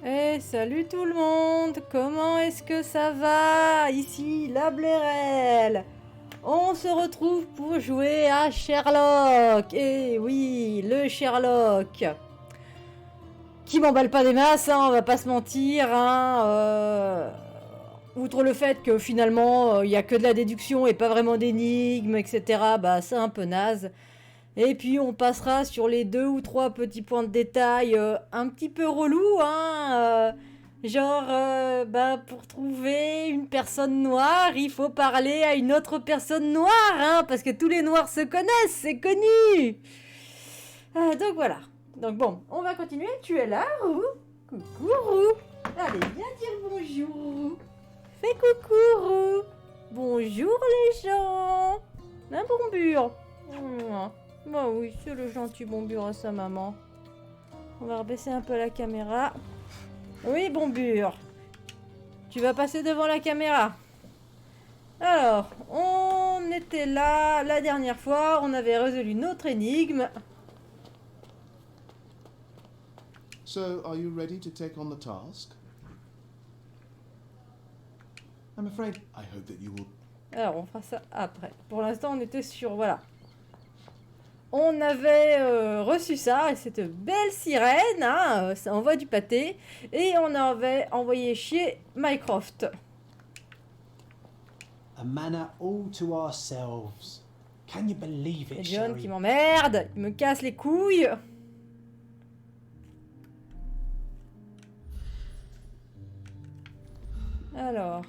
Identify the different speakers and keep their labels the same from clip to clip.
Speaker 1: Eh, salut tout le monde! Comment est-ce que ça va? Ici, la Blairelle! On se retrouve pour jouer à Sherlock! Eh oui, le Sherlock! Qui m'emballe pas des masses, hein, on va pas se mentir, hein, outre le fait que finalement, il y a que de la déduction et pas vraiment d'énigmes, etc., bah c'est un peu naze. Et puis on passera sur les 2 ou 3 petits points de détail un petit peu relous, hein, bah, pour trouver une personne noire, il faut parler à une autre personne noire, hein, parce que tous les noirs se connaissent, c'est connu. Donc voilà. Donc bon, on va continuer. Tu es là, Roux? Coucou, Roux. Allez, viens dire bonjour, Roux. Fais coucou, Roux. Bonjour les gens. Un bonbure. Bah oui, c'est le gentil bonbure à sa maman. On va rebaisser un peu la caméra. Oui, bonbure. Tu vas passer devant la caméra. Alors, on était là la dernière fois. On avait résolu notre énigme.
Speaker 2: So, are you ready to take on the task? I'm afraid I hope that you will...
Speaker 1: Alors, on fera ça après. Pour l'instant, on était sur... Voilà. On avait reçu ça, et cette belle sirène, hein, ça envoie du pâté, et on avait envoyé chier Mycroft.
Speaker 3: A manor all to ourselves. Can you believe it,
Speaker 1: Et John
Speaker 3: Sherry?
Speaker 1: qui m'emmerde, il me casse les couilles. Alors...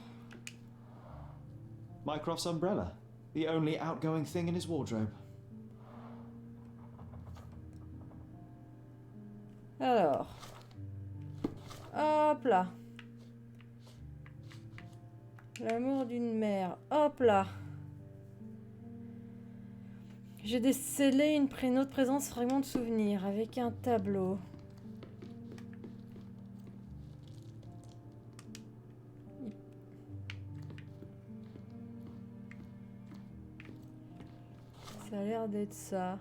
Speaker 4: Mycroft's umbrella, the only outgoing thing in his wardrobe.
Speaker 1: Alors... Hop là. L'amour d'une mère. Hop là. J'ai décelé une autre présence fragment de souvenir avec un tableau. Ça a l'air d'être ça.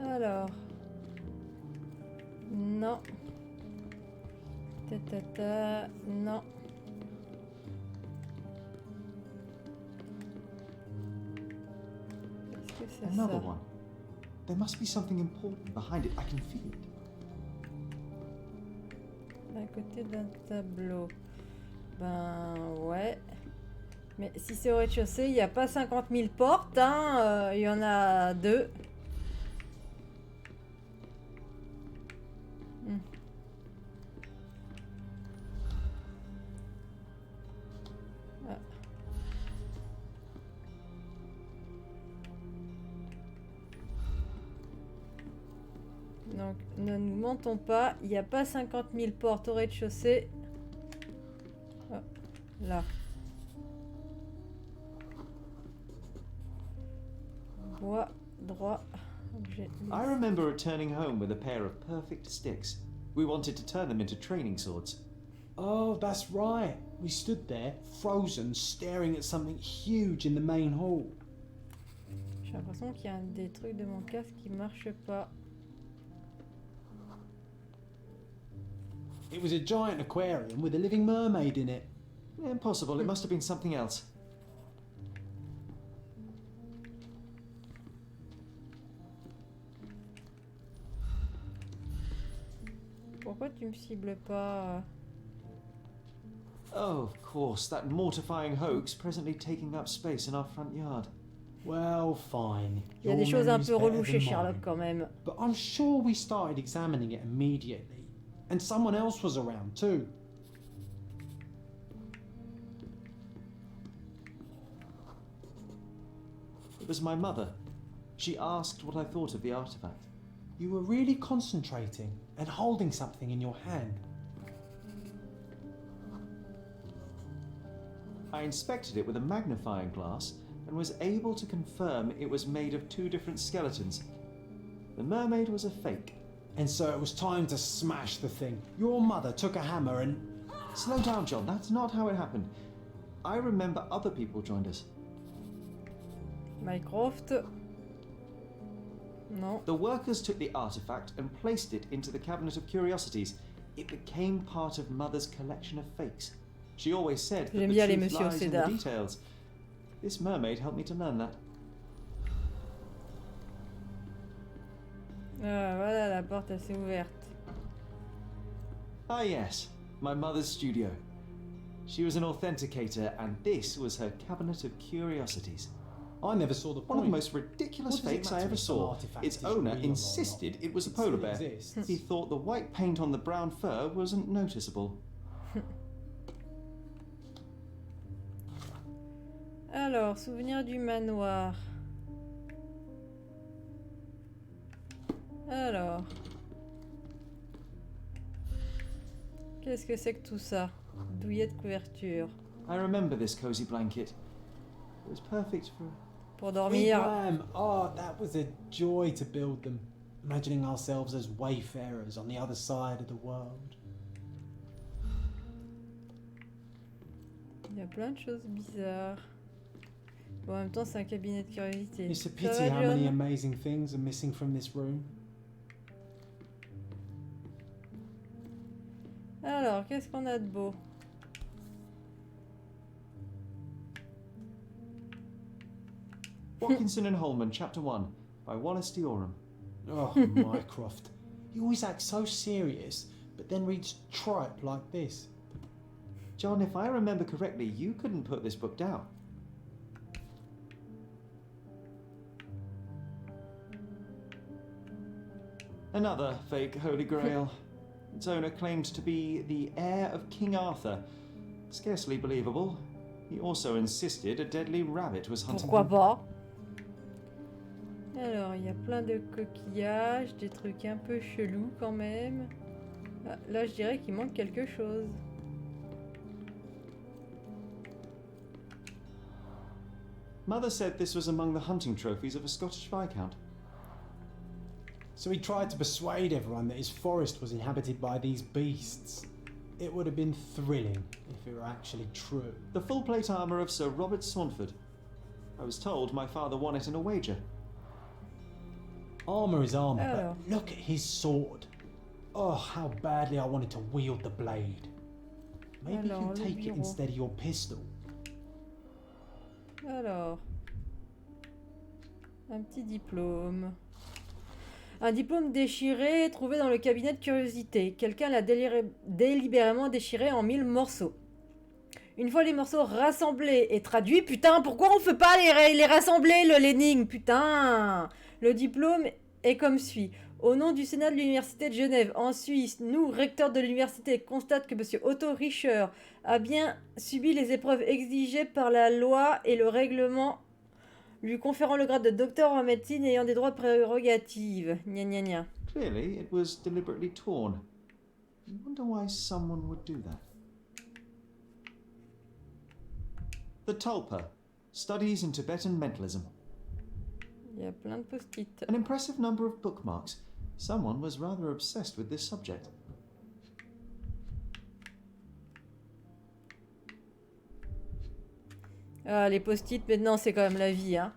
Speaker 1: Alors. Non. Non. Qu'est-ce que c'est
Speaker 4: Another
Speaker 1: ça?
Speaker 4: one. There must be something important behind it. I can feel it.
Speaker 1: D'un côté d'un tableau. Ben ouais. Mais si c'est au rez-de-chaussée, il n'y a pas 50 000 portes, hein. Il y en a 2. Ah. Donc, ne nous mentons pas, il n'y a pas 50 000 portes au rez-de-chaussée. Oh, là. Bois, droit, objet.
Speaker 4: I remember returning home with a pair of perfect sticks. We wanted to turn them into training swords.
Speaker 3: Oh, that's right. We stood there, frozen, staring at something huge in the main hall.
Speaker 1: J'ai l'impression qu'il y a des trucs de mon casque qui marchent pas.
Speaker 3: It was a giant aquarium with a living mermaid in it.
Speaker 4: Impossible. It must have been something else.
Speaker 1: Pourquoi tu me cibles pas?
Speaker 4: Oh, of course, that mortifying hoax presently taking up space in our front yard.
Speaker 3: Well, fine.
Speaker 1: Il y a des choses un peu reloues chez Sherlock quand même.
Speaker 3: But I'm sure we started examining it immediately. And someone else was around too.
Speaker 4: It was my mother. She asked what I thought of the artifact.
Speaker 3: You were really concentrating and holding something in your hand.
Speaker 4: I inspected it with a magnifying glass and was able to confirm it was made of 2 different skeletons. The mermaid was a fake.
Speaker 3: And so it was time to smash the thing. Your mother took a hammer and...
Speaker 4: Slow down, John. That's not how it happened. I remember other people joined us.
Speaker 1: Mycroft. Non.
Speaker 4: The workers took the artifact and placed it into the Cabinet of Curiosities. It became part of Mother's collection of fakes. She always said that
Speaker 1: J'aime
Speaker 4: the
Speaker 1: bien les
Speaker 4: truth
Speaker 1: Monsieur
Speaker 4: lies in the
Speaker 1: Cédar.
Speaker 4: details. This mermaid helped me to learn that.
Speaker 1: Ah, voilà, la porte elle s'est ouverte.
Speaker 4: Ah yes, my mother's studio. She was an authenticator and this was her Cabinet of Curiosities.
Speaker 3: I never saw the
Speaker 4: One of
Speaker 3: point.
Speaker 4: the most ridiculous
Speaker 3: What does it
Speaker 4: fakes I
Speaker 3: matter
Speaker 4: ever
Speaker 3: if some
Speaker 4: saw.
Speaker 3: artifact
Speaker 4: Its
Speaker 3: is
Speaker 4: owner
Speaker 3: real or
Speaker 4: insisted
Speaker 3: not?
Speaker 4: it was a
Speaker 3: It
Speaker 4: polar
Speaker 3: still
Speaker 4: bear.
Speaker 3: exists.
Speaker 4: He thought the white paint on the brown fur wasn't noticeable.
Speaker 1: Alors, souvenir du manoir. Alors. Qu'est-ce que c'est que tout ça? Douillet de couverture.
Speaker 4: I remember this cozy blanket. It was perfect for...
Speaker 1: Pour dormir.
Speaker 3: Wigwam. Oh, that was a joy to build them. Imagining ourselves as wayfarers on the other side of the world.
Speaker 1: Il y a plein de choses bizarres. Bon, en même temps, c'est un cabinet de curiosité.
Speaker 3: It's a
Speaker 1: Ça
Speaker 3: pity
Speaker 1: va,
Speaker 3: how many
Speaker 1: John?
Speaker 3: amazing things are missing from this room.
Speaker 1: Alors, qu'est-ce qu'on a de beau?
Speaker 4: Watkinson and Holman, Chapter One, by Wallace D. Oram.
Speaker 3: Oh, Mycroft. He always acts so serious, but then reads tripe like this.
Speaker 4: John, if I remember correctly, you couldn't put this book down. Another fake Holy Grail. Its owner claimed to be the heir of King Arthur. Scarcely believable. He also insisted a deadly rabbit was hunting
Speaker 1: Pourquoi
Speaker 4: him.
Speaker 1: pas? Alors, il y a plein de coquillages, des trucs un peu chelous quand même. Ah, là, je dirais qu'il manque quelque chose.
Speaker 4: Mother said this was among the hunting trophies of a Scottish Viscount.
Speaker 3: So he tried to persuade everyone that his forest was inhabited by these beasts. It would have been thrilling if it were actually true.
Speaker 4: The full plate armour of Sir Robert Swanford. I was told my father won it in a wager.
Speaker 3: Armour is armour,
Speaker 1: Alors.
Speaker 3: but look at his sword. Oh, how badly I wanted to wield the blade. Maybe
Speaker 1: Alors,
Speaker 3: you
Speaker 1: le
Speaker 3: can take it
Speaker 1: bureau.
Speaker 3: instead of your pistol.
Speaker 1: Alors. Un petit diplôme. Un diplôme déchiré trouvé dans le cabinet de curiosité. Quelqu'un l'a délibérément déchiré en 1000 morceaux. Une fois les morceaux rassemblés et traduits, putain, pourquoi on fait pas les rassembler, l'énigme, putain. Le diplôme est comme suit. Au nom du Sénat de l'Université de Genève, en Suisse, nous, recteurs de l'université, constate que M. Otto Richer a bien subi les épreuves exigées par la loi et le règlement lui conférant le grade de docteur en médecine ayant des droits prérogatives. Gna gna gna.
Speaker 4: Clearly, it was deliberately torn. I wonder why someone would do that. The Tulpa, Studies in Tibetan Mentalism.
Speaker 1: Il y a plein de post-it.
Speaker 4: An impressive number of bookmarks. Someone was rather obsessed with this subject.
Speaker 1: Ah, les post-it, maintenant, c'est quand même la vie, hein.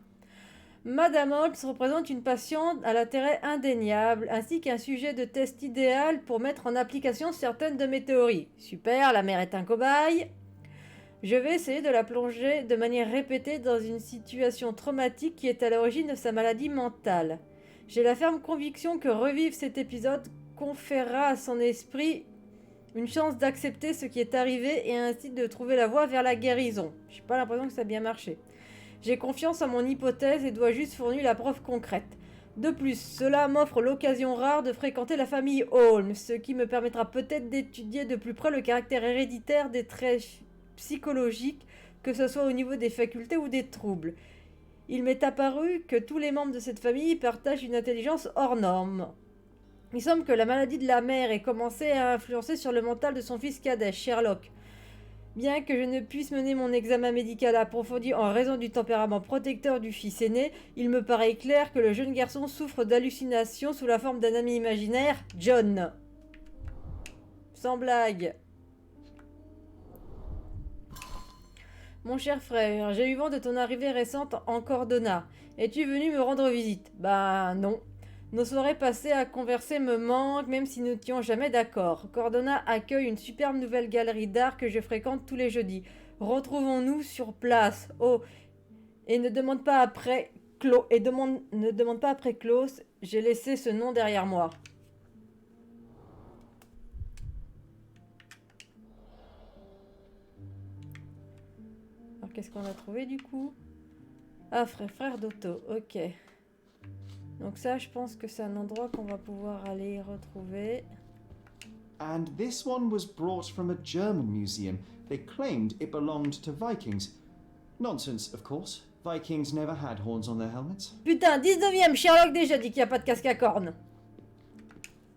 Speaker 1: Madame Holtz représente une patiente à l'intérêt indéniable, ainsi qu'un sujet de test idéal pour mettre en application certaines de mes théories. Super, la mère est un cobaye. Je vais essayer de la plonger de manière répétée dans une situation traumatique qui est à l'origine de sa maladie mentale. J'ai la ferme conviction que revivre cet épisode conférera à son esprit une chance d'accepter ce qui est arrivé et ainsi de trouver la voie vers la guérison. J'ai pas l'impression que ça a bien marché. J'ai confiance en mon hypothèse et dois juste fournir la preuve concrète. De plus, cela m'offre l'occasion rare de fréquenter la famille Holmes, ce qui me permettra peut-être d'étudier de plus près le caractère héréditaire des traits psychologiques, que ce soit au niveau des facultés ou des troubles. Il m'est apparu que tous les membres de cette famille partagent une intelligence hors norme. Il semble que la maladie de la mère ait commencé à influencer sur le mental de son fils cadet, Sherlock. Bien que je ne puisse mener mon examen médical approfondi en raison du tempérament protecteur du fils aîné, il me paraît clair que le jeune garçon souffre d'hallucinations sous la forme d'un ami imaginaire, John. Sans blague. Mon cher frère, j'ai eu vent de ton arrivée récente en Cordona. Es-tu venu me rendre visite? Bah non. Nos soirées passées à converser me manquent, même si nous n'étions jamais d'accord. Cordona accueille une superbe nouvelle galerie d'art que je fréquente tous les jeudis. Retrouvons-nous sur place. Oh, et ne demande pas après ne demande pas après Klaus, j'ai laissé ce nom derrière moi. Alors qu'est-ce qu'on a trouvé du coup? Ah, frère d'Otto, ok. Donc ça, je pense que c'est un endroit qu'on va pouvoir aller retrouver.
Speaker 4: And this one was brought from a German museum. They claimed it belonged to Vikings. Nonsense, of course. Vikings never had horns on their helmets.
Speaker 1: Putain, 19ème, Sherlock déjà dit qu'il n'y a pas de casque à cornes.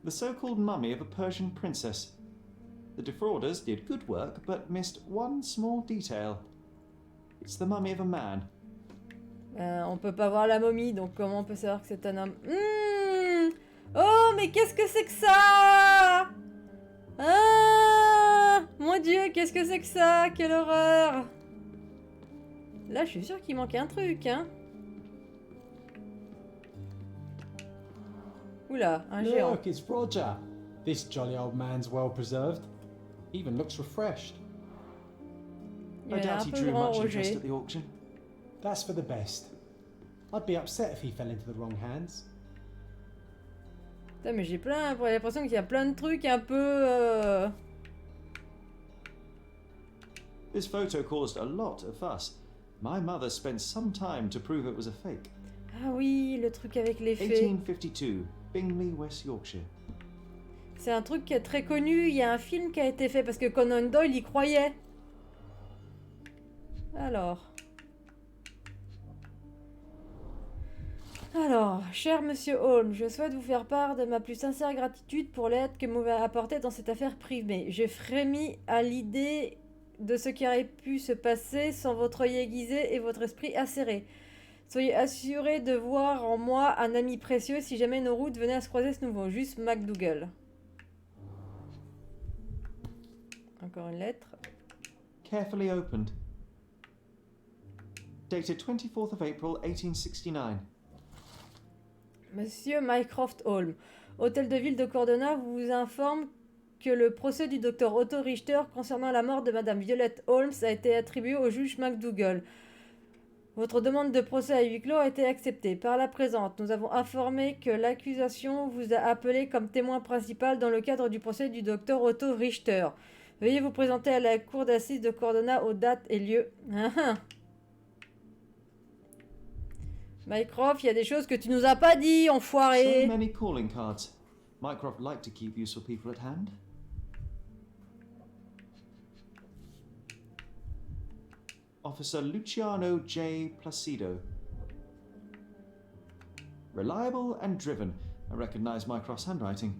Speaker 4: The so-called mummy of a Persian princess. The defrauders did good work, but missed one small detail. It's the mummy of a man.
Speaker 1: On peut pas voir la momie, donc comment on peut savoir que c'est un homme? Oh, mais qu'est-ce que c'est que ça? Ah, mon Dieu, qu'est-ce que c'est que ça? Quelle horreur! Là, je suis sûre qu'il manque un truc, hein. Oula, un géant.
Speaker 3: Look, it's Roger. This jolly old man's well preserved. Even looks refreshed.
Speaker 1: Il
Speaker 4: I
Speaker 1: a l'air
Speaker 4: doubt
Speaker 1: un
Speaker 4: he
Speaker 1: peu
Speaker 4: drew
Speaker 1: grand,
Speaker 4: much interest
Speaker 1: Roger.
Speaker 4: at the auction.
Speaker 3: That's for the best. I'd be upset if he fell into the wrong hands.
Speaker 1: Putain, mais j'ai l'impression qu'il y a plein de trucs un peu...
Speaker 4: This photo caused a lot of fuss. My mother spent some time to prove it was a fake.
Speaker 1: Ah oui, le truc avec les fées.
Speaker 4: 1852, Bingley, West Yorkshire.
Speaker 1: C'est un truc qui est très connu. Il y a un film qui a été fait parce que Conan Doyle y croyait. Alors, cher monsieur Holmes, je souhaite vous faire part de ma plus sincère gratitude pour l'aide que vous m'avez apportée dans cette affaire privée. Je frémis à l'idée de ce qui aurait pu se passer sans votre œil aiguisé et votre esprit acéré. Soyez assurés de voir en moi un ami précieux si jamais nos routes venaient à se croiser ce nouveau. Juste MacDougall. Encore une lettre.
Speaker 4: Carefully opened. Dated 24th of April, 1869.
Speaker 1: Monsieur Mycroft Holmes, Hôtel de Ville de Cordona vous informe que le procès du docteur Otto Richter concernant la mort de Madame Violette Holmes a été attribué au juge MacDougall. Votre demande de procès à huis clos a été acceptée. Par la présente, nous avons informé que l'accusation vous a appelé comme témoin principal dans le cadre du procès du docteur Otto Richter. Veuillez vous présenter à la cour d'assises de Cordona aux dates et lieux. Mycroft, il y a des choses que tu nous as pas dit, enfoiré.
Speaker 4: So many calling cards. Mycroft liked to keep useful people at hand. Officer Luciano J. Placido. Reliable and driven. I recognize Mycroft's handwriting.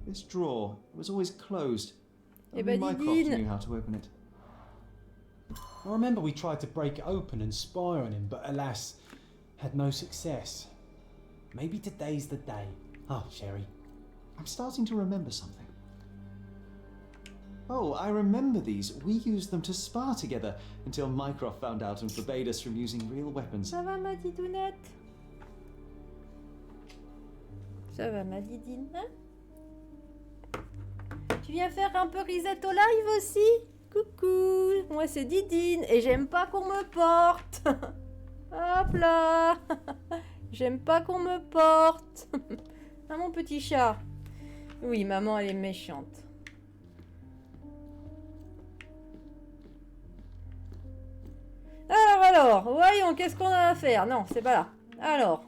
Speaker 4: This drawer was always closed.
Speaker 1: Eh
Speaker 4: Only
Speaker 1: ben,
Speaker 4: Mycroft
Speaker 1: Didine.
Speaker 4: knew how to open it.
Speaker 3: I remember we tried to break it open and spy on him, but alas, had no success. Maybe today's the day. Oh, Sherry.
Speaker 4: I'm starting to remember something. Oh, I remember these. We used them to spar together until Mycroft found out and forbade us from using real weapons.
Speaker 1: Ça va, ma didounette? Ça va, ma didine, hein? Tu viens faire un peu risette au live aussi? Coucou, moi c'est Didine et j'aime pas qu'on me porte. Hop là. J'aime pas qu'on me porte. Ah, mon petit chat. Oui, maman elle est méchante. Alors, voyons, qu'est-ce qu'on a à faire? Non, c'est pas là. Alors.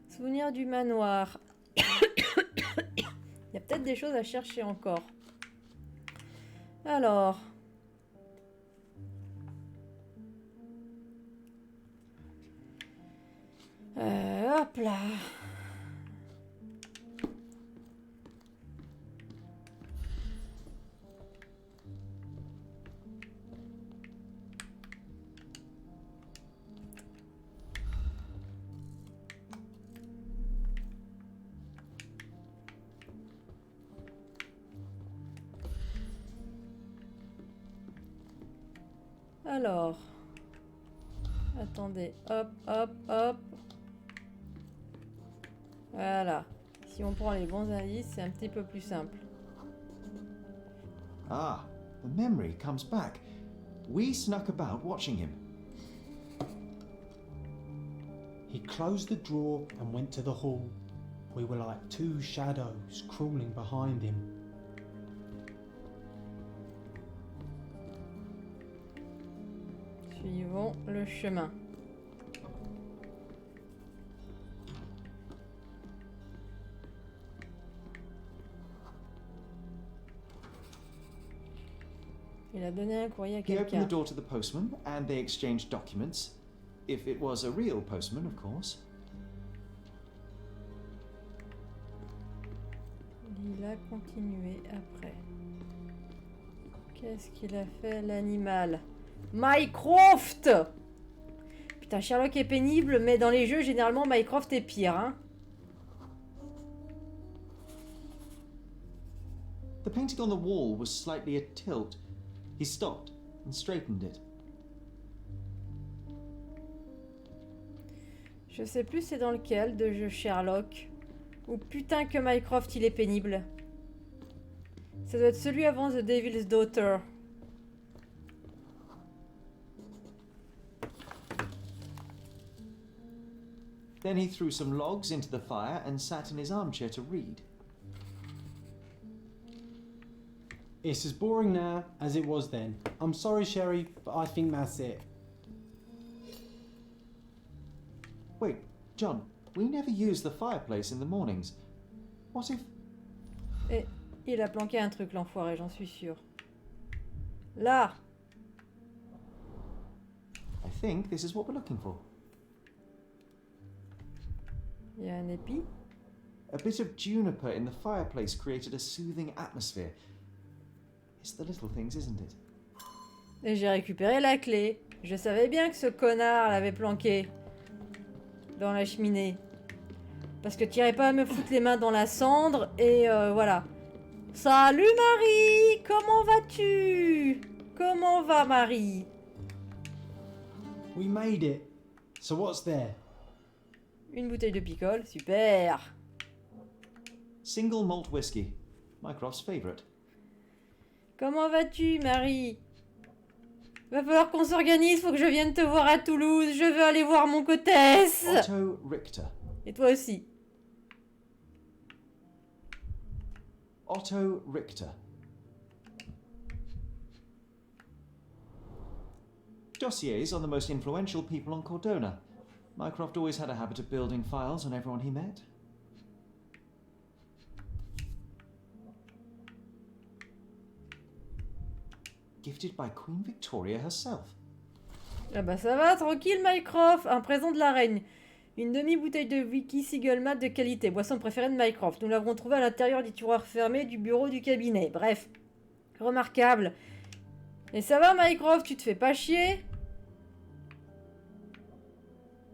Speaker 1: Souvenir du manoir. Il y a peut-être des choses à chercher encore. Alors. Hop là. Alors. Attendez. Hop, hop, hop. Voilà. Si on prend les bons indices, c'est un petit peu plus simple.
Speaker 4: Ah, the memory comes back. We snuck about watching him.
Speaker 3: He closed the drawer and went to the hall. We were like two shadows crawling behind him.
Speaker 1: Suivons le chemin. Il a donné un courrier à
Speaker 4: He opened the
Speaker 1: quelqu'un.
Speaker 4: door to the postman and they exchanged documents. If it was a real postman, of course.
Speaker 1: Il a continué après. Qu'est-ce qu'il a fait l'animal? Mycroft! Putain, Sherlock est pénible, mais dans les jeux, généralement, Mycroft est pire, hein.
Speaker 4: The painting on the wall was slightly at tilt. He stopped and straightened it.
Speaker 1: Je sais plus c'est dans lequel de jeu Sherlock. Ou putain que Mycroft il est pénible. Ça doit être celui avant The Devil's Daughter.
Speaker 4: Then he threw some logs into the fire and sat in his armchair to read.
Speaker 3: It's as boring now as it was then. I'm sorry, Sherry, but I think that's it.
Speaker 4: Wait, John, we never use the fireplace in the mornings. What if...
Speaker 1: Et il a planqué un truc l'enfoiré, j'en suis sûre. Là!
Speaker 4: I think this is what we're looking for.
Speaker 1: Il y a un épi.
Speaker 4: A bit of juniper in the fireplace created a soothing atmosphere. It's the little things, isn't it?
Speaker 1: Et j'ai récupéré la clé. Je savais bien que ce connard l'avait planqué dans la cheminée. Parce que t'irais pas me foutre les mains dans la cendre et voilà. Salut Marie! Comment vas-tu? Comment va Marie?
Speaker 3: We made it. So what's there?
Speaker 1: Une bouteille de picole, super!
Speaker 4: Single malt whiskey. Mycroft's favourite.
Speaker 1: Comment vas-tu Marie? Va falloir qu'on s'organise, faut que je vienne te voir à Toulouse, je veux aller voir mon cotesse!
Speaker 4: Otto Richter.
Speaker 1: Et toi aussi.
Speaker 4: Otto Richter. Dossiers on the most influential people on Cordona. Mycroft always had a habit of building files on everyone he met. Gifted by Queen Victoria herself.
Speaker 1: Ah bah ça va, tranquille Mycroft, un présent de la reine. Une demi-bouteille de whisky Single Malt de qualité, boisson préférée de Mycroft. Nous l'avons trouvé à l'intérieur du tiroir fermé du bureau du cabinet. Bref, remarquable. Et ça va Mycroft, tu te fais pas chier?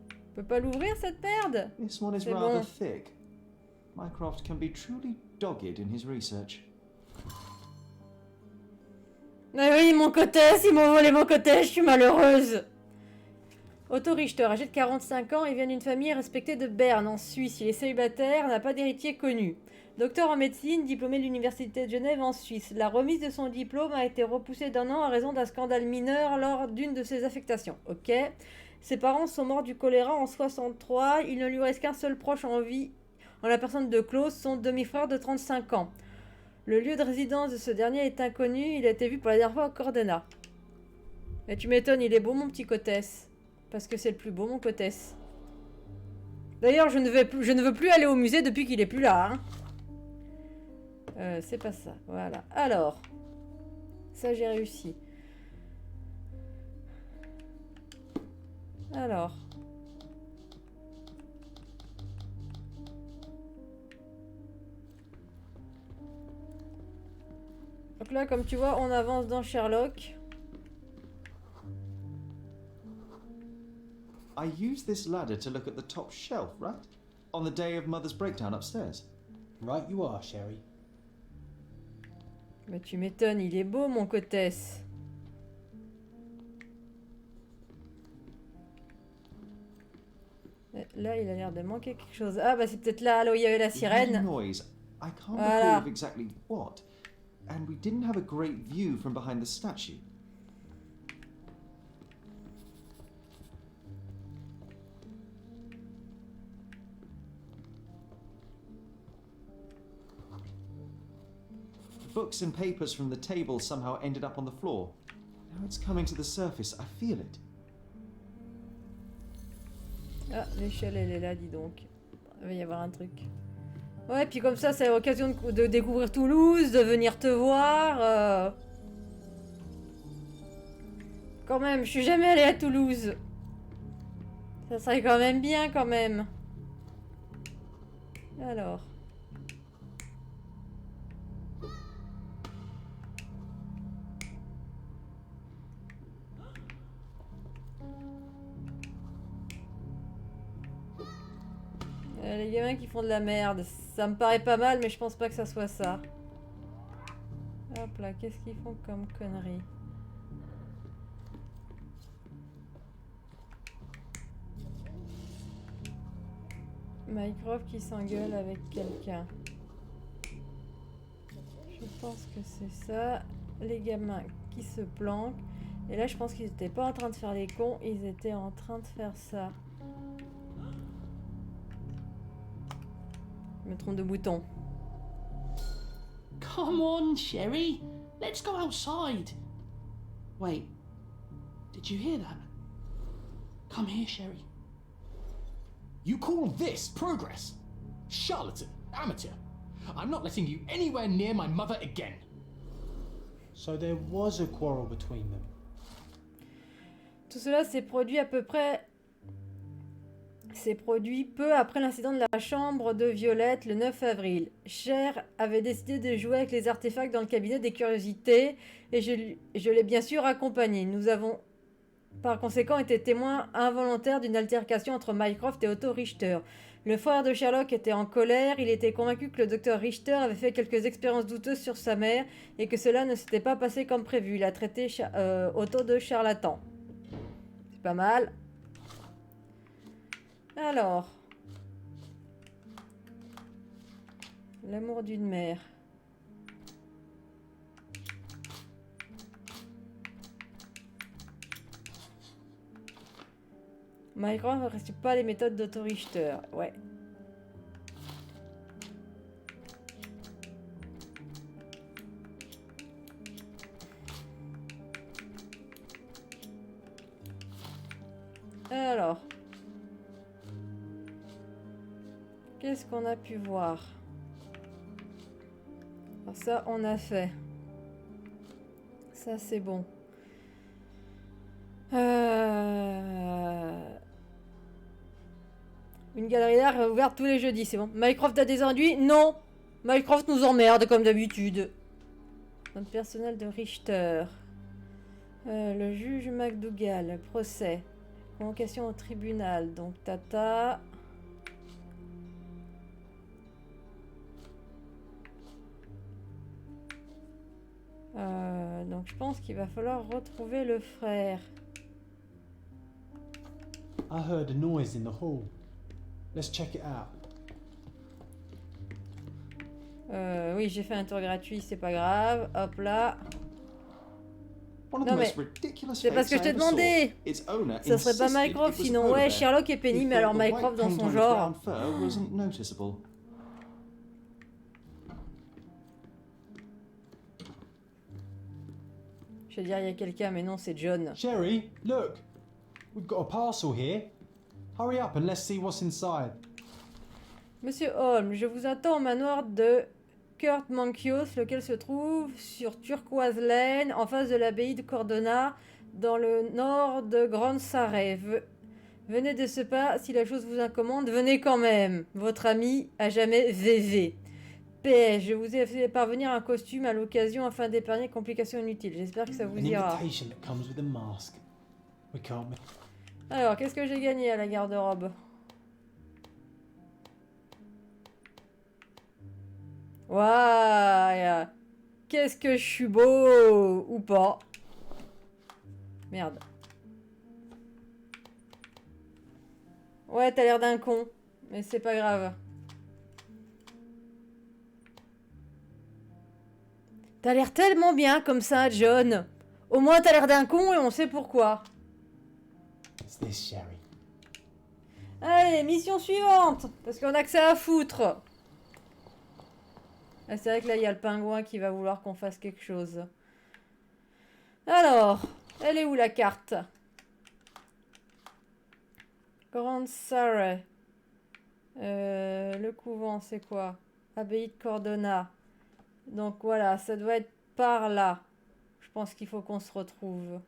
Speaker 1: Tu peux pas l'ouvrir cette merde?
Speaker 4: This one is
Speaker 1: C'est
Speaker 4: rather
Speaker 1: bon.
Speaker 4: thick. Mycroft can be truly dogged in his research.
Speaker 1: Mais oui, mon cotesse, ils m'ont volé mon cotesse, je suis malheureuse. Otto Richter, âgé de 45 ans, il vient d'une famille respectée de Berne, en Suisse. Il est célibataire, n'a pas d'héritier connu. Docteur en médecine, diplômé de l'Université de Genève en Suisse. La remise de son diplôme a été repoussée d'1 an à raison d'un scandale mineur lors d'une de ses affectations. Ok. Ses parents sont morts du choléra en 63. Il ne lui reste qu'un seul proche en vie, en la personne de Klaus, son demi-frère de 35 ans. Le lieu de résidence de ce dernier est inconnu. Il a été vu pour la dernière fois à Cordena. Et tu m'étonnes, il est beau mon petit cotesse. Parce que c'est le plus beau mon cotesse. D'ailleurs, je ne veux plus aller au musée depuis qu'il est plus là. Hein. C'est pas ça. Voilà. Alors. Ça, j'ai réussi. Alors. Donc là, comme tu vois, on avance dans Sherlock.
Speaker 4: I used this ladder to look at the top shelf, right? On the day of Mother's breakdown upstairs.
Speaker 3: Right you are, Sherry.
Speaker 1: Mais tu m'étonnes, il est beau mon cotesse. Là, il a l'air de manquer quelque chose. Ah, bah c'est peut-être là où il y avait la
Speaker 4: We heard a
Speaker 1: sirène.
Speaker 4: noise. I can't
Speaker 1: Voilà.
Speaker 4: recall of exactly what. And we didn't have a great view from behind the statue. Books and papers from the table somehow ended up on the floor. Now it's coming to the surface. I feel it.
Speaker 1: Ah, l'échelle, elle est là, dis donc. Il va y avoir un truc. Ouais, puis comme ça, c'est l'occasion de découvrir Toulouse, de venir te voir. Quand même, je suis jamais allée à Toulouse. Ça serait quand même bien, quand même. Alors. Les gamins qui font de la merde, ça me paraît pas mal, mais je pense pas que ça soit ça. Hop là, qu'est-ce qu'ils font comme conneries? Mycroft qui s'engueule avec quelqu'un. Je pense que c'est ça. Les gamins qui se planquent. Et là, je pense qu'ils étaient pas en train de faire les cons, ils étaient en train de faire ça. Je me trompe de bouton.
Speaker 5: Come on, Sherry. Let's go outside. Wait. Did you hear that? Come here, Sherry.
Speaker 6: You call this progress? Charlatan, amateur. I'm not letting you anywhere near my mother again.
Speaker 3: So there was a quarrel between them.
Speaker 1: Tout cela s'est produit à peu près... s'est produit peu après l'incident de la chambre de Violette le 9 avril. Cher avait décidé de jouer avec les artefacts dans le cabinet des curiosités et je l'ai bien sûr accompagné. Nous avons par conséquent été témoins involontaires d'une altercation entre Mycroft et Otto Richter. Le frère de Sherlock était en colère, il était convaincu que le docteur Richter avait fait quelques expériences douteuses sur sa mère et que cela ne s'était pas passé comme prévu. Il a traité Otto de charlatan. C'est pas mal. Alors, l'amour d'une mère. Mycroft ne respecte pas les méthodes d'Otto Richter. Ouais. Alors. Qu'est-ce qu'on a pu voir? Alors ça, on a fait. Ça, c'est bon. Une galerie d'art ouverte tous les jeudis, c'est bon. Mycroft a des ennuis? Non. Mycroft nous emmerde, comme d'habitude. Notre personnel de Richter. Le juge McDougall. Procès. Convocation au tribunal. Donc, Tata... donc je pense qu'il va falloir retrouver le frère.
Speaker 3: I heard a noise in the hall. Let's check it out.
Speaker 1: Oui, j'ai fait un tour gratuit, c'est pas grave. Hop là.
Speaker 4: One of
Speaker 1: Non,
Speaker 4: the most
Speaker 1: mais
Speaker 4: ridiculous
Speaker 1: c'est parce que
Speaker 4: fakes
Speaker 1: je
Speaker 4: I
Speaker 1: t'ai
Speaker 4: ever saw.
Speaker 1: demandé.
Speaker 4: Its owner
Speaker 1: Ça serait pas
Speaker 4: insisted it
Speaker 1: Mycroft,
Speaker 4: was
Speaker 1: sinon
Speaker 4: polar
Speaker 1: ouais,
Speaker 4: bear.
Speaker 1: Sherlock est
Speaker 4: He
Speaker 1: pénible, mais
Speaker 4: thought
Speaker 1: alors
Speaker 4: the white
Speaker 1: Mycroft dans
Speaker 4: paint
Speaker 1: son
Speaker 4: on the
Speaker 1: genre.
Speaker 4: brown fur wasn't noticeable.
Speaker 1: Je vais dire, il y a quelqu'un, mais non, c'est John.
Speaker 3: Sherry, look! We've got a parcel here. Hurry up and let's see what's inside.
Speaker 1: Monsieur Holmes, je vous attends au manoir de Kurt Mankios, lequel se trouve sur Turquoise Lane, en face de l'abbaye de Cordona, dans le nord de Grande Sarre. Venez de ce pas, si la chose vous incommode, venez quand même. Votre ami à jamais VV. PS, je vous ai fait parvenir un costume à l'occasion afin d'épargner complications inutiles. J'espère que ça vous
Speaker 3: An
Speaker 1: ira.
Speaker 3: invitation that comes with a mask. We can't make...
Speaker 1: Alors, qu'est-ce que j'ai gagné à la garde-robe? Waouh! Qu'est-ce que je suis beau! Ou pas? Merde. Ouais, t'as l'air d'un con. Mais c'est pas grave. T'as l'air tellement bien comme ça, John. Au moins, t'as l'air d'un con et on sait pourquoi.
Speaker 3: It's this, Sherry.
Speaker 1: Allez, mission suivante. Parce qu'on a que ça à foutre. Ah, c'est vrai que là, il y a le pingouin qui va vouloir qu'on fasse quelque chose. Alors, elle est où la carte? Grande Sarah. Le couvent, c'est quoi? Abbaye de Cordona. Donc voilà, ça doit être par là. Je pense qu'il faut qu'on se retrouve.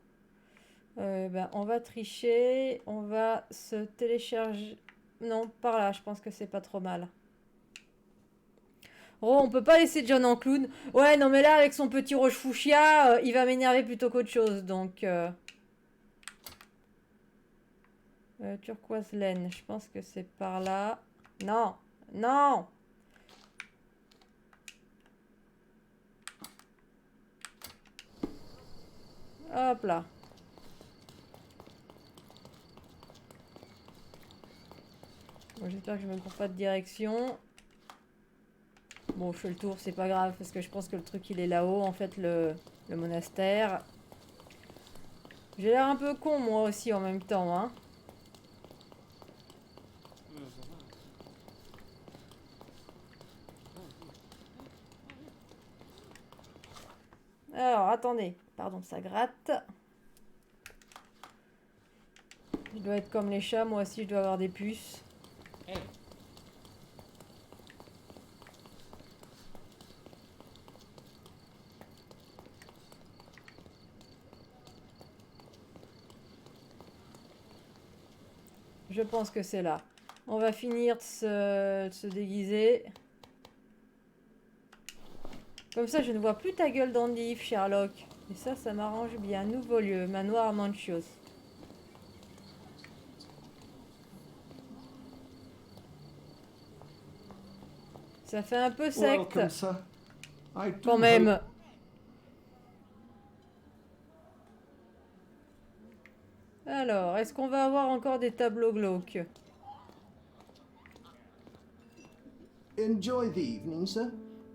Speaker 1: Ben, on va tricher. On va se télécharger. Non, par là, je pense que c'est pas trop mal. Oh, on peut pas laisser John en clown. Ouais, non, mais là, avec son petit roche fuchsia, il va m'énerver plutôt qu'autre chose. Donc, turquoise laine, je pense que c'est par là. Non, non. Hop là. Bon, j'espère que je me trompe pas de direction. Bon, je fais le tour, c'est pas grave, parce que je pense que le truc, il est là-haut, en fait, le monastère. J'ai l'air un peu con, moi aussi, en même temps, hein. Alors, attendez. Pardon, ça gratte. Je dois être comme les chats, moi aussi, je dois avoir des puces.
Speaker 6: Hey.
Speaker 1: Je pense que c'est là. On va finir de se déguiser. Comme ça, je ne vois plus ta gueule d'endive, Sherlock. Et ça m'arrange bien. Nouveau lieu, manoir Manchios. Ça fait un peu secte.
Speaker 2: Welcome, sir. I do
Speaker 1: Quand même.
Speaker 2: hope-
Speaker 1: Alors, est-ce qu'on va avoir encore des tableaux glauques?
Speaker 2: Enjoy the evening, sir.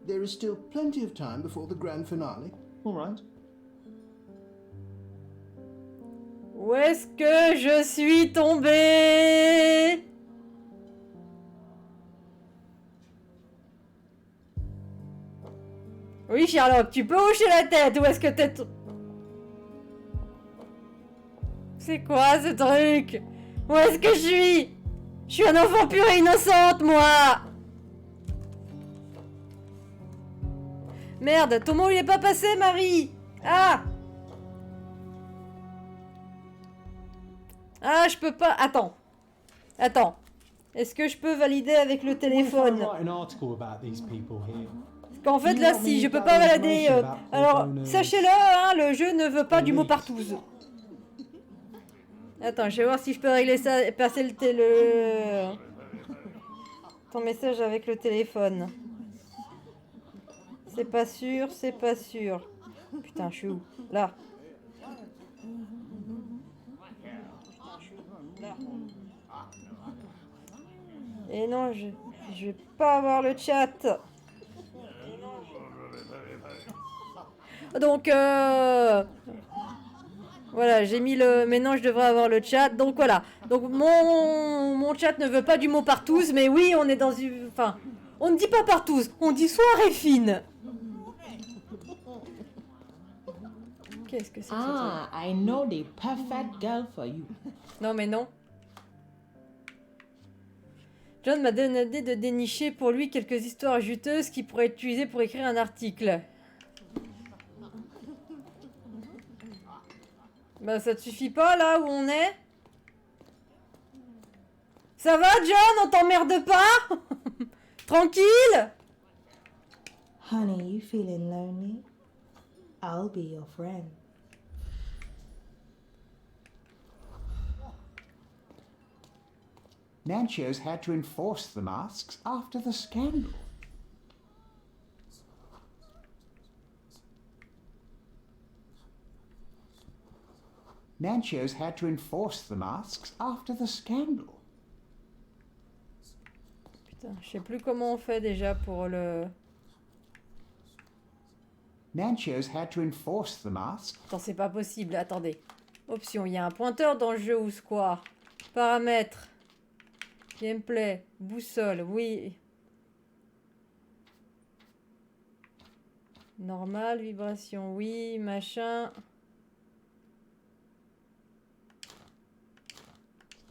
Speaker 2: There is still plenty of time before the grand finale.
Speaker 4: All right.
Speaker 1: Où est-ce que je suis tombée? Oui, Sherlock, tu peux hocher la tête. Où est-ce que t'es... C'est quoi ce truc? Où est-ce que je suis? Je suis un enfant pur et innocente, moi. Merde, ton mot il est pas passé, Marie. Ah. Ah, je peux pas... Attends. Attends. Est-ce que je peux valider avec le
Speaker 3: What if I
Speaker 1: téléphone?
Speaker 3: write an article about these people here?
Speaker 1: Parce qu'en fait, là, si, je peux pas valider... Alors, sachez-le, hein, le jeu ne veut pas du mot partouze. Attends, je vais voir si je peux régler ça et passer ton message avec le téléphone. C'est pas sûr, c'est pas sûr. Putain, je suis où? Là. Et non, je vais pas avoir le chat. Donc, voilà, j'ai mis le... Maintenant, je devrais avoir le chat. Donc, voilà. Donc, mon chat ne veut pas du mot partouze, mais oui, on est dans une... Enfin, on ne dit pas partouze, on dit soirée fine. Qu'est-ce que c'est que ce
Speaker 7: Ah, I know the perfect girl for you.
Speaker 1: truc? Non, mais non. John m'a donné l'idée de dénicher pour lui quelques histoires juteuses qui pourraient être utilisées pour écrire un article. Bah, ça te suffit pas, là où on est? Ça va, John? On t'emmerde pas? Tranquille?
Speaker 7: Honey, you feeling lonely? I'll be your friend.
Speaker 8: Nancho's had to enforce the masks after the scandal. Nancho's had to enforce the masks after the scandal.
Speaker 1: Putain, je sais plus comment on fait déjà pour le...
Speaker 8: Nancho's had to enforce the mask.
Speaker 1: Attends, c'est pas possible. Attendez. Option, il y a un pointeur dans le jeu ou quoi? Paramètres. Gameplay. Boussole, oui. Normal, vibration, oui, machin.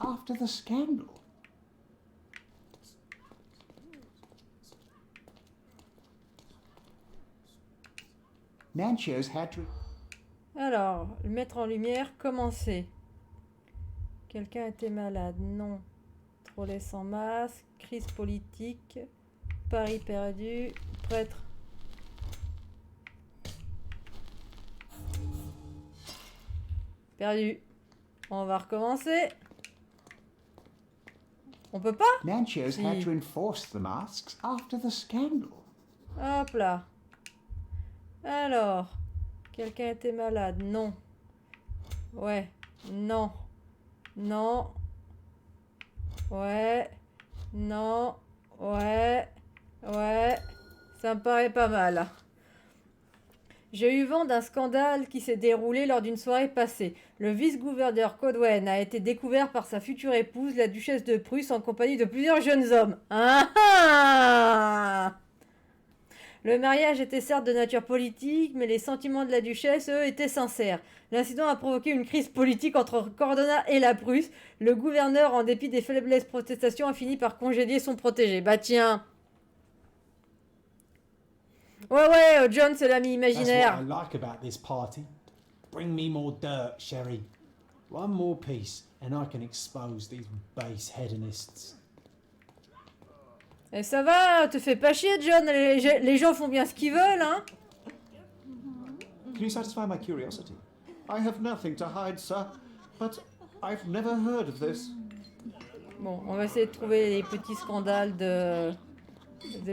Speaker 8: After the scandal. Nancho's had to...
Speaker 1: Alors, le mettre en lumière, commencer. Quelqu'un était malade? Non. Trolley sans masque. Crise politique. Paris perdu. Prêtre. Perdu. On va recommencer. On peut pas?
Speaker 8: Nancho's
Speaker 1: Si.
Speaker 8: had to enforce the masks after the scandal.
Speaker 1: Hop là. Alors. Quelqu'un était malade? Non. Ouais. Non. Non. Ouais. Non. Ouais. Ouais. Ça me paraît pas mal. J'ai eu vent d'un scandale qui s'est déroulé lors d'une soirée passée. Le vice-gouverneur Codwen a été découvert par sa future épouse, la duchesse de Prusse, en compagnie de plusieurs jeunes hommes. Ah ah! Le mariage était certes de nature politique, mais les sentiments de la duchesse, eux, étaient sincères. L'incident a provoqué une crise politique entre Cordona et la Prusse. Le gouverneur, en dépit des faiblesses protestations, a fini par congédier son protégé. Bah tiens. Ouais, John, c'est l'ami
Speaker 3: That's
Speaker 1: imaginaire.
Speaker 3: what I like about this party. Bring me more dirt, Sherry. One more piece, and I can expose these base hedonists.
Speaker 1: Et ça va, te fais pas chier, John. Les gens font bien ce qu'ils veulent, hein.
Speaker 4: Can you satisfy my curiosity? I have nothing to hide, sir, but I've never heard of this.
Speaker 1: Bon, on va essayer de trouver les petits scandales de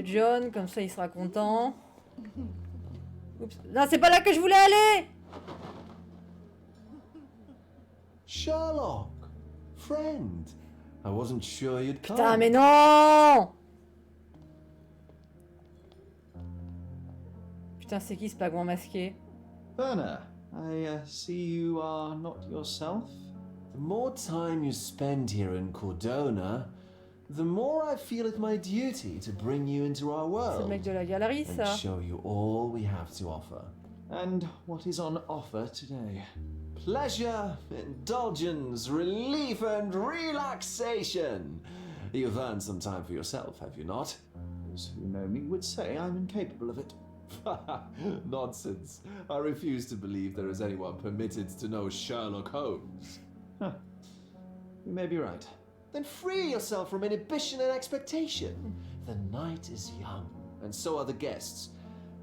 Speaker 1: John, comme ça il sera content. Oups. Non, c'est pas là que je voulais aller.
Speaker 9: Sherlock, friend. I wasn't sure you'd come.
Speaker 1: Putain, mais non. Putain, c'est qui ce pagouin masqué?
Speaker 4: Berna, I see you are not yourself.
Speaker 9: The more time you spend here in Cordona, the more I feel it my duty to bring you into our
Speaker 1: C'est le mec
Speaker 9: world
Speaker 1: de la galerie,
Speaker 9: and
Speaker 1: ça.
Speaker 9: show you all we have to offer.
Speaker 4: And what is on offer today?
Speaker 9: Pleasure, indulgence, relief, and relaxation. You've earned some time for yourself, have you not?
Speaker 4: Those who know me would say I'm incapable of it.
Speaker 9: Nonsense. I refuse to believe there is anyone permitted to know Sherlock Holmes.
Speaker 4: You may be right.
Speaker 9: Then free yourself from inhibition and expectation. The night is young, and so are the guests.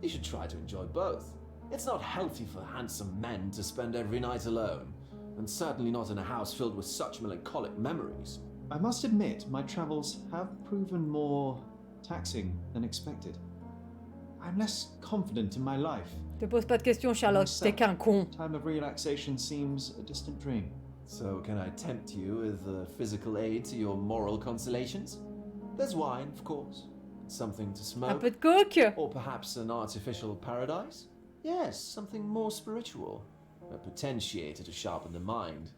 Speaker 9: You should try to enjoy both. It's not healthy for handsome men to spend every night alone, and certainly not in a house filled with such melancholic memories.
Speaker 4: I must admit, my travels have proven more taxing than expected. I'm less confident in my life.
Speaker 1: Te pose pas de questions, Sherlock. T'es qu'un con.
Speaker 4: Time of relaxation seems a distant dream.
Speaker 9: So can I tempt you with physical aid to your moral consolations? There's wine, of course. Something to
Speaker 1: Un
Speaker 9: smoke.
Speaker 1: peu de coke.
Speaker 9: Or perhaps an artificial paradise? Yes, something more spiritual. A potentiator to sharpen the mind.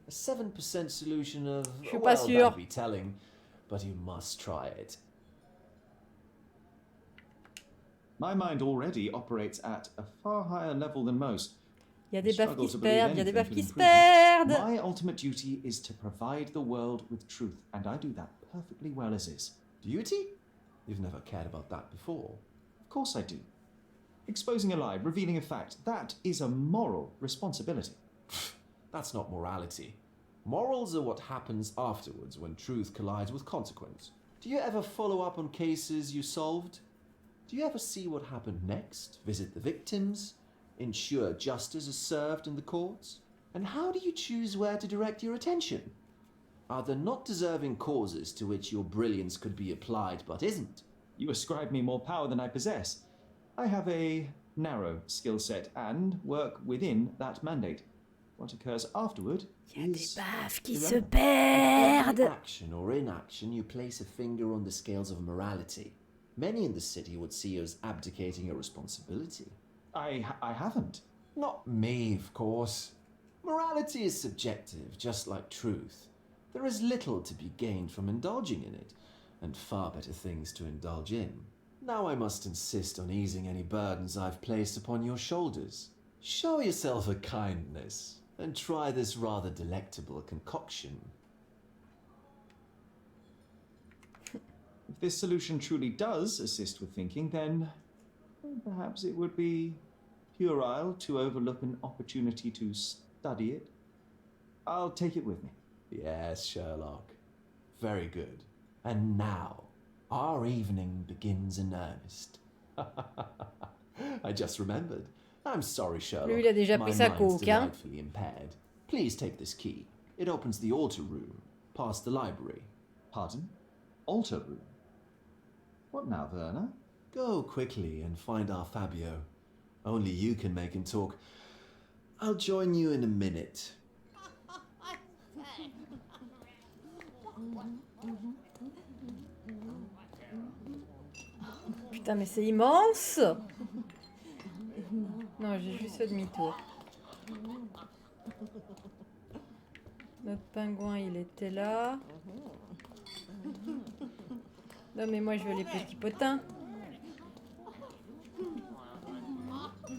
Speaker 9: A 7% solution of...
Speaker 1: Je suis pas
Speaker 9: well,
Speaker 1: sûr.
Speaker 9: that'd be telling, but you must try it.
Speaker 4: My mind already operates at a far higher level than most.
Speaker 1: Il y a des baffes
Speaker 4: Struggle
Speaker 1: qui se
Speaker 4: to believe
Speaker 1: perdent, il y a des
Speaker 4: anything
Speaker 1: baffes
Speaker 4: could
Speaker 1: qui se
Speaker 4: improve me.
Speaker 1: perdent.
Speaker 4: My ultimate duty is to provide the world with truth, and I do that perfectly well as is.
Speaker 9: Duty? You've never cared about that before.
Speaker 4: Of course I do. Exposing a lie, revealing a fact, that is a moral responsibility.
Speaker 9: That's not morality. Morals are what happens afterwards when truth collides with consequence. Do you ever follow up on cases you solved? Do you ever see what happened next? Visit the victims? Ensure justice is served in the courts? And how do you choose where to direct your attention? Are there not deserving causes to which your brilliance could be applied but isn't?
Speaker 4: You ascribe me more power than I possess. I have a narrow skill set and work within that mandate. What occurs afterward
Speaker 1: Il y a des
Speaker 4: is
Speaker 1: baffes qui se
Speaker 4: irrelevant.
Speaker 1: perdent.
Speaker 9: Action or inaction, you place a finger on the scales of morality. Many in the city would see you as abdicating your responsibility.
Speaker 4: I haven't.
Speaker 9: Not me, of course. Morality is subjective, just like truth. There is little to be gained from indulging in it, and far better things to indulge in. Now I must insist on easing any burdens I've placed upon your shoulders. Show yourself a kindness, and try this rather delectable concoction.
Speaker 4: If this solution truly does assist with thinking, then perhaps it would be puerile to overlook an opportunity to study it. I'll take it with me.
Speaker 9: Yes, Sherlock. Very good. And now, our evening begins in earnest. I just remembered. I'm sorry, Sherlock.
Speaker 1: Lui, il a déjà
Speaker 9: My
Speaker 1: pris sa
Speaker 9: mind's
Speaker 1: coke, hein.
Speaker 9: delightfully impaired. Please take this key. It opens the altar room, past the library.
Speaker 4: Pardon? Altar room? What now, Werner?
Speaker 9: Go quickly and find our Fabio. Only you can make him talk. I'll join you in a minute.
Speaker 1: Putain, mais c'est immense. Non, j'ai juste fait demi-tour. Notre pingouin, il était là. Non, mais moi, je veux les petits potins.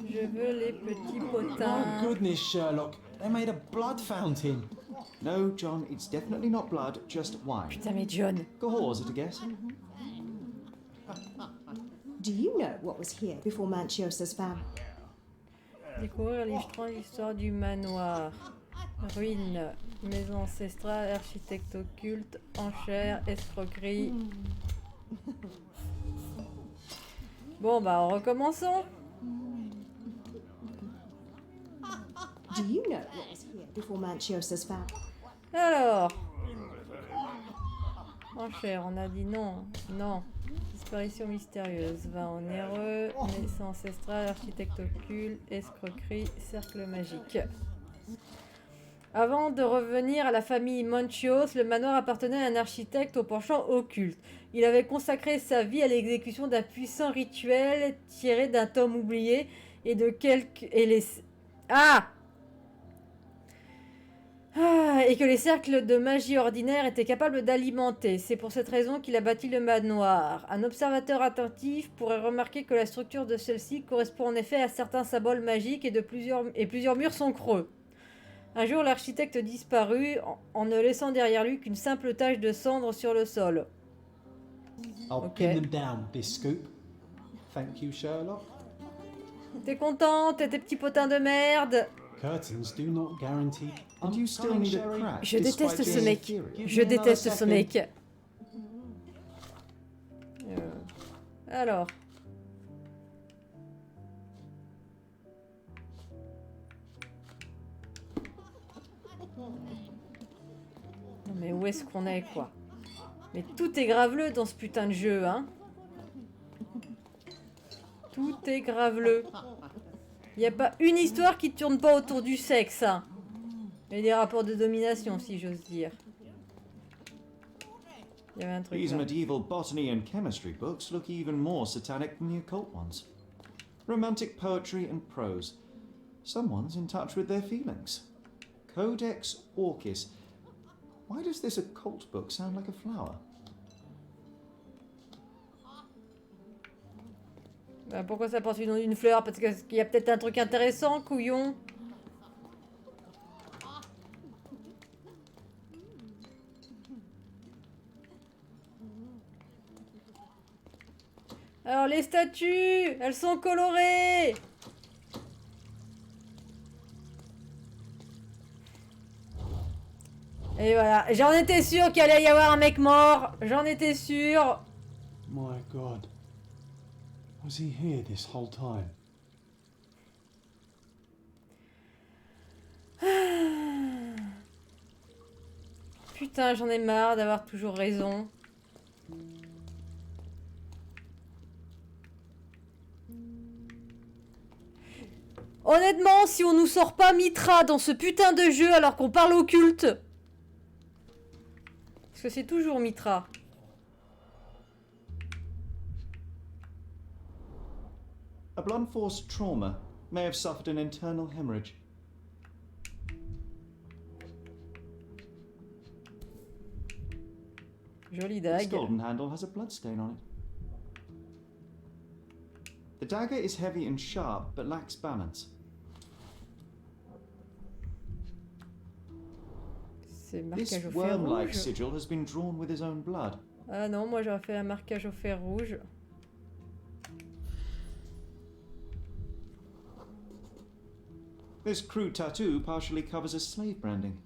Speaker 1: Je veux les petits
Speaker 3: My
Speaker 1: potins.
Speaker 3: goodness, Sherlock. They made a blood fountain.
Speaker 4: No, John, it's definitely not blood, just wine.
Speaker 1: Putain, mais John.
Speaker 4: Go at a guess.
Speaker 10: Do you know what was here before Manchiosa's famine?
Speaker 1: Découvrir l'histoire du manoir. Ruines, maison ancestrale, architecte occulte, enchères, escroquerie. Bon, bah, recommençons.
Speaker 10: Do you know what was here before Manchiosa's famine?
Speaker 1: Alors. Enchères, on a dit non. Non. Disparition mystérieuse, vin onéreux, naissance ancestrale, architecte occulte, escroquerie, cercle magique. Avant de revenir à la famille Manchios, le manoir appartenait à un architecte au penchant occulte. Il avait consacré sa vie à l'exécution d'un puissant rituel tiré d'un tome oublié et de quelques... et que les cercles de magie ordinaire étaient capables d'alimenter. C'est pour cette raison qu'il a bâti le manoir. Un observateur attentif pourrait remarquer que la structure de celle-ci correspond en effet à certains symboles magiques et plusieurs murs sont creux. Un jour, l'architecte disparut en ne laissant derrière lui qu'une simple tache de cendre sur le sol.
Speaker 3: I'll
Speaker 1: Ok.
Speaker 3: pin them down with this scoop. Thank you, Sherlock.
Speaker 1: T'es contente, tes petits potins de merde?
Speaker 3: Curtains do not guarantee.
Speaker 4: And you still need a crack.
Speaker 1: Je déteste
Speaker 4: despite
Speaker 1: ce
Speaker 4: being
Speaker 1: mec.
Speaker 4: inferior.
Speaker 1: Je déteste ce mec. Alors. Non mais où est-ce qu'on est, quoi? Mais tout est graveleux dans ce putain de jeu, hein? Tout est graveleux. Il n'y a pas une histoire qui ne tourne pas autour du sexe, hein. Et des rapports de domination, si j'ose dire. Il y avait un truc
Speaker 4: These
Speaker 1: là.
Speaker 4: medieval botany and chemistry books look even more satanic than the occult ones. Romantic poetry and prose. Someone's in touch with their feelings. Codex Orchis. Why does this occult book sound like a flower?
Speaker 1: Bah, pourquoi ça porte le nom d'une fleur? Parce qu'il y a peut-être un truc intéressant, couillon. Alors les statues, elles sont colorées. Et voilà, j'en étais sûre qu'il allait y avoir un mec mort. J'en étais sûre.
Speaker 3: My God. Was he here this whole time?
Speaker 1: Putain, j'en ai marre d'avoir toujours raison. Oh Honnêtement, si on nous sort pas Mitra dans ce putain de jeu alors qu'on parle occulte. Parce que c'est toujours Mitra.
Speaker 4: A blunt force trauma may have suffered an internal hemorrhage.
Speaker 1: Jolie
Speaker 4: This
Speaker 1: dague.
Speaker 4: golden handle has a bloodstain on it. The dagger is heavy and sharp, but lacks balance.
Speaker 1: C'est
Speaker 4: This
Speaker 1: marquage au fer
Speaker 4: worm-like
Speaker 1: rouge.
Speaker 4: sigil has been drawn with his own blood.
Speaker 1: Ah non, moi j'aurais fait un marquage au fer rouge.
Speaker 4: This crude tattoo partially covers a slave branding.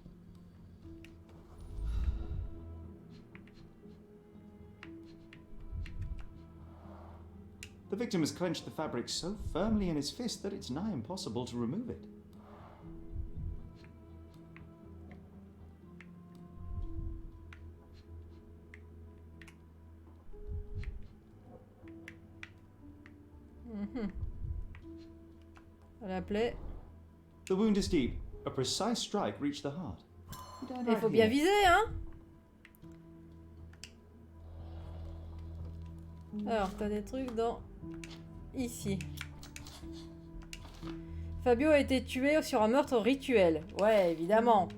Speaker 4: The victim has clenched the fabric so firmly in his fist that it's nigh impossible to remove it.
Speaker 1: La plaie.
Speaker 4: The wound is deep. A precise strike reached the heart.
Speaker 1: Il faut bien viser, hein. Alors, t'as des trucs dans... Ici. Fabio a été tué sur un meurtre rituel. Ouais, évidemment.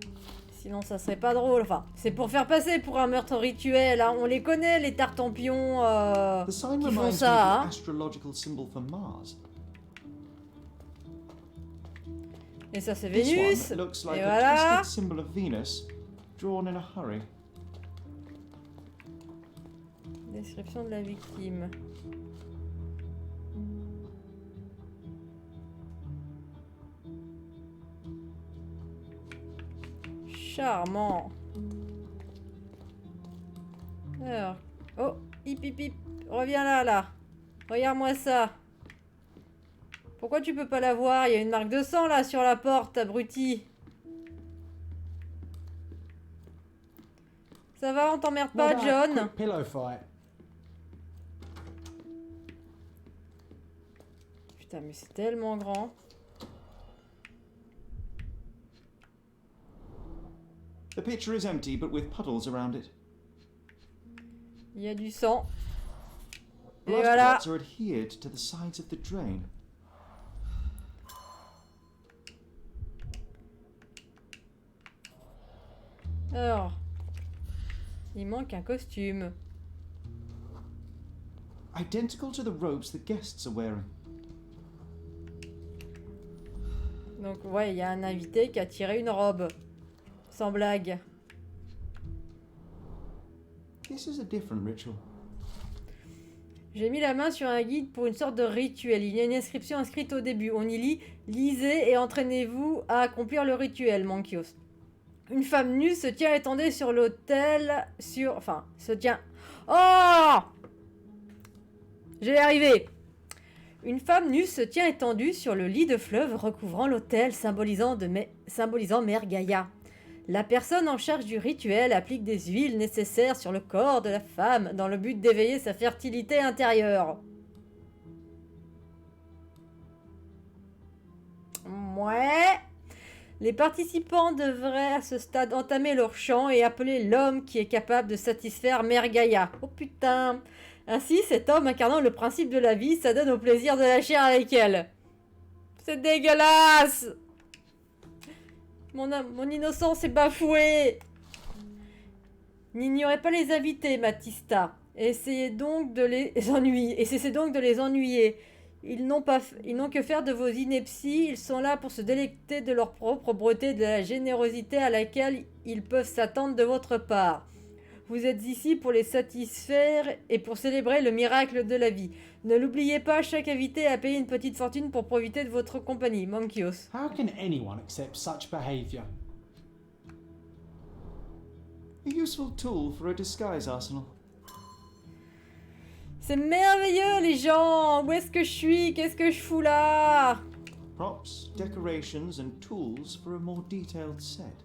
Speaker 1: Sinon, ça serait pas drôle. Enfin, c'est pour faire passer pour un meurtre rituel. Hein. On les connaît, les tartempions
Speaker 4: The sign
Speaker 1: qui font
Speaker 4: reminds me
Speaker 1: ça.
Speaker 4: of
Speaker 1: Hein.
Speaker 4: the astrological symbol for Mars.
Speaker 1: Et ça, c'est
Speaker 4: This
Speaker 1: Vénus.
Speaker 4: one looks like
Speaker 1: Et
Speaker 4: a
Speaker 1: voilà.
Speaker 4: twisted symbol of Venus, drawn in a hurry.
Speaker 1: Description de la victime. Charmant. Alors. Oh, hip hip hip. Reviens là, là. Regarde-moi ça. Pourquoi tu peux pas la voir? Il y a une marque de sang là sur la porte, abruti. Ça va, on t'emmerde pas,
Speaker 3: What about
Speaker 1: John?
Speaker 3: quick pillow fight.
Speaker 1: Putain, mais c'est tellement grand.
Speaker 4: The pitcher is empty, but with puddles around it.
Speaker 1: Il y a du sang. Et
Speaker 4: Blood
Speaker 1: voilà.
Speaker 4: clots are adhered to the sides of the drain.
Speaker 1: Alors. Il manque un costume.
Speaker 4: Identical to the robes the guests are wearing.
Speaker 1: Donc, ouais, il y a un invité qui a tiré une robe. Sans blague.
Speaker 4: This is a different ritual.
Speaker 1: J'ai mis la main sur un guide pour une sorte de rituel. Il y a une inscription inscrite au début. On y lit « Lisez et entraînez-vous à accomplir le rituel, Mankios ». Une femme nue se tient étendue sur l'autel... Enfin, se tient... Oh! J'ai arrivé. Une femme nue se tient étendue sur le lit de fleuve recouvrant l'autel, symbolisant Mère Gaïa. La personne en charge du rituel applique des huiles nécessaires sur le corps de la femme dans le but d'éveiller sa fertilité intérieure. Ouais. Les participants devraient à ce stade entamer leur chant et appeler l'homme qui est capable de satisfaire Mère Gaïa. Oh putain. Ainsi, cet homme incarnant le principe de la vie s'adonne au plaisir de la chair avec elle. C'est dégueulasse. Mon innocence est bafouée. N'ignorez pas les invités, Matista. Essayez donc de les ennuyer. Et cessez donc de les ennuyer. Ils n'ont que faire de vos inepties. Ils sont là pour se délecter de leur propre beauté, de la générosité à laquelle ils peuvent s'attendre de votre part. Vous êtes ici pour les satisfaire et pour célébrer le miracle de la vie. Ne l'oubliez pas, chaque invité a payé une petite fortune pour profiter de votre compagnie. Mankios.
Speaker 3: How can anyone accept such behaviour?
Speaker 4: A useful tool for a disguise arsenal.
Speaker 1: C'est merveilleux, les gens. Où est-ce que je suis? Qu'est-ce que je fous là?
Speaker 4: Props, decorations, and tools for a more detailed set.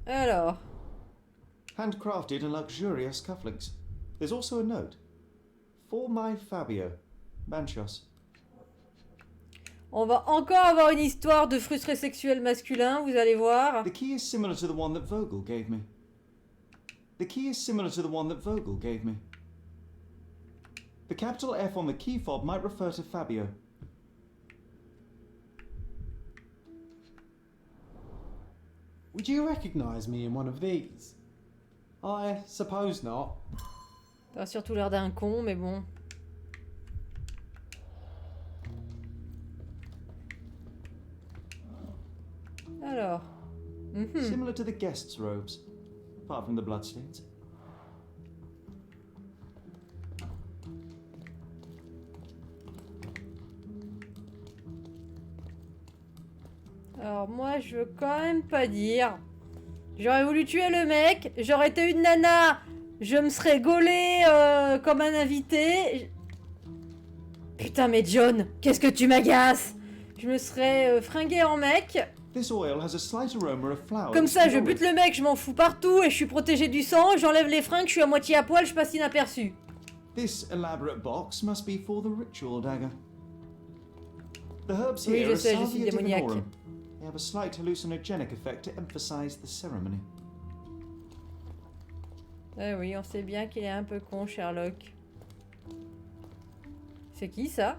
Speaker 1: Alors.
Speaker 4: Handcrafted and luxurious cufflinks. There's also a note. For my Fabio. Manchos.
Speaker 1: On va encore avoir une histoire de frustré sexuel masculin, vous allez voir.
Speaker 4: The key is similar to the one that Vogel gave me. The key is similar to the one that Vogel gave me. The capital F on the key fob might refer to Fabio.
Speaker 3: Would you recognise me in one of these? I suppose not.
Speaker 1: Ça a surtout l'air d'un con, mais bon. Alors.
Speaker 4: Similar to the guests' robes, apart from the bloodstains.
Speaker 1: Alors moi, je veux quand même pas dire. J'aurais voulu tuer le mec, j'aurais été une nana, je me serais gaulée comme un invité. Putain mais John, qu'est-ce que tu m'agaces. Je me serais fringuée en mec.
Speaker 4: This oil has a slight aroma of flowers.
Speaker 1: Comme ça, je bute le mec, je m'en fous partout et je suis protégée du sang, j'enlève les fringues, je suis à moitié à poil, je passe inaperçu.
Speaker 4: This elaborate box must be for the ritual dagger. The herbs
Speaker 1: Oui,
Speaker 4: here
Speaker 1: je
Speaker 4: are
Speaker 1: sais, je suis
Speaker 4: Salvia
Speaker 1: démoniaque.
Speaker 4: divinorum. They have a slight hallucinogenic effect to emphasize the ceremony.
Speaker 1: Eh oui, on sait bien qu'il est un peu con, Sherlock. C'est qui ça?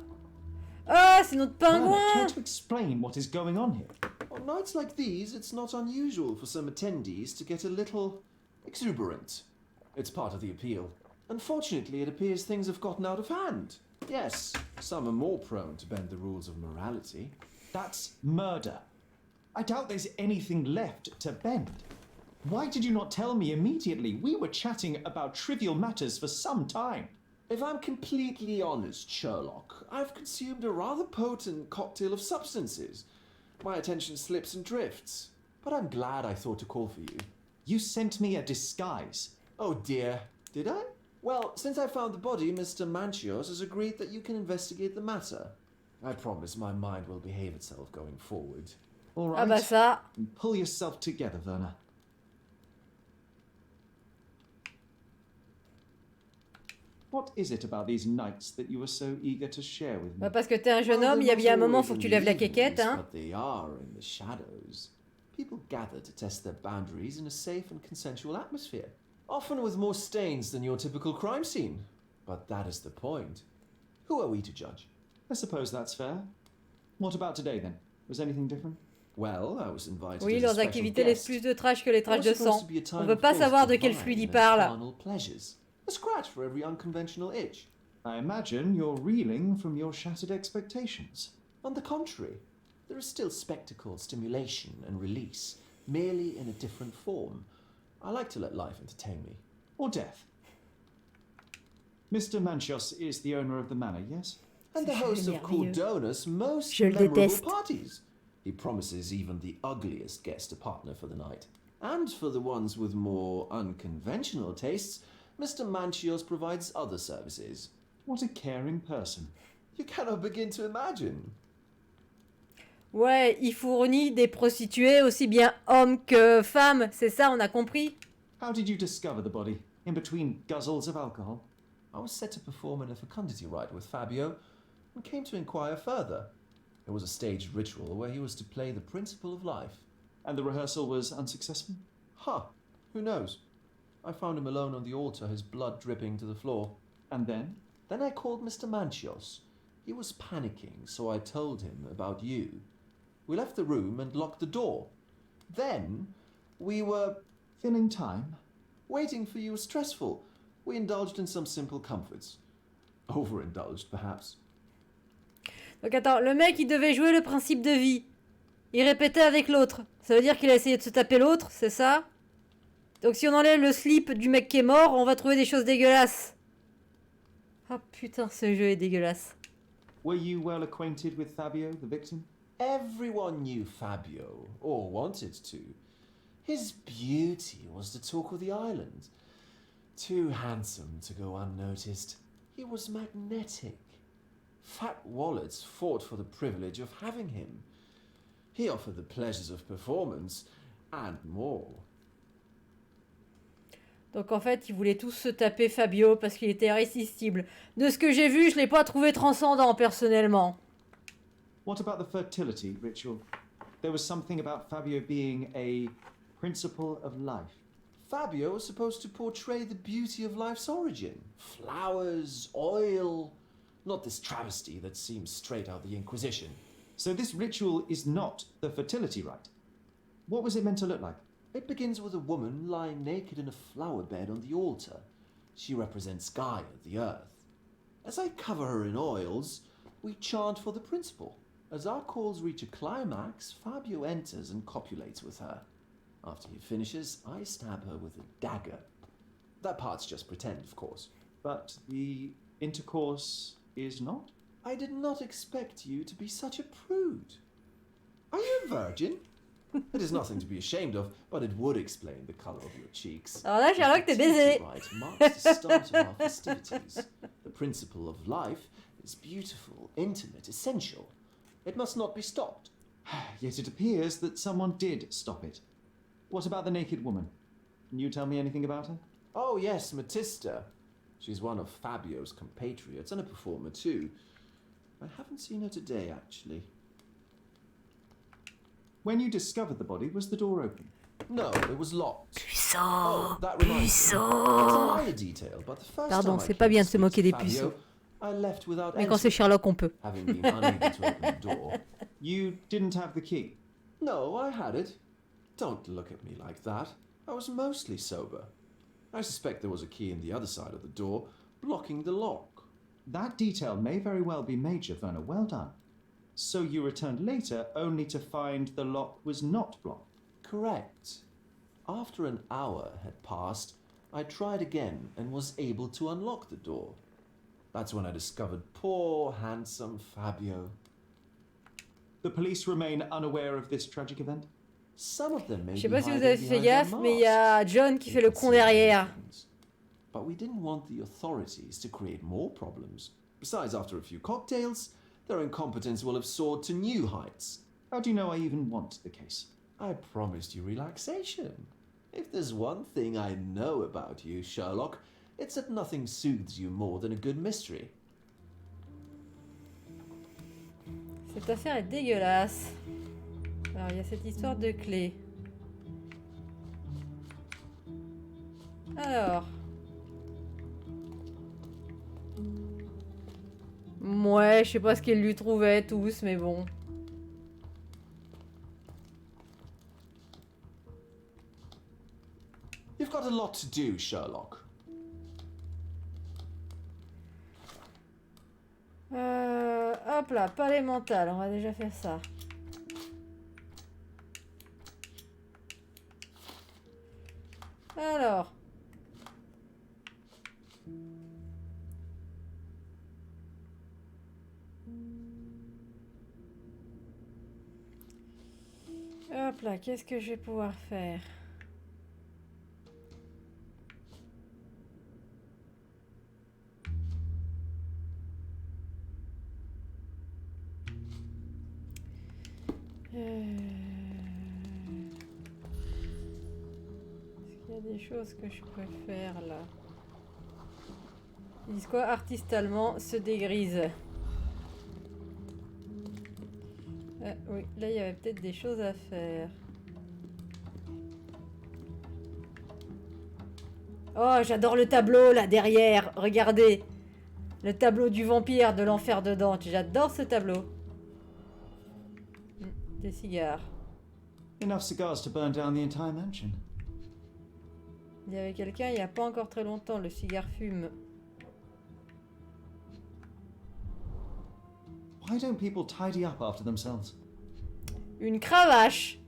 Speaker 1: Ah, c'est notre pingouin!
Speaker 4: Care to explain what is going on here?
Speaker 9: On nights like these, it's not unusual for some attendees to get a little exuberant. It's part of the appeal. Unfortunately, it appears things have gotten out of hand. Yes, some are more prone to bend the rules of morality.
Speaker 4: That's murder. I doubt there's anything left to bend. Why did you not tell me immediately? We were chatting about trivial matters for some time.
Speaker 9: If I'm completely honest, Sherlock, I've consumed a rather potent cocktail of substances. My attention slips and drifts. But I'm glad I thought to call for you.
Speaker 4: You sent me a disguise.
Speaker 9: Oh dear, did I? Well, since I found the body, Mr. Manchios has agreed that you can investigate the matter. I promise my mind will behave itself going forward.
Speaker 4: All right.
Speaker 1: Ah bah ça.
Speaker 4: Pull yourself together, Werner. What is it about these nights that you were so eager to share with me?
Speaker 1: Bah parce que t'es un jeune homme, il y a bien un moment, faut que tu lèves la quéquette, hein.
Speaker 9: But they are in the shadows. People gather to test their boundaries in a safe and consensual atmosphere, often with more stains than your typical crime scene. But that is the point. Who are we to judge?
Speaker 4: I suppose that's fair. What about today then? Was anything different?
Speaker 9: Well, I was invited
Speaker 1: Oui,
Speaker 9: as a
Speaker 1: leurs
Speaker 9: special
Speaker 1: activités laissent
Speaker 9: guest.
Speaker 1: plus de trash que les
Speaker 9: It
Speaker 1: traces
Speaker 9: was
Speaker 1: de
Speaker 9: supposed
Speaker 1: sang.
Speaker 9: to be a
Speaker 1: On
Speaker 9: time
Speaker 1: veut
Speaker 9: of
Speaker 1: pas
Speaker 9: forced
Speaker 1: savoir de quel
Speaker 9: divine
Speaker 1: fluide il
Speaker 9: and
Speaker 1: parle.
Speaker 9: carnal pleasures. A scratch for every unconventional itch.
Speaker 4: I imagine you're reeling from your shattered expectations.
Speaker 9: On the contrary, there is still spectacle, stimulation, and release, merely in a different form. I like to let life entertain me.
Speaker 4: Or death. Mr. Manchios is the owner of the manor, yes?
Speaker 9: And the
Speaker 1: Ce
Speaker 9: host
Speaker 1: jeu
Speaker 9: of
Speaker 1: merveilleux.
Speaker 9: Cooldonis' most
Speaker 1: Je le
Speaker 9: memorable
Speaker 1: déteste.
Speaker 9: parties. He promises even the ugliest guest a partner for the night. And for the ones with more unconventional tastes, Mr. Manchios provides other services.
Speaker 4: What a caring person.
Speaker 9: You cannot begin to imagine.
Speaker 1: Ouais, il fournit des prostituées aussi bien hommes que femmes, c'est ça, on a compris.
Speaker 4: How did you discover the body? In between guzzles of alcohol?
Speaker 9: I was set to perform in a fecundity rite with Fabio and came to inquire further. It was a staged ritual where he was to play the principle of life.
Speaker 4: And the rehearsal was unsuccessful?
Speaker 9: Huh, who knows? I found him alone on the altar, his blood dripping to the floor.
Speaker 4: And then?
Speaker 9: Then I called Mr. Manchios. He was panicking, so I told him about you. We left the room and locked the door. Then we were
Speaker 4: Filling time?
Speaker 9: waiting for you was stressful. We indulged in some simple comforts. Overindulged, perhaps.
Speaker 1: Donc attends, le mec il devait jouer le principe de vie. Il répétait avec l'autre. Ça veut dire qu'il a essayé de se taper l'autre, c'est ça? Donc si on enlève le slip du mec qui est mort, on va trouver des choses dégueulasses. Ah putain, ce jeu est dégueulasse.
Speaker 4: Were you well acquainted with Fabio, the victim?
Speaker 9: Everyone knew Fabio, or wanted to. His beauty was the talk of the island. Too handsome to go unnoticed. He was magnetic. Fat wallets fought for the privilege of having him. He offered the pleasures of performance, and more.
Speaker 1: Donc en fait, ils voulaient tous se taper Fabio parce qu'il était irrésistible. De ce que j'ai vu, je l'ai pas trouvé transcendant personnellement.
Speaker 4: What about the fertility ritual? There was something about Fabio being a principle of life.
Speaker 9: Fabio was supposed to portray the beauty of life's origin. Flowers, oil. Not this travesty that seems straight out of the Inquisition.
Speaker 4: So this ritual is not the fertility rite. What was it meant to look like?
Speaker 9: It begins with a woman lying naked in a flower bed on the altar. She represents Gaia, the earth. As I cover her in oils, we chant for the principle. As our calls reach a climax, Fabio enters and copulates with her. After he finishes, I stab her with a dagger. That part's just pretend, of course.
Speaker 4: But the intercourse is not?
Speaker 9: I did not expect you to be such a prude. Are you a virgin? It is nothing to be ashamed of, but it would explain the colour of your cheeks.
Speaker 1: Alors là, Sherlock, t'es baisé.
Speaker 9: Right marks the start of our festivities. The principle of life is beautiful, intimate, essential. It must not be stopped.
Speaker 4: Yet it appears that someone did stop it. What about the naked woman? Can you tell me anything about her?
Speaker 9: Oh yes, Matista. She's one of Fabio's compatriots and a performer too. I haven't seen her today, actually.
Speaker 4: When you discovered the body, was the door open?
Speaker 9: No, it was locked.
Speaker 1: Puceau,
Speaker 9: Oh, that reminds me. It's a
Speaker 1: puceau.
Speaker 9: minor detail, but the first
Speaker 1: Pardon,
Speaker 9: time I
Speaker 1: c'est pas
Speaker 9: came
Speaker 1: bien
Speaker 9: to
Speaker 1: de se
Speaker 9: speak
Speaker 1: moquer
Speaker 9: to
Speaker 1: des
Speaker 9: Fabio,
Speaker 1: puceaux.
Speaker 9: I left without
Speaker 1: Mais quand c'est
Speaker 9: entering,
Speaker 1: Sherlock, on peut.
Speaker 9: having been unable to open the door.
Speaker 4: You didn't have the key.
Speaker 9: No, I had it. Don't look at me like that. I was mostly sober. I suspect there was a key in the other side of the door, blocking the lock.
Speaker 4: That detail may very well be major, Werner. Well done. So you returned later only to find the lock was not blocked.
Speaker 9: Correct. After an hour had passed, I tried again and was able to unlock the door. That's when I discovered poor, handsome Fabio.
Speaker 4: The police remain unaware of this tragic event?
Speaker 9: Some of them may
Speaker 1: Je sais
Speaker 9: be
Speaker 1: pas si vous
Speaker 9: hiding
Speaker 1: avez fait
Speaker 9: behind their
Speaker 1: gaffe, mais il y a
Speaker 9: masks.
Speaker 1: John qui
Speaker 9: We
Speaker 1: fait le
Speaker 9: can
Speaker 1: con
Speaker 9: say many
Speaker 1: derrière.
Speaker 9: things. But we didn't want the authorities to create more problems. Besides, after a few cocktails, their incompetence will have soared to new heights.
Speaker 4: How do you know I even want the case?
Speaker 9: I promised you relaxation. If there's one thing I know about you, Sherlock, it's that nothing soothes you more than a good mystery.
Speaker 1: Cette affaire est dégueulasse. Alors, il y a cette histoire de clé. Alors. Ouais, je sais pas ce qu'ils lui trouvaient tous, mais bon.
Speaker 9: You've got a lot to do, Sherlock.
Speaker 1: Hop là, palais mental, on va déjà faire ça. Alors. Hop là, qu'est-ce que je vais pouvoir faire? Est-ce qu'il y a des choses que je peux faire là? Ils disent quoi? Artiste allemand se dégrise. Oui, là il y avait peut-être des choses à faire. Oh, j'adore le tableau là derrière. Regardez. Le tableau du vampire de l'enfer de Dante. J'adore ce tableau. Des cigares.
Speaker 4: Enough cigars to burn down the entire mansion.
Speaker 1: Il y avait quelqu'un il n'y a pas encore très longtemps. Le cigare fume.
Speaker 4: Why don't people tidy up after themselves?
Speaker 1: Une cravache.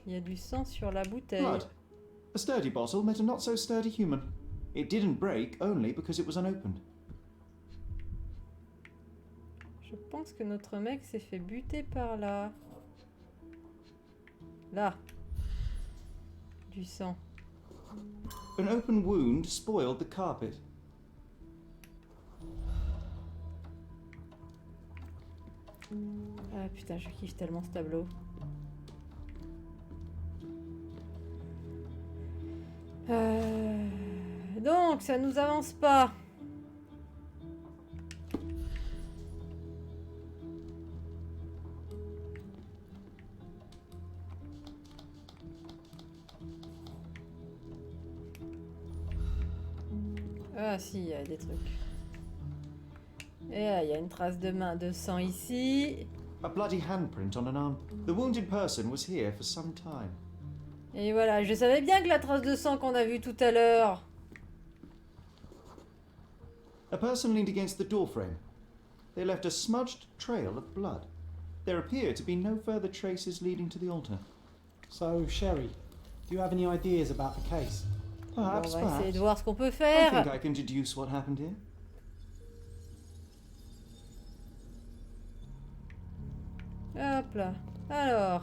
Speaker 1: Il y a du sang sur la bouteille.
Speaker 4: Blood. A sturdy bottle met a not so sturdy human. It didn't break only because it was unopened.
Speaker 1: Je pense que notre mec s'est fait buter par là. Là. Du sang.
Speaker 4: An open wound spoiled the carpet.
Speaker 1: Ah putain, je kiffe tellement ce tableau. Donc, ça nous avance pas. Ah si, il y a des trucs. Et là, il y a une trace de main de sang ici.
Speaker 4: A bloody handprint on an arm. The wounded person was here for some time.
Speaker 1: Et voilà, je savais bien que la trace de sang qu'on a vue tout à l'heure.
Speaker 4: A person leaned against the doorframe. They left a smudged trail of blood. There appear to be no further traces leading to the altar.
Speaker 3: So, Sherry, do you have any ideas about the case?
Speaker 4: Perhaps,
Speaker 1: Bon, on va essayer de
Speaker 4: perhaps.
Speaker 1: voir ce qu'on peut
Speaker 4: I
Speaker 1: faire.
Speaker 4: think I can deduce what happened here.
Speaker 1: Hop là. Alors.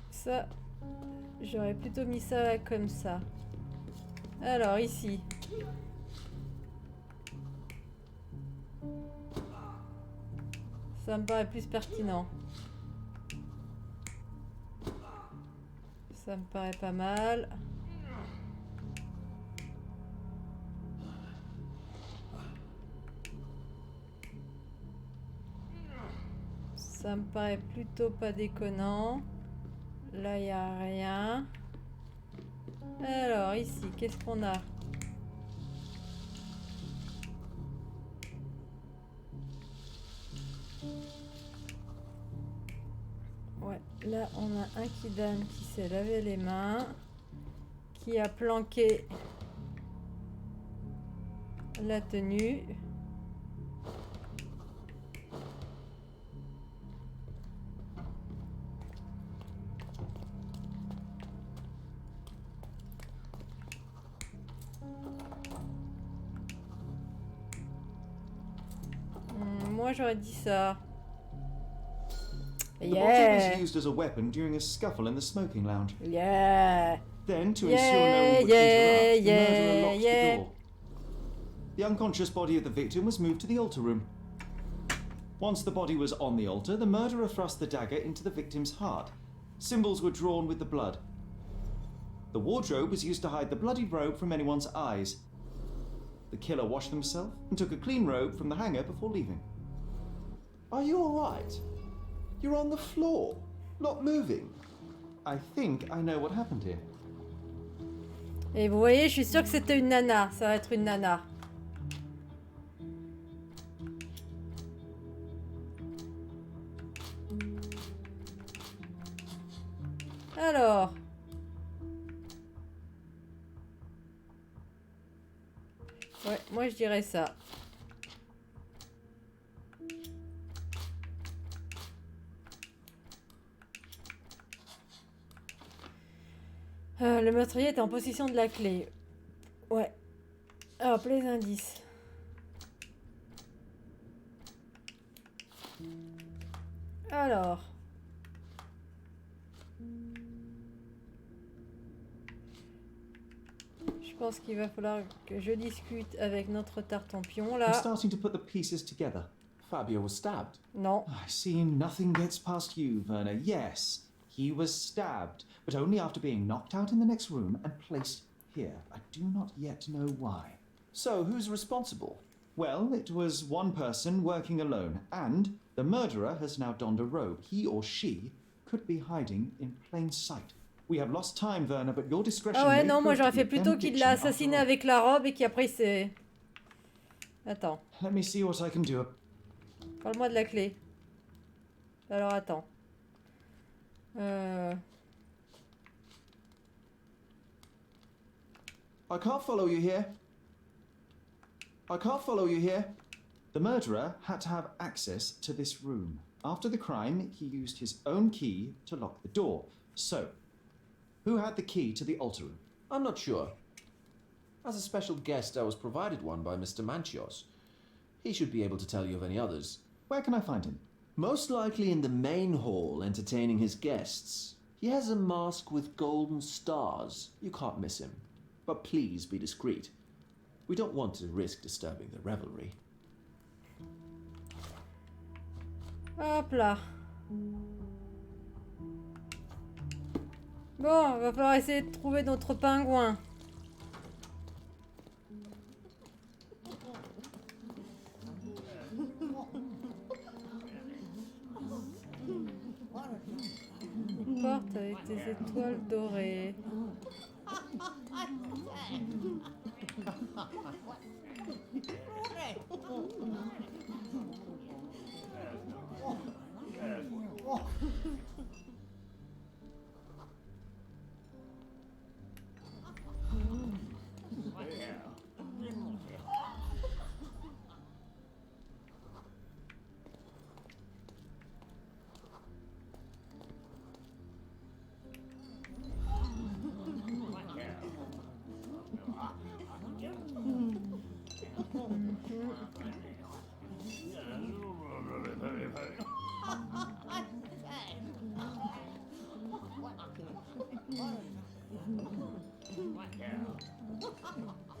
Speaker 1: Ça, j'aurais plutôt mis ça là, comme ça. Alors, ici. Ça me paraît plus pertinent. Ça me paraît pas mal. Ça me paraît plutôt pas déconnant. Là, il n'y a rien. Alors, ici, qu'est-ce qu'on a? Ouais, là, on a un kidam qui s'est lavé les mains, qui a planqué la tenue. Moi, j'aurais dit ça.
Speaker 4: The bottle was used as a weapon during a scuffle in the smoking lounge.
Speaker 1: Yeah.
Speaker 4: Then, to ensure no one would interrupt, the murderer locked the door. The unconscious body of the victim was moved to the altar room. Once the body was on the altar, the murderer thrust the dagger into the victim's heart. Symbols were drawn with the blood. The wardrobe was used to hide the bloody robe from anyone's eyes. The killer washed himself and took a clean robe from the hanger before leaving.
Speaker 9: Are you alright? You're on the floor, not moving.
Speaker 4: I think I know what happened here.
Speaker 1: Et vous voyez, je suis sûre que c'était une nana. Ça va être une nana. Alors. Ouais, moi je dirais ça. Le meurtrier est en possession de la clé. Ouais. Hop, les indices. Alors. Je pense qu'il va falloir que je discute avec notre tartempion
Speaker 4: I'm
Speaker 1: là.
Speaker 4: starting to put the pieces together.
Speaker 9: Fabio was stabbed.
Speaker 1: Non.
Speaker 4: I see nothing gets past you, Werner. Yes, he was stabbed, but only after being knocked out in the next room and placed here. I do not yet know why.
Speaker 9: So, who's responsible?
Speaker 4: Well, it was one person working alone, and the murderer has now donned a robe. He or she could be hiding in plain sight. We have lost time, Werner, but your discretion
Speaker 1: Ah ouais,
Speaker 4: may
Speaker 1: non, moi
Speaker 4: prove
Speaker 1: j'aurais
Speaker 4: to
Speaker 1: fait
Speaker 4: be
Speaker 1: plutôt qu'il l'a
Speaker 4: benediction
Speaker 1: assassiné
Speaker 4: after all.
Speaker 1: avec la robe et qu'après il s'est... Attends,
Speaker 4: Let me see what I can do.
Speaker 1: parle-moi de la clé. Alors attends.
Speaker 4: I can't follow you here. I can't follow you here. The murderer had to have access to this room. After the crime, he used his own key to lock the door. So, who had the key to the altar room?
Speaker 9: I'm not sure. As a special guest, I was provided one by Mr. Manchios. He should be able to tell you of any others.
Speaker 4: Where can I find him?
Speaker 9: Most likely in the main hall, entertaining his guests. He has a mask with golden stars. You can't miss him. But please be discreet. We don't want to risk disturbing the revelry.
Speaker 1: Hop là. Bon, va falloir essayer de trouver notre pingouin. Une porte avec des étoiles dorées.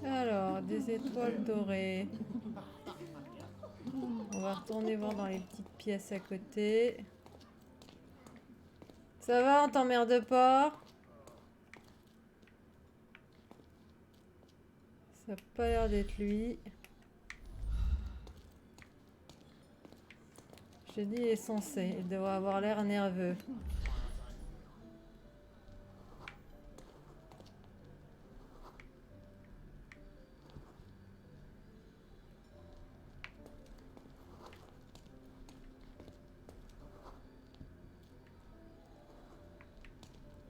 Speaker 1: Alors, des étoiles dorées. On va retourner voir dans les petites pièces à côté. Ça va, on t'emmerde pas? Ça n'a pas l'air d'être lui. Je dis, il est censé. Il devrait avoir l'air nerveux.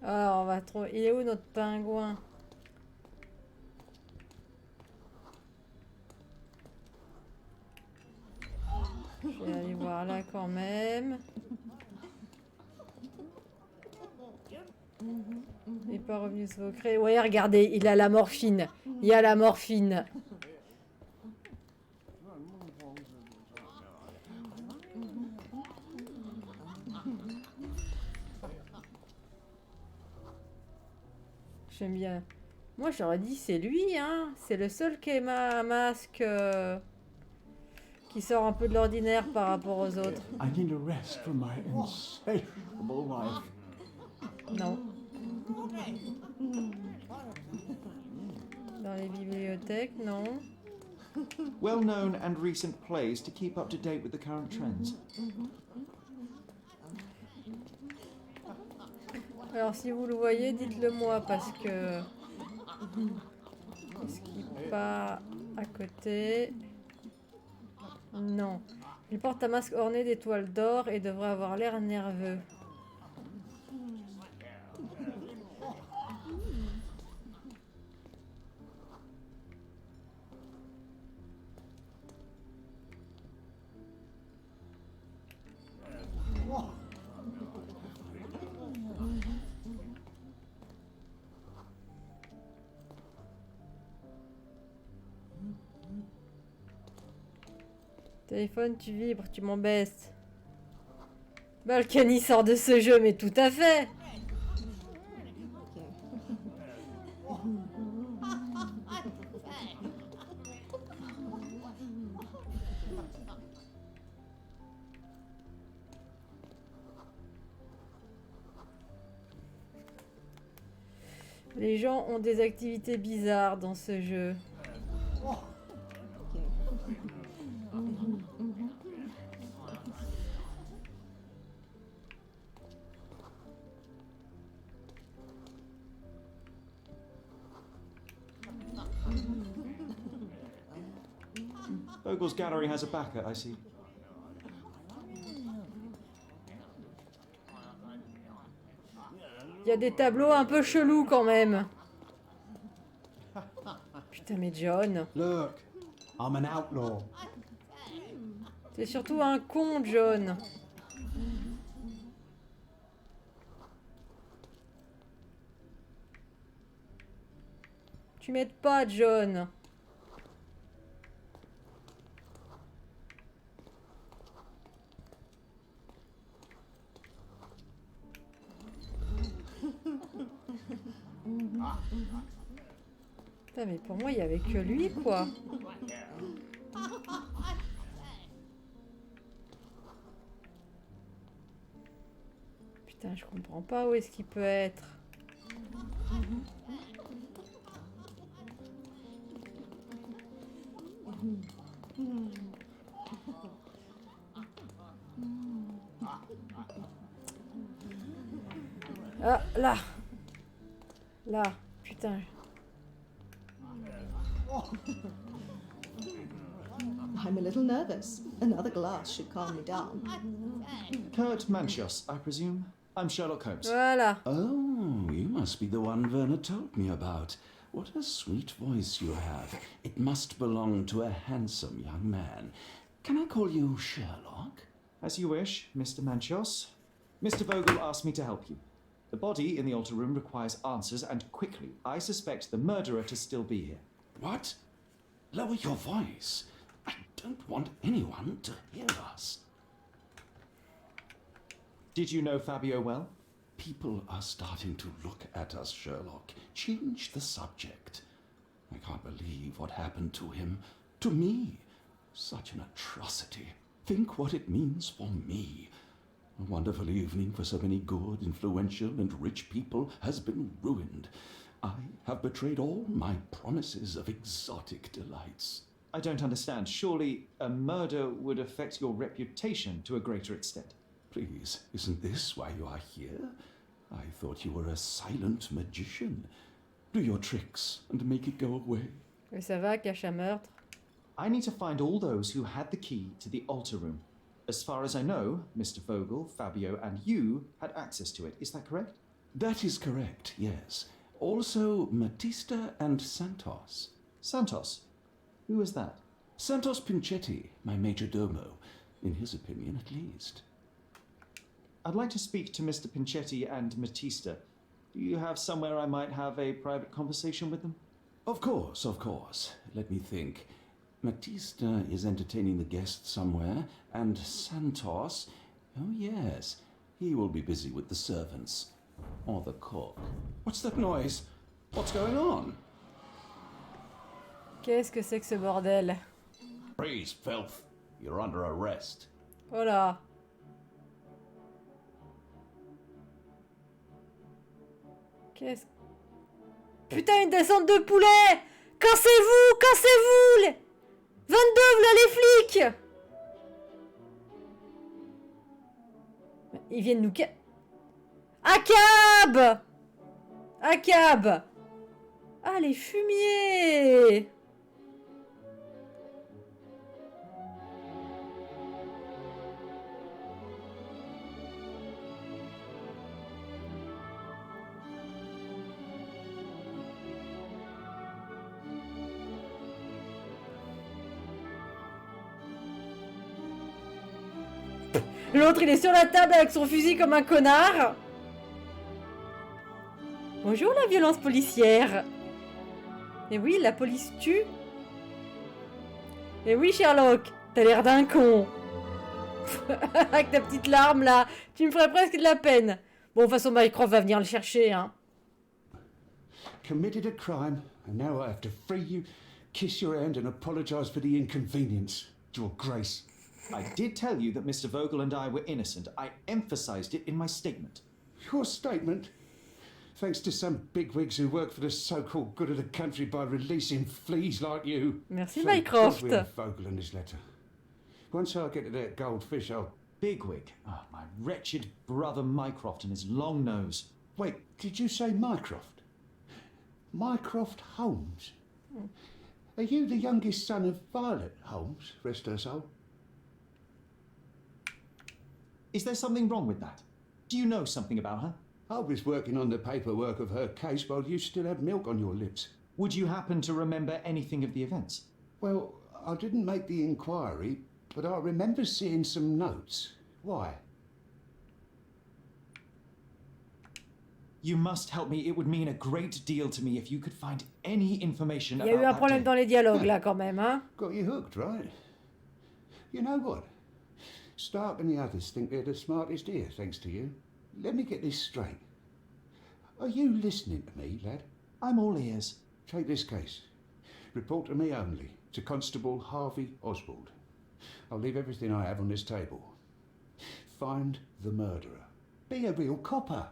Speaker 1: Alors, on va trouver. Il est où notre pingouin? Je vais aller voir là quand même. Il n'est pas revenu se recréer. Ouais, regardez, il a la morphine. Il y a la morphine. J'aime bien. Moi, j'aurais dit c'est lui, hein. C'est le seul qui a un masque qui sort un peu de l'ordinaire par rapport aux autres.
Speaker 8: I need a rest from my insatiable life.
Speaker 1: Non. Dans les bibliothèques, non.
Speaker 4: Well-known and recent plays to keep up to date with the current trends.
Speaker 1: Alors, si vous le voyez, dites-le moi parce que... Est-ce qu'il n'est pas à côté? Non. Il porte un masque orné d'étoiles d'or et devrait avoir l'air nerveux. Téléphone, tu vibres, tu m'embêtes. Balkany sort de ce jeu, mais tout à fait. Les gens ont des activités bizarres dans ce jeu.
Speaker 4: Bogle's gallery has a backer, I see.
Speaker 1: Il y a des tableaux un peu chelous quand même. Putain, mais John.
Speaker 3: Look, I'm an outlaw.
Speaker 1: T'es surtout un con, John. Tu m'aides pas, John. Putain, mais pour moi, il y avait que lui, quoi. Putain, je comprends pas où est-ce qu'il peut être. Ah, là. Là, putain.
Speaker 10: I'm a little nervous. Another glass should calm me down.
Speaker 4: Kurt Manchios, I presume. I'm Sherlock Holmes.
Speaker 1: Voilà.
Speaker 8: Oh, you must be the one Werner told me about. What a sweet voice you have. It must belong to a handsome young man. Can I call you Sherlock?
Speaker 4: As you wish, Mr. Manchios. Mr. Vogel asked me to help you. The body in the altar room requires answers, and quickly. I suspect the murderer to still be here.
Speaker 8: What? Lower your voice. I don't want anyone to hear us.
Speaker 4: Did you know Fabio well?
Speaker 8: People are starting to look at us, Sherlock. Change the subject. I can't believe what happened to him. To me. Such an atrocity. Think what it means for me. A wonderful evening for so many good, influential, and rich people has been ruined. I have betrayed all my promises of exotic delights.
Speaker 4: I don't understand. Surely a murder would affect your reputation to a greater extent.
Speaker 8: Please, isn't this why you are here? I thought you were a silent magician. Do your tricks and make it go away.
Speaker 1: Mais ça va, cache à meurtre.
Speaker 4: I need to find all those who had the key to the altar room. As far as I know, Mr. Vogel, Fabio, and you had access to it. Is that correct?
Speaker 8: That is correct, yes. Also, Matista and Santos.
Speaker 4: Santos? Who is that?
Speaker 8: Santos Pinchetti, my major domo. In his opinion, at least.
Speaker 4: I'd like to speak to Mr. Pinchetti and Matista. Do you have somewhere I might have a private conversation with them?
Speaker 8: Of course, of course. Let me think. Matista is entertaining the guests somewhere, and Santos, oh yes, he will be busy with the servants. Or the cook. What's that noise? What's going on?
Speaker 1: Qu'est-ce que c'est que ce bordel?
Speaker 8: Freeze, filth. You're under arrest.
Speaker 1: Oh là. Qu'est-ce... Putain, une descente de poulet! Cassez-vous! Cassez-vous! Les... 22, là, les flics! Ils viennent nous... ACAB! ACAB! Ah, les fumiers! L'autre, il est sur la table avec son fusil comme un connard. Bonjour, la violence policière. Et oui, la police tue. Et oui, Sherlock, t'as l'air d'un con. Avec ta petite larme, là, tu me ferais presque de la peine. Bon, de toute façon, Mycroft va venir le chercher, hein.
Speaker 8: Committed a crime, and now I have to free you, kiss your hand, and apologize for the inconvenience. Your Grace.
Speaker 4: I did tell you that Mr. Vogel and I were innocent. I emphasized it in my statement.
Speaker 8: Your statement? Thanks to some bigwigs who work for the so-called good of the country by releasing fleas like you.
Speaker 1: Merci,
Speaker 8: Thank
Speaker 1: Mycroft.
Speaker 8: God we have Vogel in his letter. Once I get to that goldfish, I'll...
Speaker 4: Bigwig? Oh, my wretched brother Mycroft and his long nose.
Speaker 8: Wait, did you say Mycroft? Mycroft Holmes? Are you the youngest son of Violet Holmes, rest her soul?
Speaker 4: Is there something wrong with that? Do you know something about her?
Speaker 8: I was working on the paperwork of her case while you still had milk on your lips.
Speaker 4: Would you happen to remember anything of the events?
Speaker 8: Well, I didn't make the inquiry, but I remember seeing some notes. Why?
Speaker 4: You must help me. It would mean a great deal to me if you could find any information
Speaker 1: Il y
Speaker 4: about
Speaker 1: a eu un
Speaker 4: that
Speaker 1: problème
Speaker 4: day.
Speaker 1: dans les dialogues, là, quand même, hein.
Speaker 8: Got you hooked, right? You know what? Stark and the others think they're the smartest here, thanks to you. Let me get this straight. Are you listening to me, lad?
Speaker 4: I'm all ears.
Speaker 11: Take this case. Report to me only, to Constable Harvey Oswald. I'll leave everything I have on this table. Find the murderer. Be a real copper.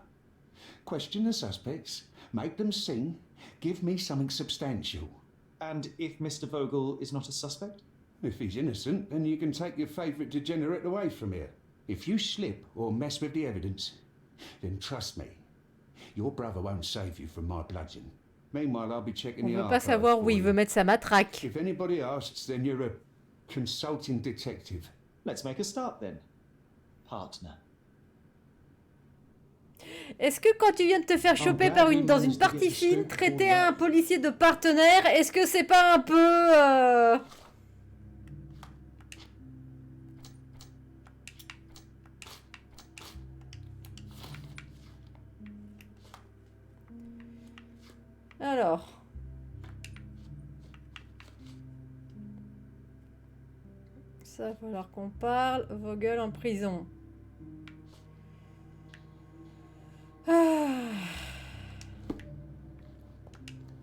Speaker 11: Question the suspects, make them sing, give me something substantial.
Speaker 4: And if Mr. Vogel is not a suspect?
Speaker 11: If he's innocent, then you can take your favourite degenerate away from here. If you slip or mess with the evidence, then trust me, your brother won't save you from my bludgeon. Meanwhile, I'll be checking
Speaker 1: On
Speaker 11: the
Speaker 1: veut pas
Speaker 11: archives
Speaker 1: savoir
Speaker 11: for
Speaker 1: où il
Speaker 11: you.
Speaker 1: veut mettre sa matraque.
Speaker 11: If anybody asks, then you're a consulting detective.
Speaker 4: Let's make a start then. Partner.
Speaker 1: Est-ce que quand tu viens de te faire choper dans une partie fine, traiter un policier de partenaire, est-ce que c'est pas un peu... Alors... Ça va falloir qu'on parle. Vogel en prison. Ah.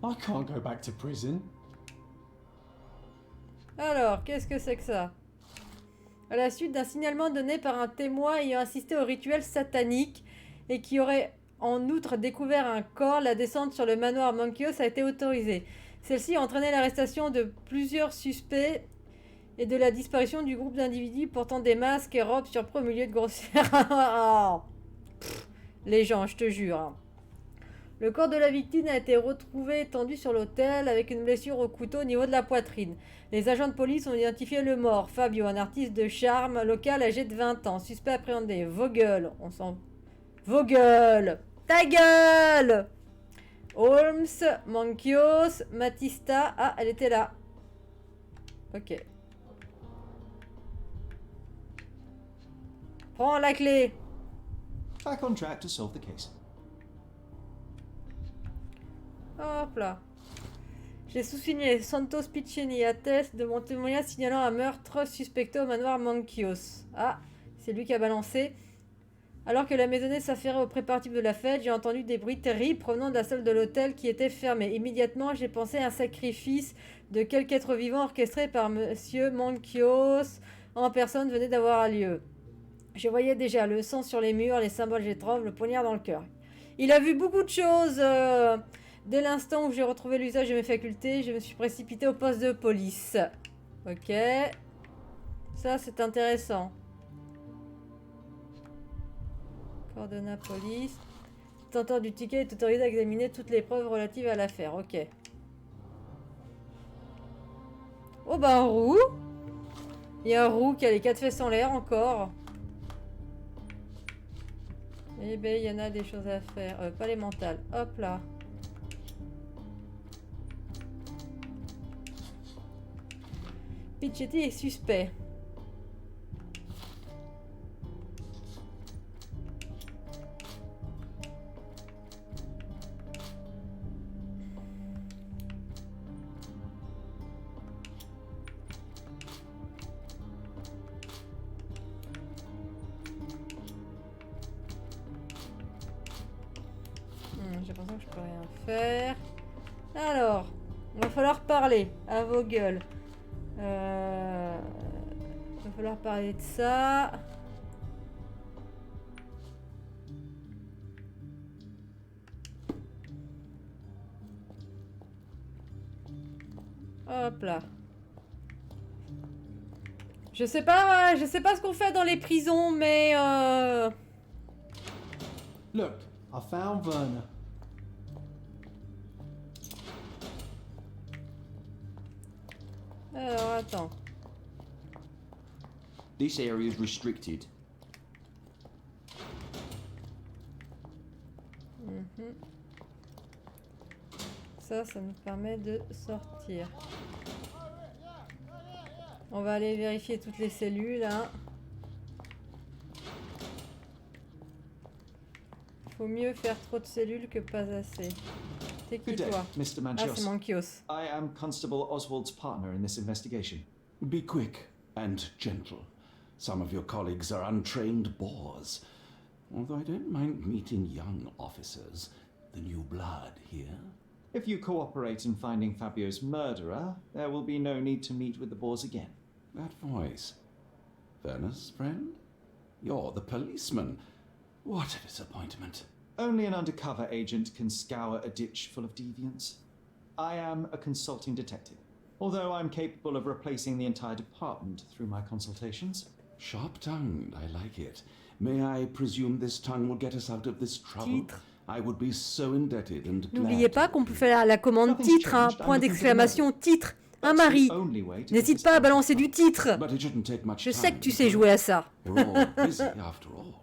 Speaker 3: I can't go back to prison.
Speaker 1: Alors, qu'est-ce que c'est que ça? À la suite d'un signalement donné par un témoin ayant assisté au rituel satanique et qui aurait en outre découvert un corps, la descente sur le manoir Monkios a été autorisée. Celle-ci a entraîné l'arrestation de plusieurs suspects et de la disparition du groupe d'individus portant des masques et robes surpris au milieu de grossières... Les gens, je te jure. Hein. Le corps de la victime a été retrouvé étendu sur l'autel avec une blessure au couteau au niveau de la poitrine. Les agents de police ont identifié le mort, Fabio, un artiste de charme local âgé de 20 ans. Suspect appréhendé, Vogel. On s'en... Vogel! Ta gueule! Holmes, Mankios, Matista. Ah, elle était là. Ok. Prends la clé.
Speaker 4: Back on track to solve the case.
Speaker 1: Hop là. J'ai sous-signé Santos Piccini atteste de mon témoignage signalant un meurtre suspecté au manoir Mankios. Ah, c'est lui qui a balancé. Alors que la maisonnette s'affairait au préparatif de la fête, j'ai entendu des bruits terribles provenant de la salle de l'hôtel qui était fermée. Immédiatement, j'ai pensé à un sacrifice de quelque être vivant orchestré par Monsieur Mankios en personne venait d'avoir lieu. Je voyais déjà le sang sur les murs, les symboles gétroves, le poignard dans le cœur. Il a vu beaucoup de choses. Dès l'instant où j'ai retrouvé l'usage de mes facultés, je me suis précipité au poste de police. Ok. Ça, c'est intéressant. Coordonnat police. Le détenteur du ticket est autorisé à examiner toutes les preuves relatives à l'affaire. Ok. Oh bah un roux. Il y a un roux qui a les 4 fesses en l'air encore. Eh ben, il y en a des choses à faire. Pas les mentales. Hop là. Pichetti est suspect. J'ai l'impression que je peux rien faire. Alors, il va falloir parler à vos gueules. Il va falloir parler de ça. Hop là. Je sais pas ce qu'on fait dans les prisons, mais
Speaker 3: Look, I found Werner.
Speaker 1: Alors, attends.
Speaker 9: This area is restricted.
Speaker 1: Ça nous permet de sortir. On va aller vérifier toutes les cellules, hein. Faut mieux faire trop de cellules que pas assez. C'est qui
Speaker 4: Good day,
Speaker 1: toi?
Speaker 4: Mr.
Speaker 1: Ah,
Speaker 4: Manchios.
Speaker 1: c'est Mankios.
Speaker 4: I am Constable Oswald's partner in this investigation.
Speaker 8: Be quick and gentle. Some of your colleagues are untrained bores. Although I don't mind meeting young officers, the new blood here.
Speaker 4: If you cooperate in finding Fabio's murderer, there will be no need to meet with the Boers again.
Speaker 8: That voice. Werner's friend? You're the policeman. What a disappointment.
Speaker 4: Only an undercover agent can scour a ditch full of deviants. I am a consulting detective, although I'm capable of replacing the entire department through my consultations.
Speaker 8: Sharp-tongued, I like it. May I presume this tongue will get us out of this trouble?
Speaker 1: Titre.
Speaker 8: I would be so indebted and glad.
Speaker 1: N'oubliez pas qu'on peut faire la commande titre, hein, point d'exclamation, titre. Un mari. N'hésite pas à balancer du titre.
Speaker 8: But it shouldn't take much
Speaker 1: Je sais
Speaker 8: time.
Speaker 1: que tu sais jouer à ça.
Speaker 8: We're all busy after all.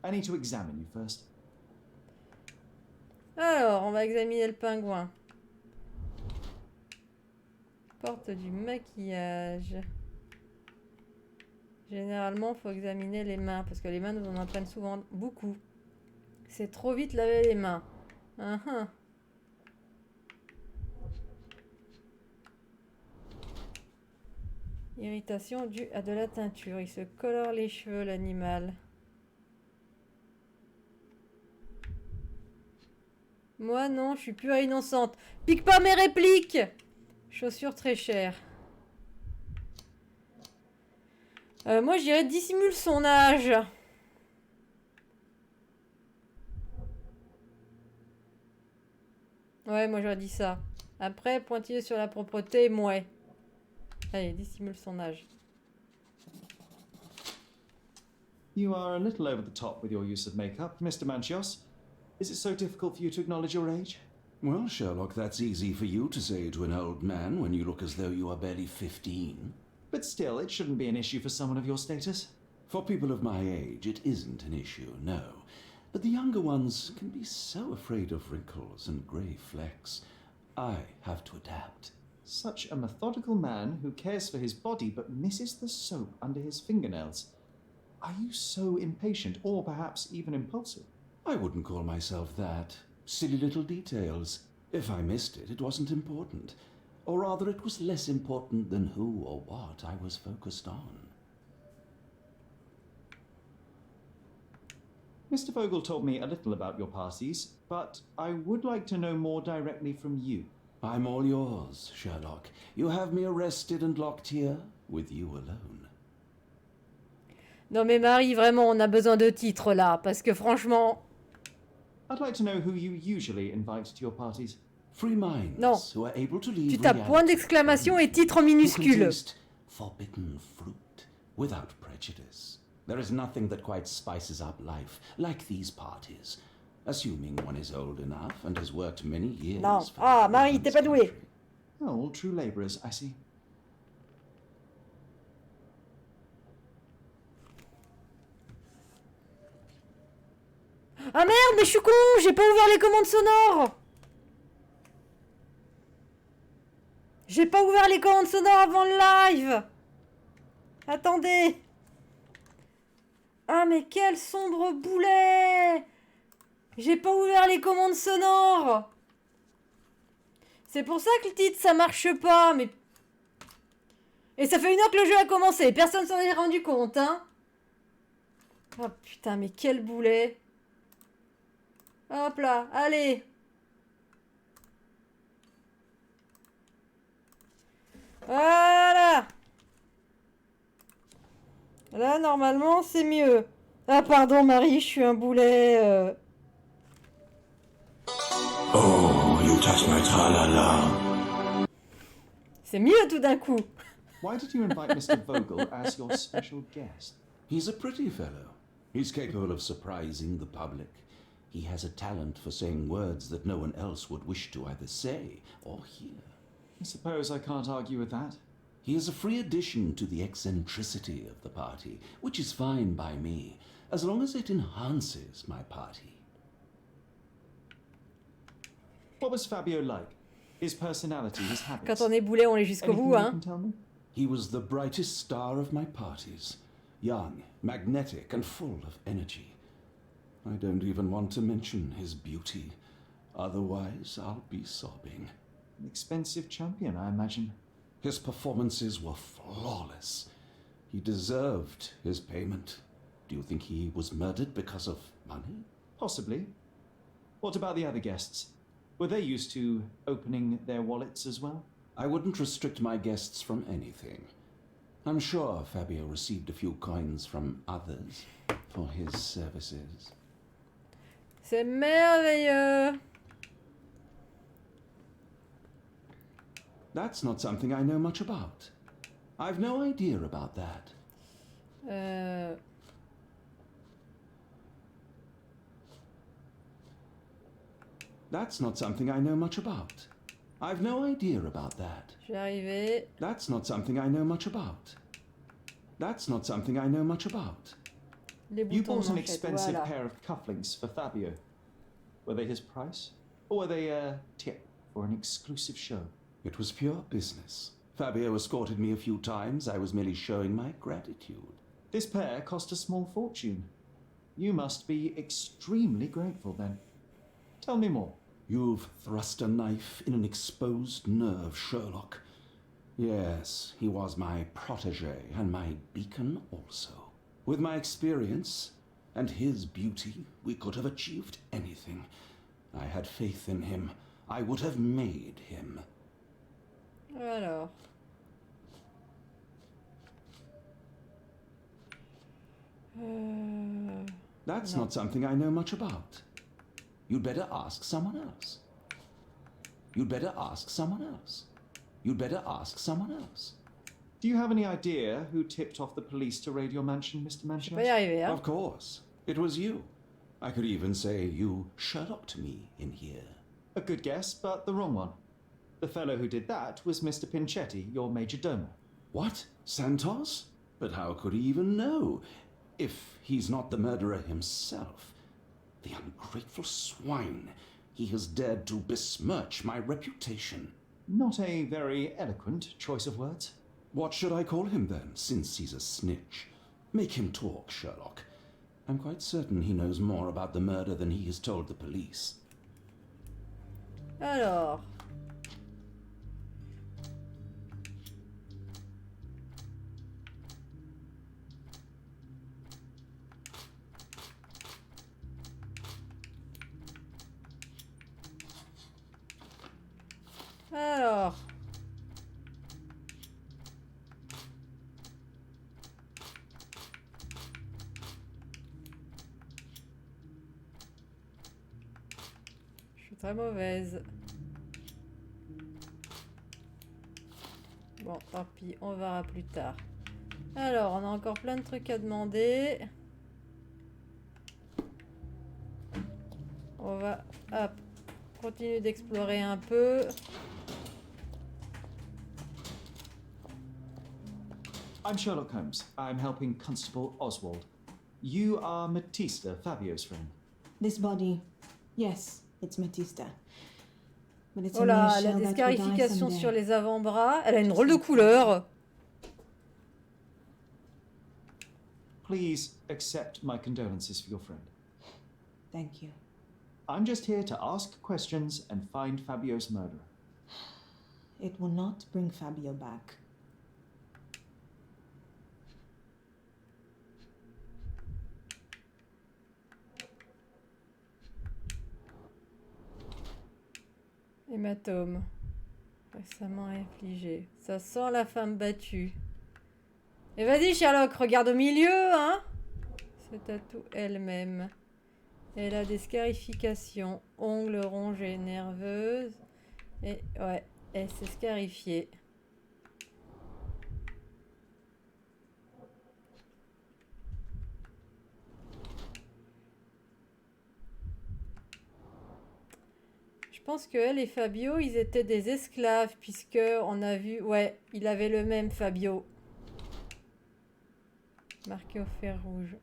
Speaker 4: I need to examine you first.
Speaker 1: Alors, on va examiner le pingouin. Porte du maquillage. Généralement, il faut examiner les mains, parce que les mains nous en prennent souvent beaucoup. C'est trop vite laver les mains. Irritation due à de la teinture. Il se colore les cheveux, l'animal. Moi, non, je suis pure et innocente. Pique pas mes répliques! Chaussures très chères. Moi, je dirais dissimule son âge. Ouais, moi, j'aurais dit ça. Après, pointillé sur la propreté, mouais. Allez, dissimule son âge.
Speaker 4: You are a little over the top with your use of makeup, Mr. Manchios. Is it so difficult for you to acknowledge your age?
Speaker 8: Well, Sherlock, that's easy for you to say to an old man when you look as though you are barely 15.
Speaker 4: But still, it shouldn't be an issue for someone of your status.
Speaker 8: For people of my age, it isn't an issue, no. But the younger ones can be so afraid of wrinkles and grey flecks. I have to adapt.
Speaker 4: Such a methodical man who cares for his body but misses the soap under his fingernails. Are you so impatient, or perhaps even impulsive?
Speaker 8: I wouldn't call myself that. Silly little details. If I missed it, it wasn't important. Or rather, it was less important than who or what I was focused on.
Speaker 4: Mr. Vogel told me a little about your parties, but I would like to know more directly from you.
Speaker 8: I'm all yours, Sherlock. You have me arrested and locked here with you alone.
Speaker 1: Non mais Marie, vraiment, on a besoin de titres là, parce que franchement...
Speaker 4: I'd like to know who you usually invite to your parties.
Speaker 8: Free minds
Speaker 1: Non.
Speaker 8: who are able to leave
Speaker 1: Tu tapes point d'exclamation et titre en
Speaker 8: who can
Speaker 1: minuscule.
Speaker 8: taste forbidden fruit without prejudice. There is nothing that quite spices up life like these parties, assuming one is old enough and has worked many years.
Speaker 1: Non.
Speaker 8: for
Speaker 1: Ah,
Speaker 8: the
Speaker 1: Marie, t'es pas douée.
Speaker 8: country.
Speaker 4: Oh, all true labourers, I see.
Speaker 1: Ah merde, mais je suis con, j'ai pas ouvert les commandes sonores. J'ai pas ouvert les commandes sonores avant le live. Attendez. Ah mais quel sombre boulet. J'ai pas ouvert les commandes sonores. C'est pour ça que le titre ça marche pas, mais... Et ça fait 1 heure que le jeu a commencé, personne s'en est rendu compte, hein. Oh putain, mais quel boulet. Hop là, allez. Voilà. Là, normalement, c'est mieux. Ah, pardon, Marie, je suis un boulet.
Speaker 11: Oh, you touch my tra-la-la.
Speaker 1: C'est mieux tout d'un coup.
Speaker 4: Why did you invite Mr. Vogel as your special guest?
Speaker 8: He's a pretty fellow. He's capable of surprising the public. He has a talent for saying words that no one else would wish to either say or hear.
Speaker 4: I suppose I can't argue with that.
Speaker 8: He is a free addition to the eccentricity of the party, which is fine by me, as long as it enhances my party.
Speaker 4: What was Fabio like? His personality, his habits?
Speaker 1: Quand on est boulet, on est jusqu'au
Speaker 4: Anything
Speaker 1: bout,
Speaker 4: you
Speaker 1: hein.
Speaker 4: can tell me?
Speaker 8: He was the brightest star of my parties, young, magnetic, and full of energy. I don't even want to mention his beauty, otherwise I'll be sobbing.
Speaker 4: An expensive champion, I imagine.
Speaker 8: His performances were flawless. He deserved his payment. Do you think he was murdered because of money?
Speaker 4: Possibly. What about the other guests? Were they used to opening their wallets as well?
Speaker 8: I wouldn't restrict my guests from anything. I'm sure Fabio received a few coins from others for his services.
Speaker 1: C'est merveilleux.
Speaker 8: That's not something I know much about. I've no idea about that. That's not something I know much about. I've no idea about that.
Speaker 1: Je vais arriver.
Speaker 8: That's not something I know much about. That's not something I know much about.
Speaker 1: Les
Speaker 4: You
Speaker 1: boutons
Speaker 4: bought an
Speaker 1: manchette,
Speaker 4: expensive
Speaker 1: voilà.
Speaker 4: pair of cufflinks for Fabio. Were they his price? Or were they a tip for an exclusive show?
Speaker 8: It was pure business. Fabio escorted me a few times. I was merely showing my gratitude.
Speaker 4: This pair cost a small fortune. You must be extremely grateful then. Tell me more.
Speaker 8: You've thrust a knife in an exposed nerve, Sherlock. Yes, he was my protégé and my beacon also. With my experience and his beauty, we could have achieved anything. I had faith in him. I would have made him.
Speaker 1: Alors.
Speaker 8: That's
Speaker 1: No.
Speaker 8: not something I know much about. You'd better ask someone else. You'd better ask someone else. You'd better ask someone else.
Speaker 4: Do you have any idea who tipped off the police to raid your mansion, Mr.
Speaker 1: Je vais
Speaker 4: Manchios?
Speaker 1: pas y arriver, hein.
Speaker 8: Of course. It was you. I could even say you Sherlocked me in here.
Speaker 4: A good guess, but the wrong one. The fellow who did that was Mr. Pinchetti, your major domo.
Speaker 8: What? Santos? But how could he even know? If he's not the murderer himself. The ungrateful swine. He has dared to besmirch my reputation.
Speaker 4: Not a very eloquent choice of words.
Speaker 8: What should I call him then, since he's a snitch? Make him talk, Sherlock. I'm quite certain he knows more about the murder than he has told the police.
Speaker 1: Alors. Alors. Je suis très mauvaise. Bon, tant pis, on verra plus tard. Alors, on a encore plein de trucs à demander. On va hop, continuer d'explorer un peu.
Speaker 4: I'm Sherlock Holmes. I'm helping Constable Oswald. You are Matista, Fabio's friend.
Speaker 10: This body, yes, it's Matista. But it's
Speaker 1: Oh
Speaker 10: only a
Speaker 1: là, la
Speaker 10: shell that will die
Speaker 1: descarification
Speaker 10: someday.
Speaker 1: sur les avant-bras. Elle a une drôle de couleur.
Speaker 4: Please accept my condolences for your friend.
Speaker 10: Thank you.
Speaker 4: I'm just here to ask questions and find Fabio's murderer.
Speaker 10: It will not bring Fabio back.
Speaker 1: Hématome. Récemment infligé. Ça sent la femme battue. Et vas-y Sherlock, regarde au milieu, hein. C'est tatou elle-même. Elle a des scarifications. Ongles rongés, nerveuses. Et ouais, elle s'est scarifiée. Je pense que elle et Fabio, ils étaient des esclaves, puisque on a vu... Ouais, il avait le même Fabio. Marqué au fer rouge.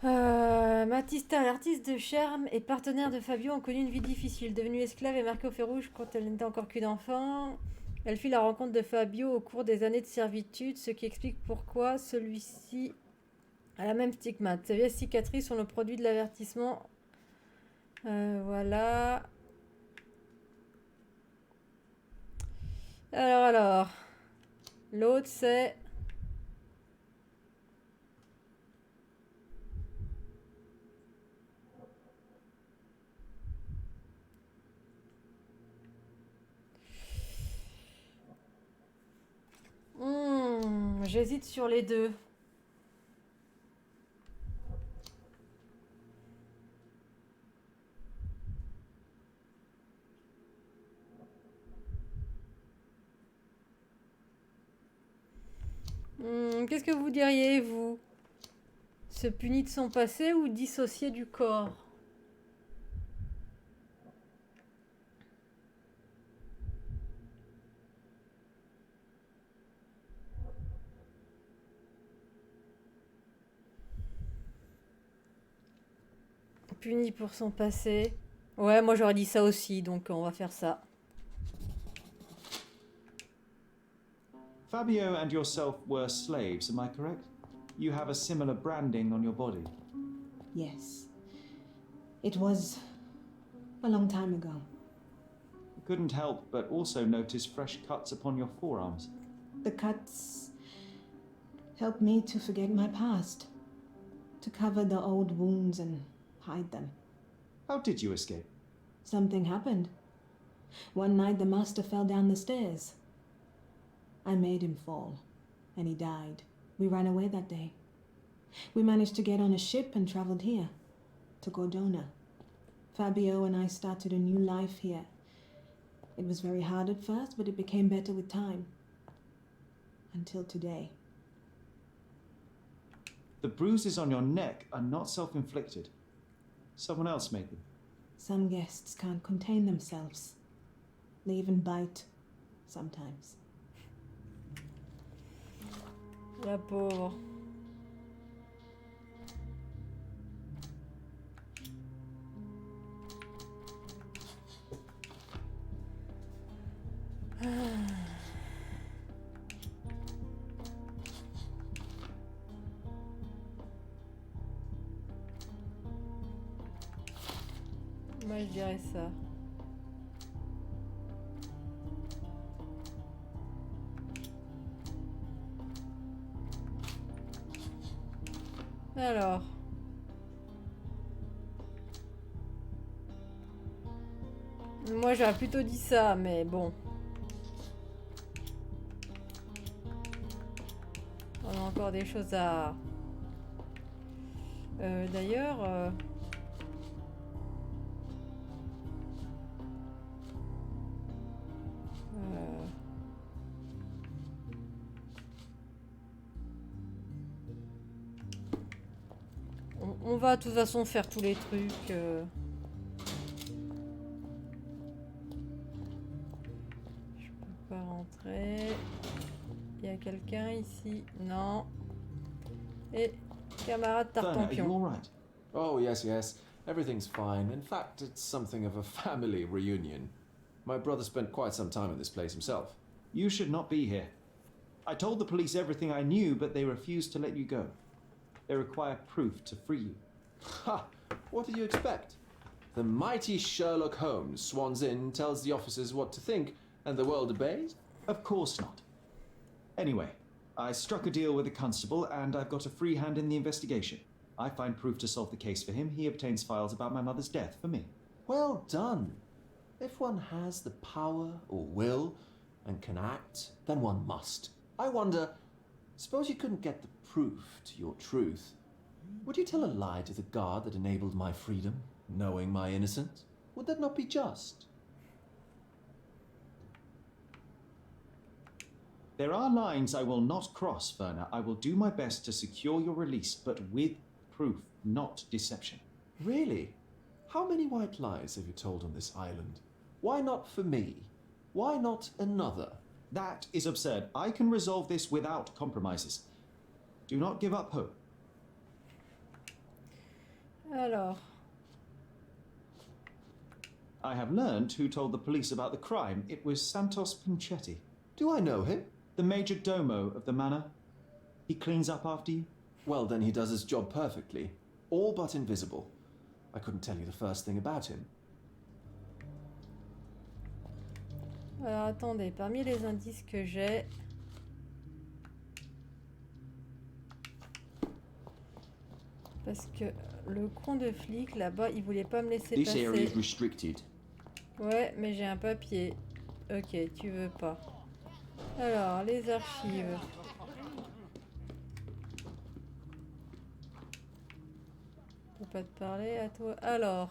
Speaker 1: Matista, l'artiste de charme et partenaire de Fabio, ont connu une vie difficile. Devenue esclave et marquée au fer rouge quand elle n'était encore qu'une enfant, elle fit la rencontre de Fabio au cours des années de servitude, ce qui explique pourquoi celui-ci a la même stigmate. Ces vieilles cicatrices sont le produit de l'avertissement. Voilà. Alors. L'autre, c'est... J'hésite sur les deux. Qu'est-ce que vous diriez, vous? Se punir de son passé ou dissocier du corps? Puni pour son passé. Ouais, moi j'aurais dit ça aussi, donc on va faire ça.
Speaker 4: Fabio and yourself were slaves, am I correct? You have a similar branding on your body.
Speaker 7: Yes. It was a long time ago.
Speaker 4: You couldn't help but also notice fresh cuts upon your forearms.
Speaker 7: The cuts helped me to forget my past, to cover the old wounds and hide them.
Speaker 4: How did you escape?
Speaker 7: Something happened. One night the master fell down the stairs. I made him fall, and he died. We ran away that day. We managed to get on a ship and traveled here, to Gordona. Fabio and I started a new life here. It was very hard at first, but it became better with time. Until today.
Speaker 4: The bruises on your neck are not self-inflicted. Someone else made them.
Speaker 7: Some guests can't contain themselves. They even bite, sometimes.
Speaker 1: La pauvre. Moi je dirais ça. Alors. Moi j'aurais plutôt dit ça, mais bon. On a encore des choses à... D'ailleurs... On va de toute façon faire tous les trucs. Je peux pas rentrer. Il y a quelqu'un ici? Non. Et camarade
Speaker 4: Werner, are you
Speaker 1: Tartampion.
Speaker 4: all right?
Speaker 9: Oh, yes, yes. Everything's fine. In fact, it's something of a family reunion. My brother spent quite some time in this place himself.
Speaker 4: You should not be here. I told the police everything I knew, but they refused to let you go. They require proof to free you.
Speaker 9: Ha! What did you expect? The mighty Sherlock Holmes swans in, tells the officers what to think, and the world obeys?
Speaker 4: Of course not. Anyway, I struck a deal with the constable, and I've got a free hand in the investigation. I find proof to solve the case for him. He obtains files about my mother's death for me.
Speaker 9: Well done. If one has the power or will and can act, then one must. I wonder, suppose you couldn't get the proof to your truth. Would you tell a lie to the guard that enabled my freedom, knowing my innocence? Would that not be just?
Speaker 4: There are lines I will not cross, Werner. I will do my best to secure your release, but with proof, not deception.
Speaker 9: Really? How many white lies have you told on this island? Why not for me? Why not another?
Speaker 4: That is absurd. I can resolve this without compromises. Do not give up hope.
Speaker 1: Alors.
Speaker 4: I have learned who told the police about the crime. It was Santos Pinchetti,
Speaker 9: Do I know him?
Speaker 4: the major domo of the manor. He cleans up after you.
Speaker 9: Well, then he does his job perfectly. All but invisible. I couldn't tell you the first thing about him.
Speaker 1: Alors attendez, parmi les indices que j'ai... Parce que le con de flic là-bas, il voulait pas me laisser
Speaker 8: This area
Speaker 1: passer.
Speaker 8: is restricted.
Speaker 1: Ouais, mais j'ai un papier. Ok, tu veux pas. Alors, les archives. pas te parler à toi. Alors.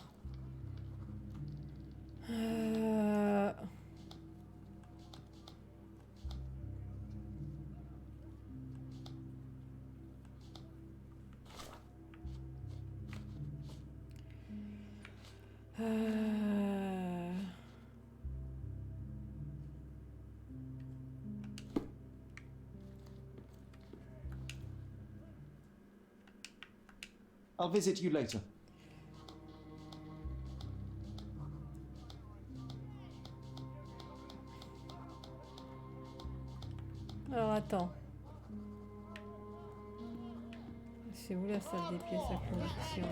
Speaker 4: I'll visit you later.
Speaker 1: Alors attends. C'est où la salle des pièces à conviction?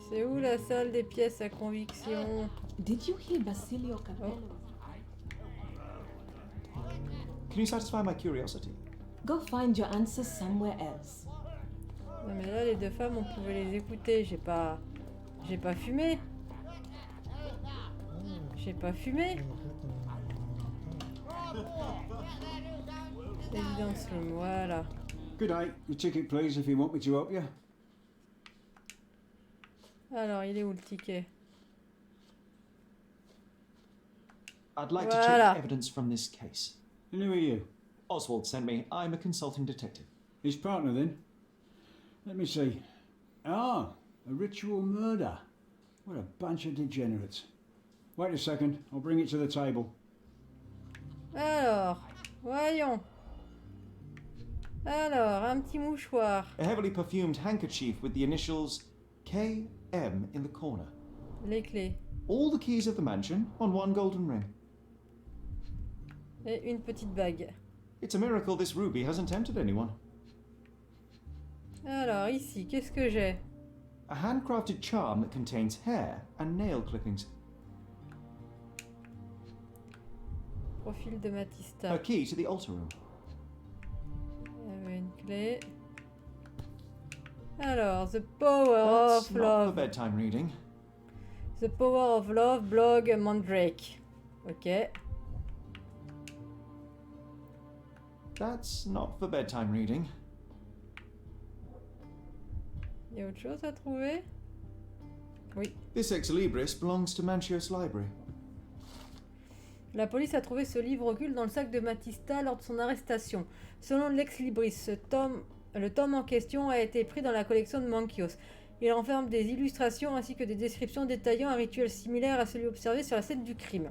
Speaker 1: C'est où la salle des pièces à conviction?
Speaker 7: Did you hear Basilio Capello?
Speaker 4: Can you satisfy my curiosity?
Speaker 7: Go find your answers somewhere else.
Speaker 1: Non mais là les deux femmes on pouvait les écouter. J'ai pas fumé. J'ai pas fumé. Évidence, voilà.
Speaker 11: Good day. Your ticket, please, if you want me to help you.
Speaker 1: Alors, il est où le ticket?
Speaker 4: I'd like to
Speaker 1: Voilà.
Speaker 4: check evidence from this case.
Speaker 11: And who are you?
Speaker 4: Oswald sent me. I'm a consulting detective.
Speaker 11: His partner, then? Let me see. Ah, a ritual murder. What a bunch of degenerates. Wait a second. I'll bring it to the table.
Speaker 1: Alors, voyons. Alors, un petit mouchoir.
Speaker 4: A heavily perfumed handkerchief with the initials KM in the corner.
Speaker 1: Les clés.
Speaker 4: All the keys of the mansion on one golden ring.
Speaker 1: Et une petite bague.
Speaker 4: It's a miracle this ruby hasn't tempted anyone.
Speaker 1: Alors, ici, qu'est-ce que j'ai?
Speaker 4: A handcrafted charm that contains hair and nail clippings.
Speaker 1: Profil de Matista.
Speaker 4: A key to the altar room.
Speaker 1: Il y avait une clé. Alors, The Power
Speaker 4: That's
Speaker 1: of
Speaker 4: not for
Speaker 1: Love.
Speaker 4: bedtime reading.
Speaker 1: The Power of Love, blog Mandrake. Ok.
Speaker 4: That's not for bedtime reading.
Speaker 1: Il y a autre chose à trouver? Oui.
Speaker 4: This ex libris belongs to Manchios Library.
Speaker 1: La police a trouvé ce livre occulte dans le sac de Matista lors de son arrestation. Selon l'ex-libris, le tome en question a été pris dans la collection de Manchios. Il renferme des illustrations ainsi que des descriptions détaillant un rituel similaire à celui observé sur la scène du crime.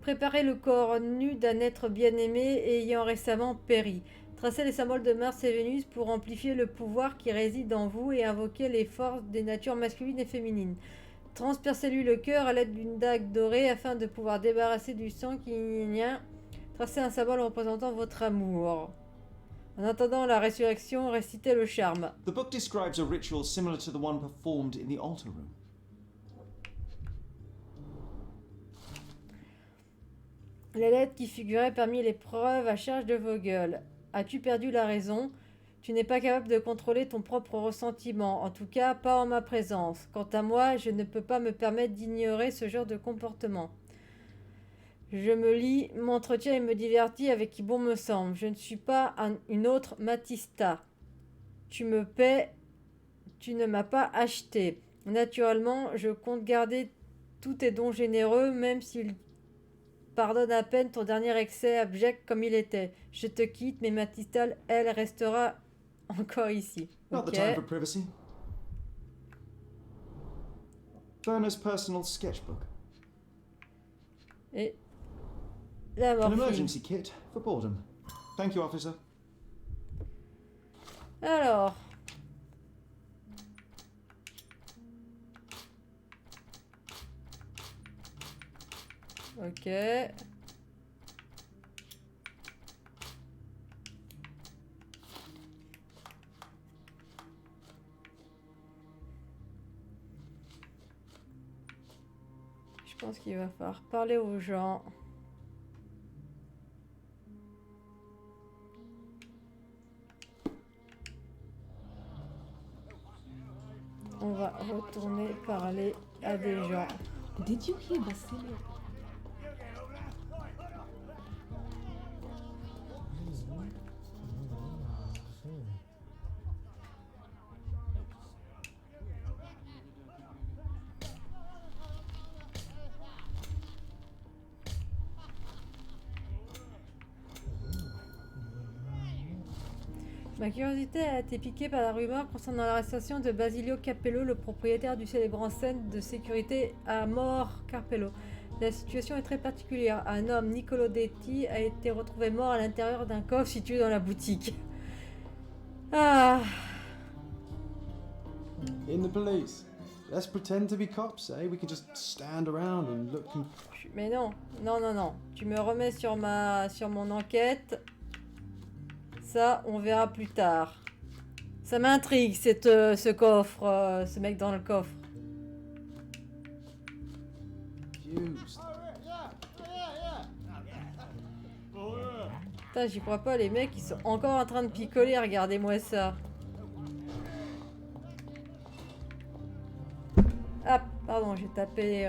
Speaker 1: Préparez le corps nu d'un être bien-aimé ayant récemment péri. Tracez les symboles de Mars et Vénus pour amplifier le pouvoir qui réside en vous et invoquer les forces des natures masculines et féminines. Transpercez-lui le cœur à l'aide d'une dague dorée afin de pouvoir débarrasser du sang qui y a. Tracez un symbole représentant votre amour. En attendant la résurrection, récitez le charme.
Speaker 4: The book describes a ritual similar to the one performed in the altar room.
Speaker 1: Les lettres qui figuraient parmi les preuves à charge de Vogel. As-tu perdu la raison? Tu n'es pas capable de contrôler ton propre ressentiment, en tout cas pas en ma présence. Quant à moi, je ne peux pas me permettre d'ignorer ce genre de comportement. Je me lis, m'entretiens et me divertis avec qui bon me semble. Je ne suis pas une autre Matista. Tu me paies, tu ne m'as pas acheté. Naturellement, je compte garder tous tes dons généreux, même s'ils pardonnent à peine ton dernier excès abject comme il était. Je te quitte, mais Matista, elle, restera encore ici.
Speaker 4: Not the time for privacy. Werner's personal sketchbook.
Speaker 1: Et la
Speaker 4: An
Speaker 1: morphine.
Speaker 4: emergency kit for boredom. Thank you, officer.
Speaker 1: Alors. Ok. Je pense qu'il va falloir parler aux gens. On va retourner parler à des gens.
Speaker 7: Did you hear Basilio?
Speaker 1: Ma curiosité a été piquée par la rumeur concernant l'arrestation de Basilio Capello, le propriétaire du célèbre enseigne de sécurité à mort Carpello. La situation est très particulière. Un homme, Niccolo Detti, a été retrouvé mort à l'intérieur d'un coffre situé dans la boutique. Ah.
Speaker 3: In the police. Let's pretend to be cops, eh? We can just stand around and look.
Speaker 1: Mais non, non, non, non. Tu me remets sur mon enquête. Ça, on verra plus tard. Ça m'intrigue, ce coffre, ce mec dans le coffre.
Speaker 3: Used.
Speaker 1: Putain, j'y crois pas, les mecs, ils sont encore en train de picoler, regardez-moi ça. Ah, pardon, j'ai tapé...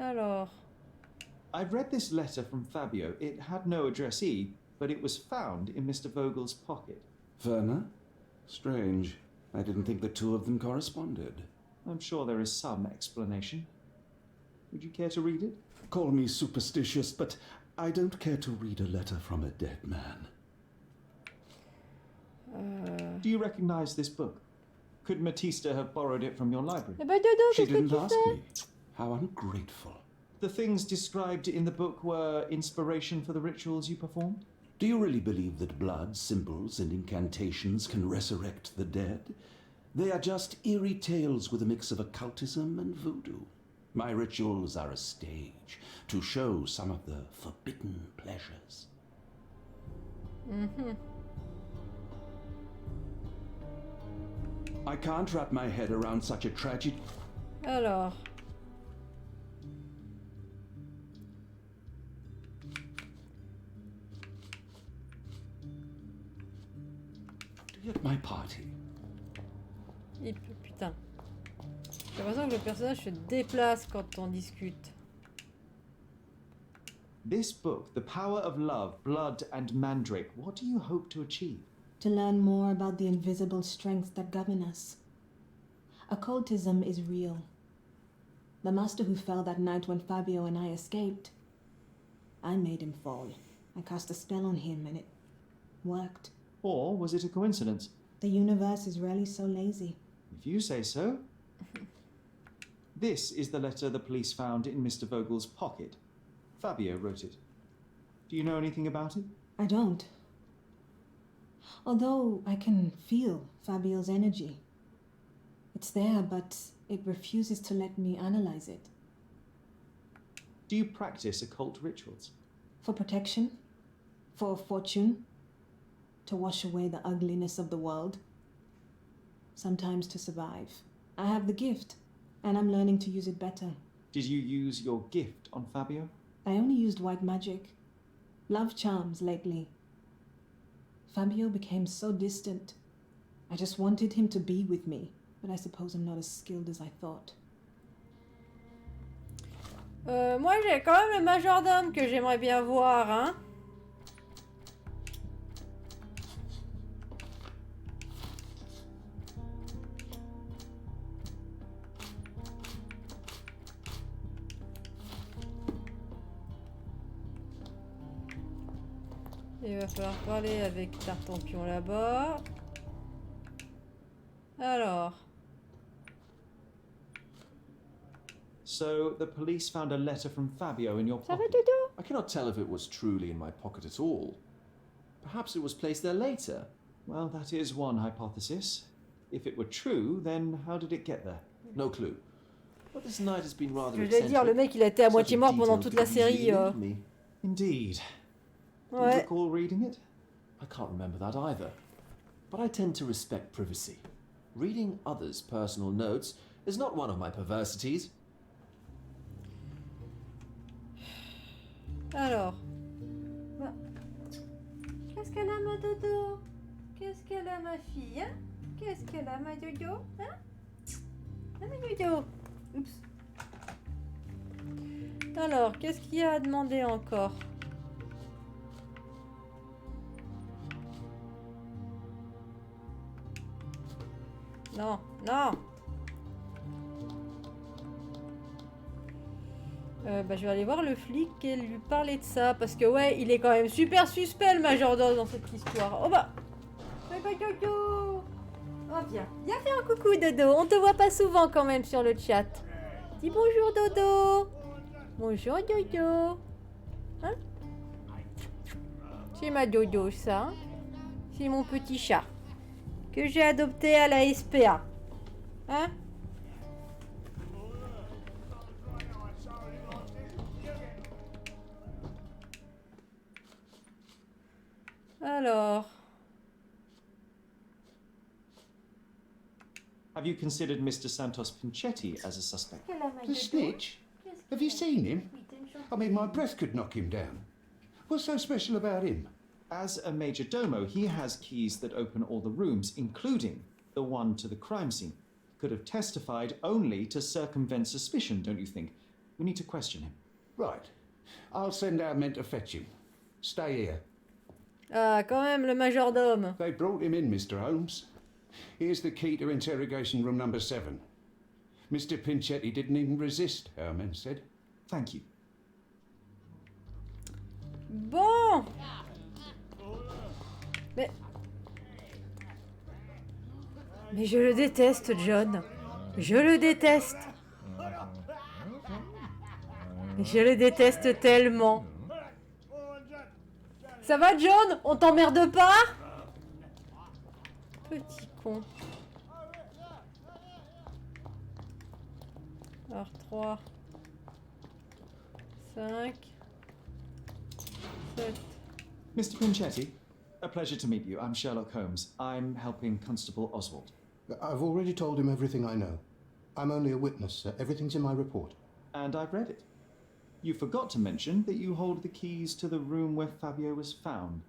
Speaker 1: Alors...
Speaker 4: I've read this letter from Fabio. It had no addressee, but it was found in Mr. Vogel's pocket.
Speaker 11: Werner? Strange. I didn't think the two of them corresponded.
Speaker 4: I'm sure there is some explanation. Would you care to read it?
Speaker 11: Call me superstitious, but I don't care to read a letter from a dead man.
Speaker 4: Do you recognize this book? Could Matista have borrowed it from your library?
Speaker 1: Eh ben, Dodo,
Speaker 11: She
Speaker 1: qu'est-ce que
Speaker 11: didn't
Speaker 1: tu
Speaker 11: ask
Speaker 1: fais?
Speaker 11: me. How ungrateful.
Speaker 4: The things described in the book were inspiration for the rituals you performed?
Speaker 11: Do you really believe that blood, symbols, and incantations can resurrect the dead? They are just eerie tales with a mix of occultism and voodoo. My rituals are a stage to show some of the forbidden pleasures.
Speaker 1: Mhm.
Speaker 11: I can't wrap my head around such a tragic...
Speaker 1: Alors...
Speaker 11: At my party.
Speaker 1: Putain. J'ai l'impression que le personnage se déplace quand on discute.
Speaker 4: This book, The Power of Love, Blood and Mandrake, what do you hope to achieve?
Speaker 7: To learn more about the invisible strengths that govern us. Occultism is real. The master who fell that night when Fabio and I escaped, I made him fall. I cast a spell on him and it worked.
Speaker 4: Or was it a coincidence?
Speaker 7: The universe is rarely so lazy.
Speaker 4: If you say so. This is the letter the police found in Mr. Vogel's pocket. Fabio wrote it. Do you know anything about it?
Speaker 7: I don't. Although I can feel Fabio's energy. It's there, but it refuses to let me analyze it.
Speaker 4: Do you practice occult rituals?
Speaker 7: For protection? For fortune? To wash away the ugliness of the world? Sometimes to survive. I have the gift, and I'm learning to use it better.
Speaker 4: Did you use your gift on Fabio?
Speaker 7: I only used white magic. Love charms lately. Fabio became so distant. I just wanted him to be with me, but I suppose I'm not as skilled as I thought.
Speaker 1: Moi j'ai quand même le majordome que j'aimerais bien voir, hein. Il va falloir parler avec Tartampion là-bas. Alors.
Speaker 4: So, the police found a letter from Fabio in your
Speaker 1: Ça va,
Speaker 4: pocket.
Speaker 1: Dodo?
Speaker 9: I cannot tell if it was truly in my pocket at all. Perhaps it was placed there later.
Speaker 4: Well, that is one hypothesis. If it were true, then how did it get there?
Speaker 9: No clue. But this night has been rather
Speaker 1: Je voulais dire, le mec il a été à moitié mort pendant toute la série.
Speaker 4: Indeed. Do you
Speaker 1: Ouais.
Speaker 4: recall reading it?
Speaker 9: I can't remember that either. But I tend to respect privacy. Reading others' personal notes is not one of my perversities.
Speaker 1: Alors. Bah. Qu'est-ce qu'elle a ma dodo? Qu'est-ce qu'elle a ma fille, hein? Qu'est-ce qu'elle a ma dodo? Hein? Ah, ma dodo. Oups. Alors, qu'est-ce qu'il y a à demander encore? Non, non. Bah, je vais aller voir le flic et lui parler de ça. Parce que, ouais, il est quand même super suspect, le majordome, dans cette histoire. Oh bah! Bye bye, Dodo! Oh, viens. Viens faire un coucou, Dodo. On te voit pas souvent, quand même, sur le chat. Dis bonjour, Dodo. Bonjour, Dodo. Hein? C'est ma Dodo, ça. Hein? C'est mon petit chat. Que j'ai adopté à la SPA. Hein? Alors...
Speaker 4: Have you considered Mr. Santos Pinchetti as a suspect?
Speaker 11: The snitch? Have you seen him? I mean, my breath could knock him down. What's so special about him?
Speaker 4: As a major domo, he has keys that open all the rooms, including the one to the crime scene. Could have testified only to circumvent suspicion, don't you think? We need to question him.
Speaker 11: Right. I'll send our men to fetch him. Stay here.
Speaker 1: Ah, quand même, le majordome.
Speaker 11: They brought him in, Mr. Holmes. Here's the key to interrogation room number 7. Mr. Pinchetti didn't even resist, our men said.
Speaker 4: Thank you.
Speaker 1: Bon. Mais je le déteste, John. Je le déteste. Je le déteste tellement. Ça va, John? On t'emmerde pas? Petit con. Alors 3, 5, 7.
Speaker 4: Mr. Pinchetti, a pleasure to meet you. I'm Sherlock Holmes. I'm helping Constable Oswald.
Speaker 2: I've already told him everything I know. I'm only a witness, sir. Everything's in my report.
Speaker 4: And I've read it. You forgot to mention that you hold the keys to the room where Fabio was found.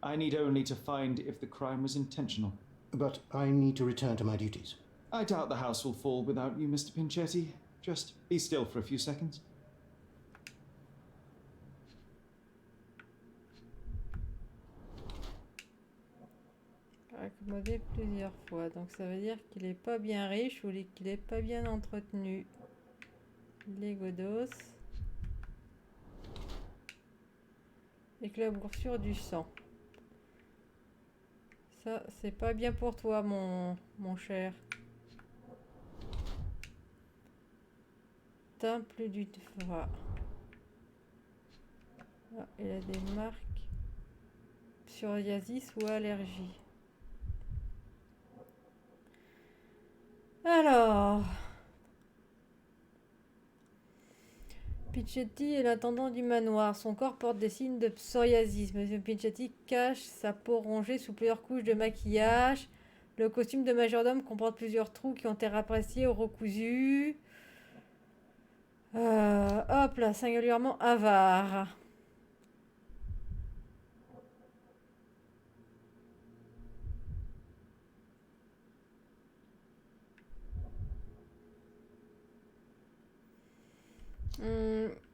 Speaker 4: I need only to find if the crime was intentional.
Speaker 2: But I need to return to my duties.
Speaker 4: I doubt the house will fall without you, Mr. Pinchetti. Just be still for a few seconds.
Speaker 1: Accommodé plusieurs fois, donc ça veut dire qu'il est pas bien riche ou qu'il est pas bien entretenu. Les godos. Éclaboursure du sang. Ça, c'est pas bien pour toi, mon cher. Temple du foie. Ah, il a des marques. Psoriasis ou allergie. Alors... Pinchetti est l'intendant du manoir. Son corps porte des signes de psoriasis. Monsieur Pinchetti cache sa peau rongée sous plusieurs couches de maquillage. Le costume de majordome comporte plusieurs trous qui ont été rapatriés ou recousus. Hop là, singulièrement avare.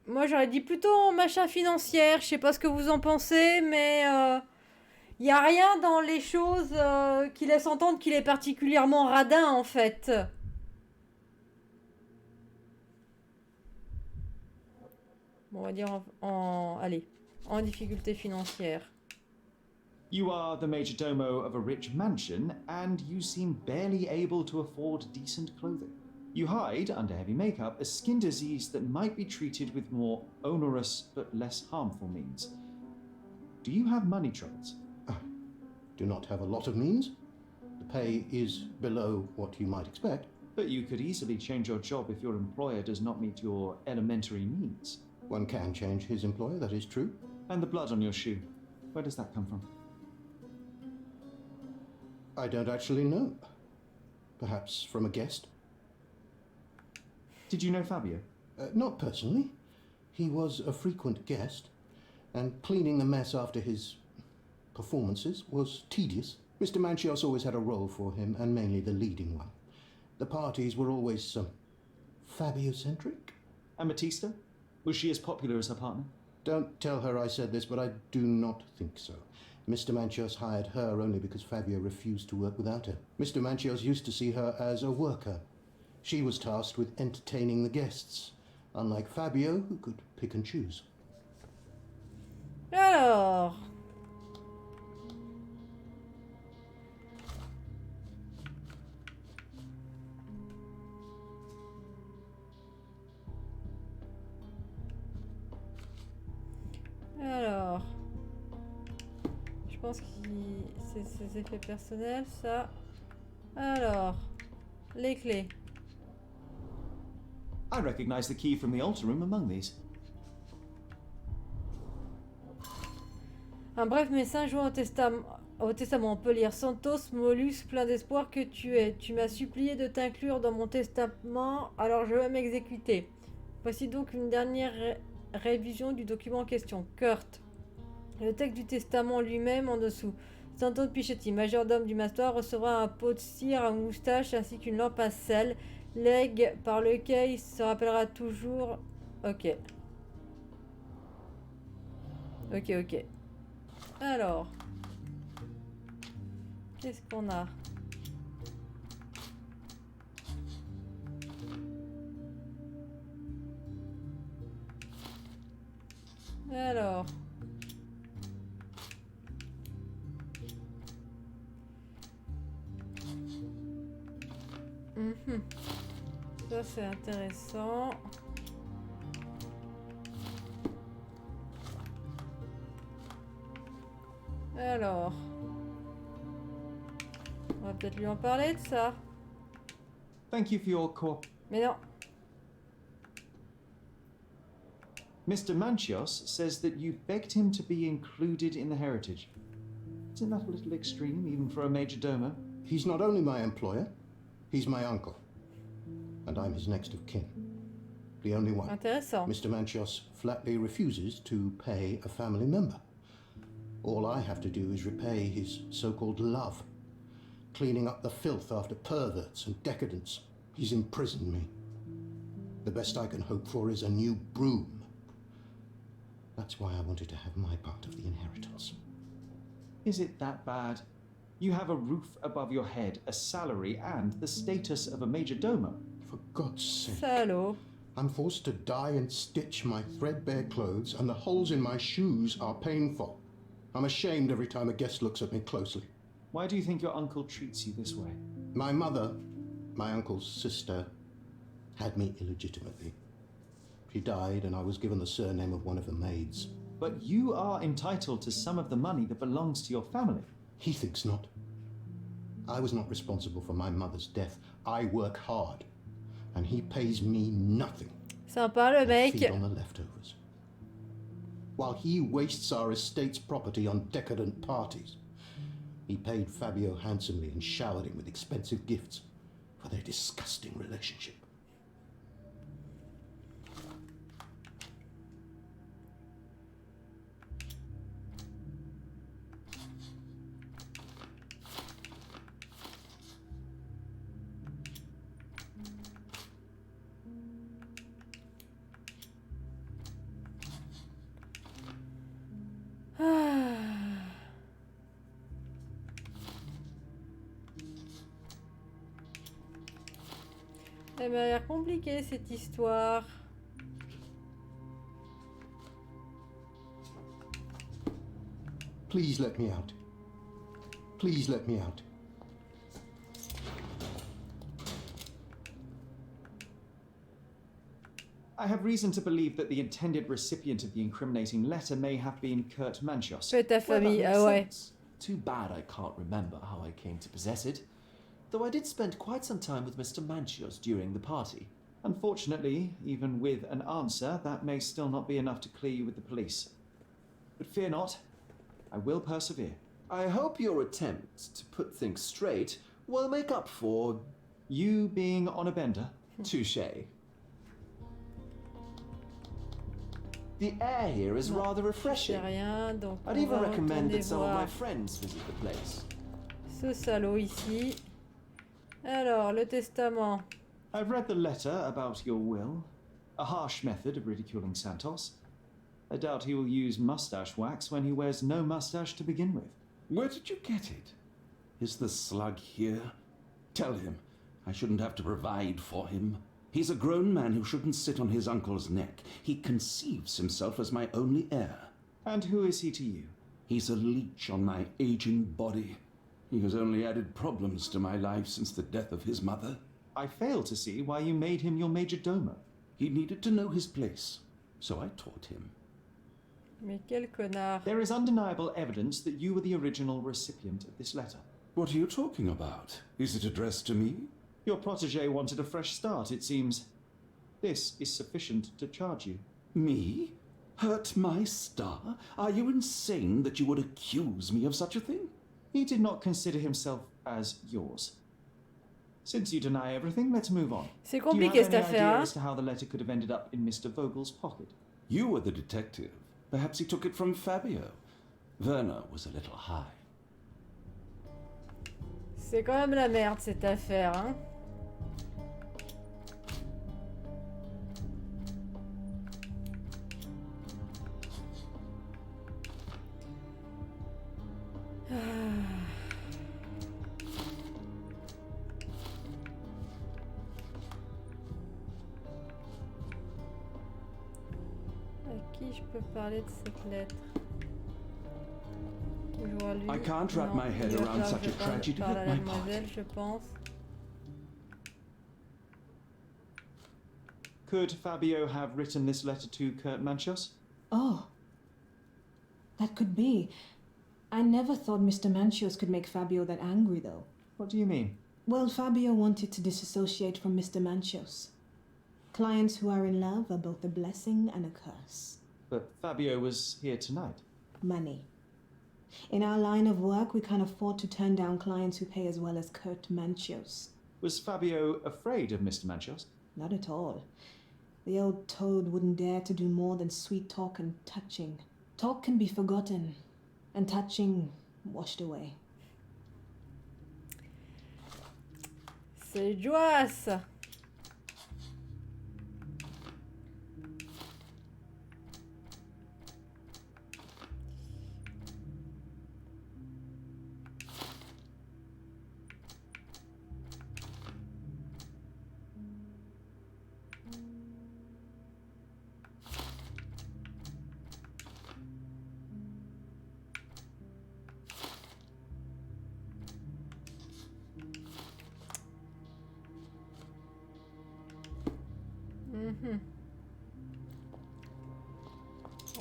Speaker 1: Moi j'aurais dit plutôt machin financière, je sais pas ce que vous en pensez, mais il n'y a rien dans les choses qui laissent entendre qu'il est particulièrement radin en fait. Bon, on va dire allez, en difficulté financière.
Speaker 4: You are the major domo of a rich mansion, and you seem barely able to afford decent clothing. You hide, under heavy makeup, a skin disease that might be treated with more onerous but less harmful means. Do you have money troubles?
Speaker 2: Do not have a lot of means. The pay is below what you might expect.
Speaker 4: But you could easily change your job if your employer does not meet your elementary needs.
Speaker 2: One can change his employer, that is true.
Speaker 4: And the blood on your shoe, where does that come from?
Speaker 2: I don't actually know. Perhaps from a guest?
Speaker 4: Did you know Fabio?
Speaker 2: Not personally. He was a frequent guest, and cleaning the mess after his performances was tedious. Mr. Manchios always had a role for him, and mainly the leading one. The parties were always Fabio-centric.
Speaker 4: And Batista? Was she as popular as her partner?
Speaker 2: Don't tell her I said this, but I do not think so. Mr. Manchios hired her only because Fabio refused to work without her. Mr. Manchios used to see her as a worker. She was tasked with entertaining the guests, unlike Fabio, who could pick and choose.
Speaker 1: Alors. Alors. Je pense que c'est ses effets personnels, ça. Alors. Les clés.
Speaker 4: I recognize the key from the altar room among these.
Speaker 1: Un bref message joint au testament. On peut lire: Santos, Mollus, plein d'espoir que tu es. Tu m'as supplié de t'inclure dans mon testament, alors je vais m'exécuter. Voici donc une dernière révision du document en question. Kurt. Le texte du testament lui-même en dessous. Santos Pichetti, majordome du Mastoir, recevra un pot de cire à moustache ainsi qu'une lampe à sel, legs par lequel il se rappellera toujours. Ok. Ok. Alors. Qu'est-ce qu'on a? Alors. Ça c'est intéressant. Alors. On va peut-être lui en parler de ça.
Speaker 4: Thank you for your
Speaker 1: Mais non.
Speaker 4: Mr. Manchios says that you begged him to be included in the heritage. Isn't that a little extreme, even for a major domo?
Speaker 2: He's not only my employer, he's my uncle. And I'm his next of kin. The only one.
Speaker 1: Intéressant.
Speaker 2: Mr. Manchios flatly refuses to pay a family member. All I have to do is repay his so-called love, cleaning up the filth after perverts and decadents. He's imprisoned me. The best I can hope for is a new broom. That's why I wanted to have my part of the inheritance.
Speaker 4: Is it that bad? You have a roof above your head, a salary, and the status of a major domo.
Speaker 2: For God's sake.
Speaker 1: Salaud.
Speaker 2: I'm forced to dye and stitch my threadbare clothes, and the holes in my shoes are painful. I'm ashamed every time a guest looks at me closely.
Speaker 4: Why do you think your uncle treats you this way?
Speaker 2: My mother, my uncle's sister, had me illegitimately. She died, and I was given the surname of one of the maids.
Speaker 4: But you are entitled to some of the money that belongs to your family.
Speaker 2: He thinks not. I was not responsible for my mother's death. I work hard, and he pays me nothing.
Speaker 1: Sympa le mec.
Speaker 2: Feed on the leftovers. While he wastes our estate's property on decadent parties. He paid Fabio handsomely and showered him with expensive gifts for their disgusting relationship.
Speaker 1: Elle m'a l'air compliquée cette histoire.
Speaker 2: Please let me out. Please let me out.
Speaker 4: I have reason to believe that the intended recipient of the incriminating letter may have been Kurt Manchios.
Speaker 1: Que ta famille,
Speaker 9: Well, that
Speaker 1: ah
Speaker 9: makes
Speaker 1: ouais.
Speaker 9: sense. Too bad I can't remember how I came to possess it. Though I did spend quite some time with Mr. Manchios during the party.
Speaker 4: Unfortunately, even with an answer, that may still not be enough to clear you with the police. But fear not, I will persevere.
Speaker 9: I hope your attempt to put things straight will make up for
Speaker 4: You being on a bender?
Speaker 9: touche. The air here is rather
Speaker 1: C'est
Speaker 9: refreshing.
Speaker 1: rien, donc
Speaker 9: I'd
Speaker 1: on
Speaker 9: even
Speaker 1: va
Speaker 9: recommend
Speaker 1: retourner
Speaker 9: that some of my
Speaker 1: voir
Speaker 9: friends visit the place.
Speaker 1: ce salaud ici. Alors, le testament.
Speaker 4: I've read the letter about your will. A harsh method of ridiculing Santos. I doubt he will use mustache wax when he wears no mustache to begin with.
Speaker 11: Where did you get it? Is the slug here? Tell him I shouldn't have to provide for him.
Speaker 8: He's a grown man who shouldn't sit on his uncle's neck. He conceives himself as my only heir.
Speaker 4: And who is he to you?
Speaker 8: He's a leech on my aging body. He has only added problems to my life since the death of his mother.
Speaker 4: I fail to see why you made him your major domo.
Speaker 8: He needed to know his place, so I taught him.
Speaker 1: Mais quel connard.
Speaker 4: There is undeniable evidence that you were the original recipient of this letter.
Speaker 8: What are you talking about? Is it addressed to me?
Speaker 4: Your protege wanted a fresh start, it seems. This is sufficient to charge you.
Speaker 8: Me? Hurt my star? Are you insane that you would accuse me of such a thing?
Speaker 4: He did not consider himself as yours. Since you deny everything, let's move on.
Speaker 1: C'est
Speaker 4: Do you
Speaker 1: compliqué
Speaker 4: have
Speaker 1: cette
Speaker 4: any idea
Speaker 1: affaire, hein?
Speaker 4: as to how the letter could have ended up in Mr. Vogel's pocket?
Speaker 8: You were the detective. Perhaps he took it from Fabio. Werner was a little high.
Speaker 1: C'est quand même la merde cette affaire, hein. À qui je peux parler de cette lettre? Toujours à lui.
Speaker 8: I can't wrap
Speaker 1: Non,
Speaker 8: my head
Speaker 1: il va
Speaker 8: around
Speaker 1: falloir
Speaker 8: such
Speaker 1: que
Speaker 8: a
Speaker 1: je parle
Speaker 8: tragedy
Speaker 1: à
Speaker 8: at
Speaker 1: la
Speaker 8: my
Speaker 1: demoiselle,
Speaker 8: party.
Speaker 1: je pense.
Speaker 4: Could Fabio have written this letter to Kurt Manchos?
Speaker 7: Oh, that could be. I never thought Mr. Manchios could make Fabio that angry, though.
Speaker 4: What do you mean?
Speaker 7: Well, Fabio wanted to disassociate from Mr. Manchios. Clients who are in love are both a blessing and a curse.
Speaker 4: But Fabio was here tonight.
Speaker 7: Money. In our line of work, we can't afford to turn down clients who pay as well as Kurt Manchios.
Speaker 4: Was Fabio afraid of Mr. Manchos?
Speaker 7: Not at all. The old toad wouldn't dare to do more than sweet talk and touching. Talk can be forgotten, and touching washed away.
Speaker 1: C'est Joas.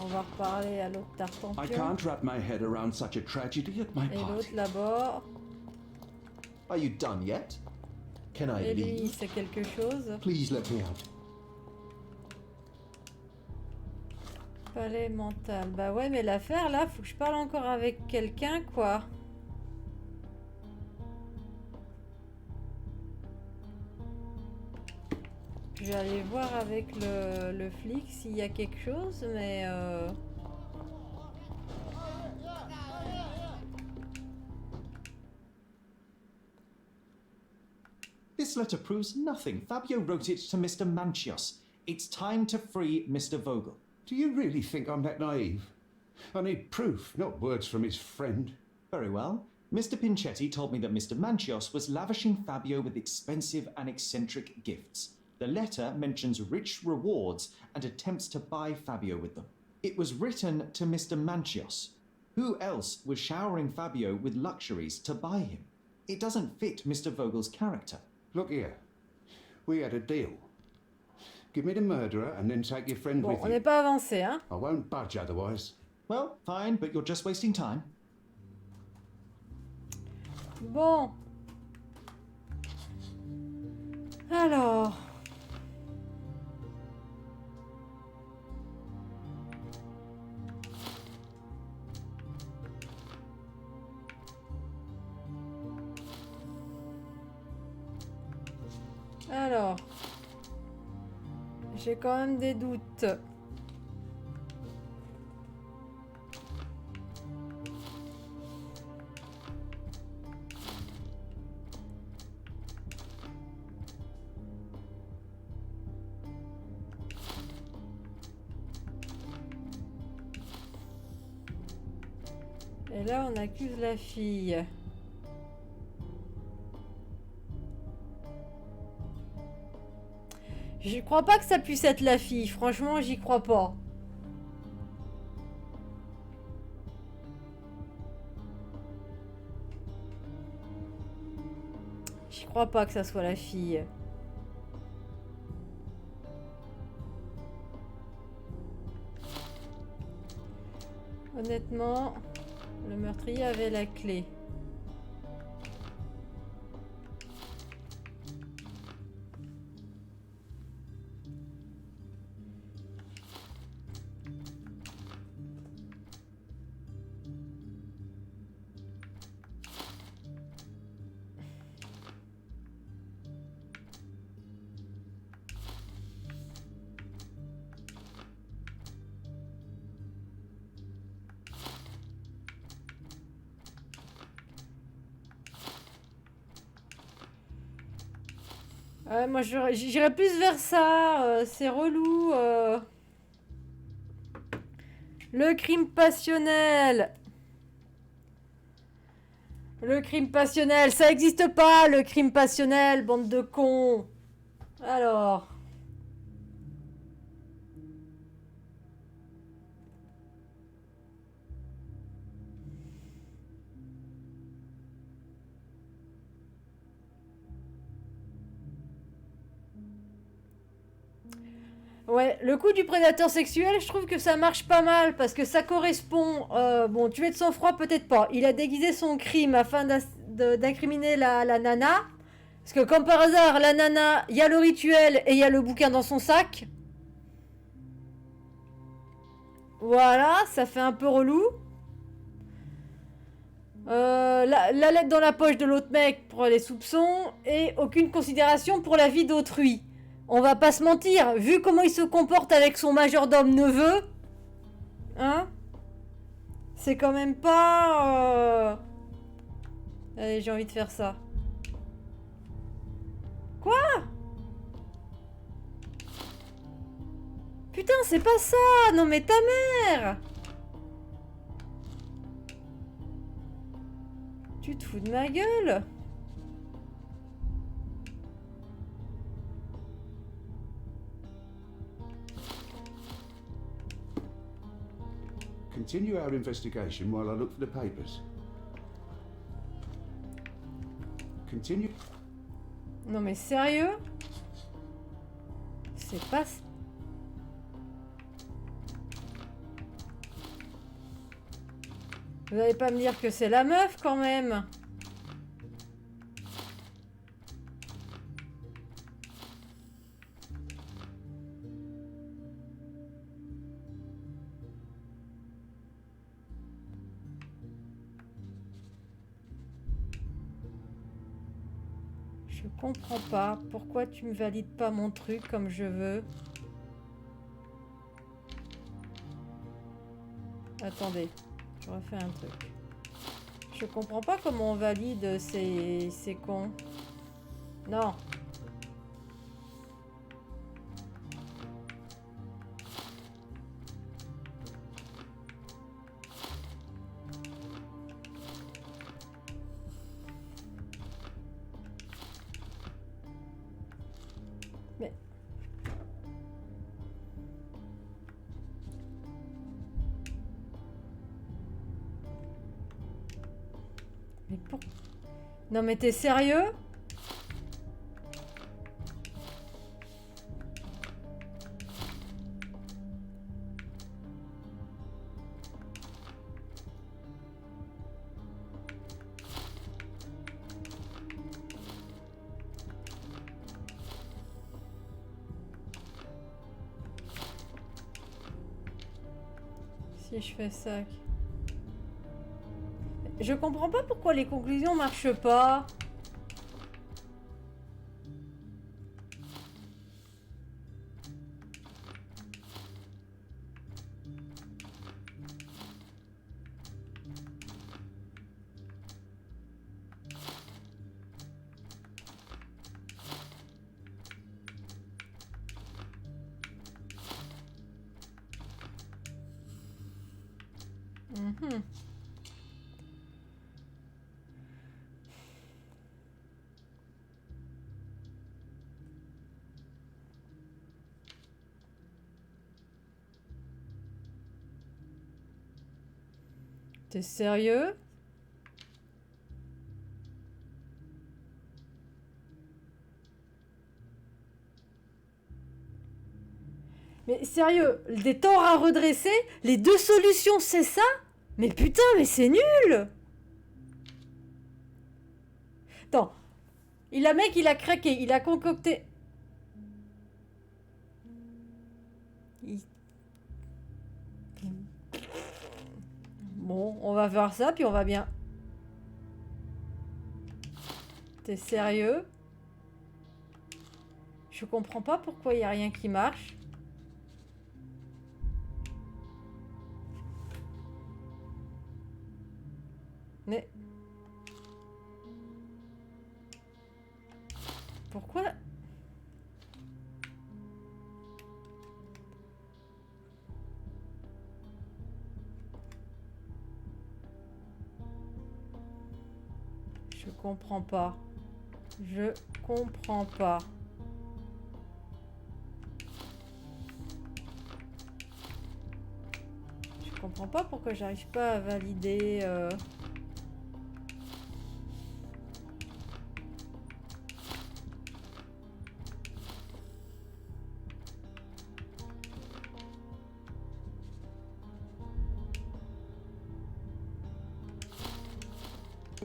Speaker 1: On va reparler à l'autre
Speaker 8: I
Speaker 1: tartampion.
Speaker 8: can't wrap my head around such a tragedy at my
Speaker 1: Et l'autre
Speaker 8: party.
Speaker 1: là-bas.
Speaker 9: Are you done yet? Can I
Speaker 1: Et lui,
Speaker 9: leave?
Speaker 1: c'est quelque chose.
Speaker 2: Please let me out.
Speaker 1: Palais mental. Bah ouais, mais l'affaire là, faut que je parle encore avec quelqu'un, quoi. Je vais aller voir avec le flic s'il y a quelque chose, mais
Speaker 4: This letter proves nothing. Fabio wrote it to Mr. Manchios. It's time to free Mr. Vogel.
Speaker 11: Do you really think I'm that naive? I need proof, not words from his friend.
Speaker 4: Very well. Mr. Pinchetti told me that Mr. Manchios was lavishing Fabio with expensive and eccentric gifts. The letter mentions rich rewards and attempts to buy Fabio with them. It was written to Mr. Manchios. Who else was showering Fabio with luxuries to buy him? It doesn't fit Mr. Vogel's character.
Speaker 11: Look here. We had a deal. Give me the murderer and then take your friend
Speaker 1: bon,
Speaker 11: with
Speaker 1: on
Speaker 11: you.
Speaker 1: n'est pas avancé, hein.
Speaker 11: I won't budge otherwise.
Speaker 4: Well, fine, but you're just wasting time.
Speaker 1: Bon. Alors. Alors. J'ai quand même des doutes. Et là, on accuse la fille. Je crois pas que ça puisse être la fille. Franchement, j'y crois pas. J'y crois pas que ça soit la fille. Honnêtement, le meurtrier avait la clé. Moi j'irais plus vers ça, c'est relou. Le crime passionnel. Le crime passionnel, ça existe pas, le crime passionnel, bande de cons. Alors. Ouais, le coup du prédateur sexuel, je trouve que ça marche pas mal parce que ça correspond. Bon, tuer de sang-froid, peut-être pas. Il a déguisé son crime afin d'incriminer la nana. Parce que, comme par hasard, la nana, il y a le rituel et il y a le bouquin dans son sac. Voilà, ça fait un peu relou. La lettre dans la poche de l'autre mec pour les soupçons et aucune considération pour la vie d'autrui. On va pas se mentir, vu comment il se comporte avec son majordome neveu, hein, c'est quand même pas... Allez, j'ai envie de faire ça. Quoi? Putain, c'est pas ça! Non mais ta mère! Tu te fous de ma gueule?
Speaker 11: Continue our investigation while I look for the papers. Continue.
Speaker 1: Non mais sérieux? C'est pas... Vous allez pas me dire que c'est la meuf quand même? Je comprends pas pourquoi tu me valides pas mon truc comme je veux. Attendez, je refais un truc. Je comprends pas comment on valide ces cons. Non. Mais... Mais pour... Non mais t'es sérieux? Si je fais ça... Je comprends pas pourquoi les conclusions marchent pas. Mhm. T'es sérieux? Mais sérieux, des torts à redresser? Les deux solutions, c'est ça? Mais putain, mais c'est nul! Attends. Il a craqué, il a concocté... Bon, on va faire ça, puis on va bien... T'es sérieux? Je comprends pas pourquoi il n'y a rien qui marche. Mais... Pourquoi? Je comprends pas. Je comprends pas. Je comprends pas pourquoi j'arrive pas à valider...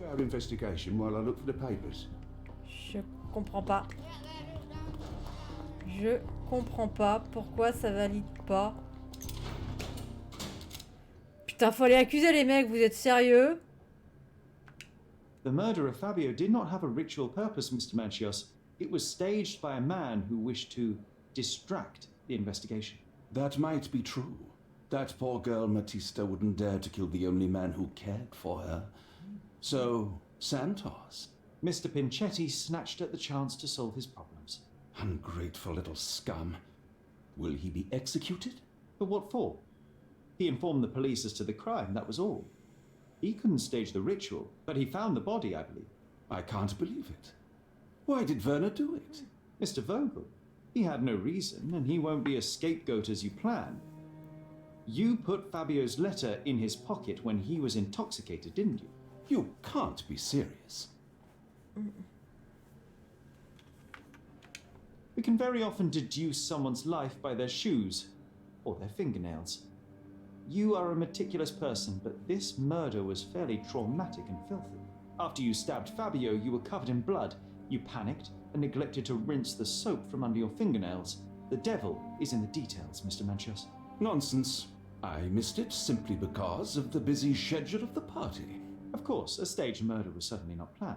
Speaker 11: Our investigation while I look for the papers.
Speaker 1: Je comprends pas. Je comprends pas pourquoi ça valide pas. Putain, faut les accuser les mecs, vous êtes sérieux?
Speaker 4: The murder of Fabio did not have a ritual purpose, Mr. Manchios. It was staged by a man who wished to distract the investigation.
Speaker 8: That might be true. That poor girl Matista wouldn't dare to kill the only man who cared for her. So, Santos.
Speaker 4: Mr. Pinchetti snatched at the chance to solve his problems.
Speaker 8: Ungrateful little scum. Will he be executed?
Speaker 4: But what for? He informed the police as to the crime, that was all. He couldn't stage the ritual, but he found the body, I believe.
Speaker 8: I can't believe it. Why did Werner do it?
Speaker 4: Mr. Vogel. He had no reason, and he won't be a scapegoat as you planned. You put Fabio's letter in his pocket when he was intoxicated, didn't you?
Speaker 8: You can't be serious.
Speaker 4: We can very often deduce someone's life by their shoes or their fingernails. You are a meticulous person, but this murder was fairly traumatic and filthy. After you stabbed Fabio, you were covered in blood. You panicked and neglected to rinse the soap from under your fingernails. The devil is in the details, Mr. Manchios.
Speaker 8: Nonsense. I missed it simply because of the busy schedule of the party.
Speaker 4: Of course, a staged murder was certainly not planned.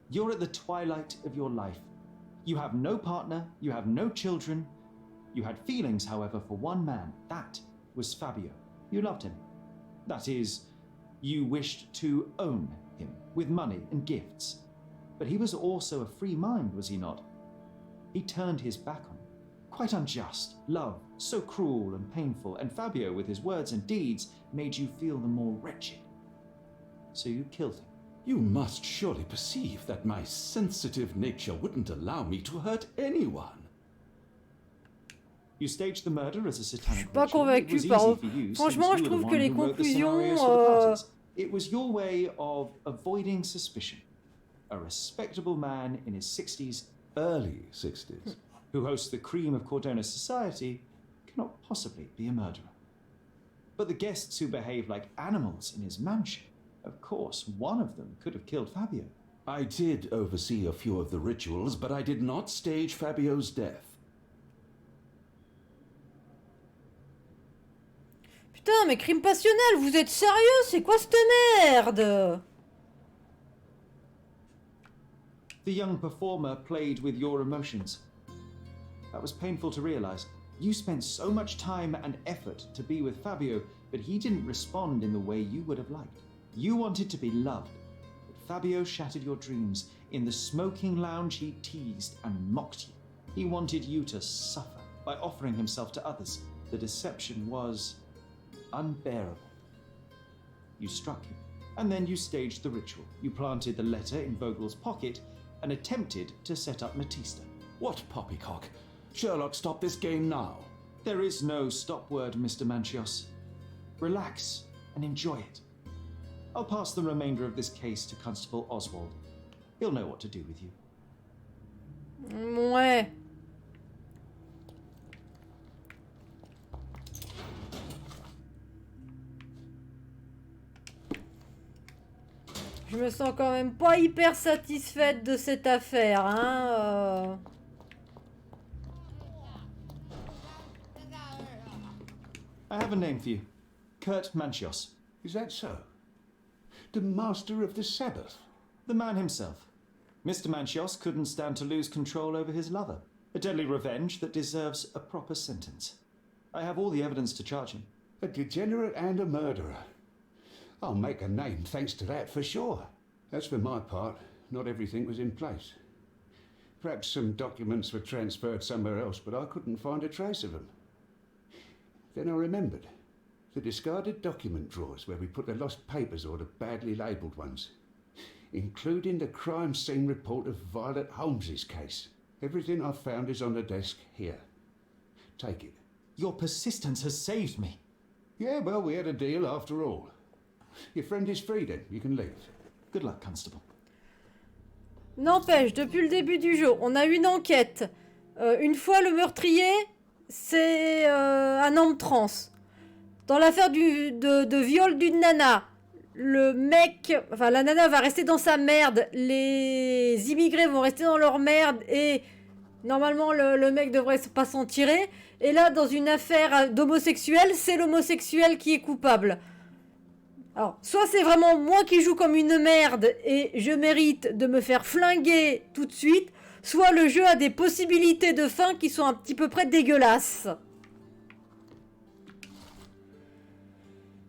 Speaker 4: You're at the twilight of your life. You have no partner, you have no children. You had feelings, however, for one man. That was Fabio. You loved him. That is, you wished to own him with money and gifts. But he was also a free mind, was he not? He turned his back on you. Quite unjust. Love, so cruel and painful, and Fabio, with his words and deeds, made you feel the more wretched. So you killed him.
Speaker 8: You must surely perceive that my sensitive nature wouldn't allow me to hurt anyone.
Speaker 4: You staged the murder as a satanic
Speaker 1: Je suis pas
Speaker 4: ritual. It was
Speaker 1: convaincu par...
Speaker 4: easy for you,
Speaker 1: Franchement,
Speaker 4: since
Speaker 1: je
Speaker 4: you were
Speaker 1: trouve
Speaker 4: the
Speaker 1: que
Speaker 4: one
Speaker 1: les
Speaker 4: who wrote the
Speaker 1: conclusions...
Speaker 4: scenarios for the parties. It was your way of avoiding suspicion. A respectable man in his 60s,
Speaker 8: Early 60s.
Speaker 4: who hosts the cream of Cordona's society, cannot possibly be a murderer. But the guests who behave like animals in his mansion, of course, one of them could have killed Fabio.
Speaker 8: I did oversee a few of the rituals, but I did not stage Fabio's death.
Speaker 1: Putain, mais crime passionnel, vous êtes sérieux? C'est quoi cette merde?
Speaker 4: The young performer played with your emotions. That was painful to realize. You spent so much time and effort to be with Fabio, but he didn't respond in the way you would have liked. You wanted to be loved, but Fabio shattered your dreams. In the smoking lounge, he teased and mocked you. He wanted you to suffer by offering himself to others. The deception was unbearable. You struck him, and then you staged the ritual. You planted the letter in Vogel's pocket and attempted to set up Matista.
Speaker 8: What poppycock? Sherlock, stop this game now.
Speaker 4: There is no stop word, Mr. Manchios. Relax and enjoy it. I'll pass the remainder of this case to Constable Oswald. He'll know what to do with you.
Speaker 1: Ouais. Je me sens quand même pas hyper satisfaite de cette affaire, hein.
Speaker 4: I have a name for you. Kurt Manchios.
Speaker 11: Is that so? The master of the Sabbath?
Speaker 4: The man himself. Mr. Manchios couldn't stand to lose control over his lover. A deadly revenge that deserves a proper sentence. I have all the evidence to charge him.
Speaker 11: A degenerate and a murderer. I'll make a name thanks to that for sure. As for my part, not everything was in place. Perhaps some documents were transferred somewhere else, but I couldn't find a trace of them. Then I remembered. The discarded document drawers where we put the lost papers or the badly labelled ones. Including the crime scene report of Violet Holmes's case. Everything I've found is on the desk here. Take it.
Speaker 4: Your persistence has saved me.
Speaker 11: Yeah, well, we had a deal after all. Your friend is free then, you can leave.
Speaker 4: Good luck, Constable.
Speaker 1: N'empêche, depuis le début du jeu, on a une enquête. Une fois le meurtrier, c'est un homme trans. Dans l'affaire de viol d'une nana, le mec, enfin la nana va rester dans sa merde, les immigrés vont rester dans leur merde et normalement le mec devrait pas s'en tirer. Et là, dans une affaire d'homosexuel, c'est l'homosexuel qui est coupable. Alors, soit c'est vraiment moi qui joue comme une merde et je mérite de me faire flinguer tout de suite, soit le jeu a des possibilités de fin qui sont un petit peu près dégueulasses.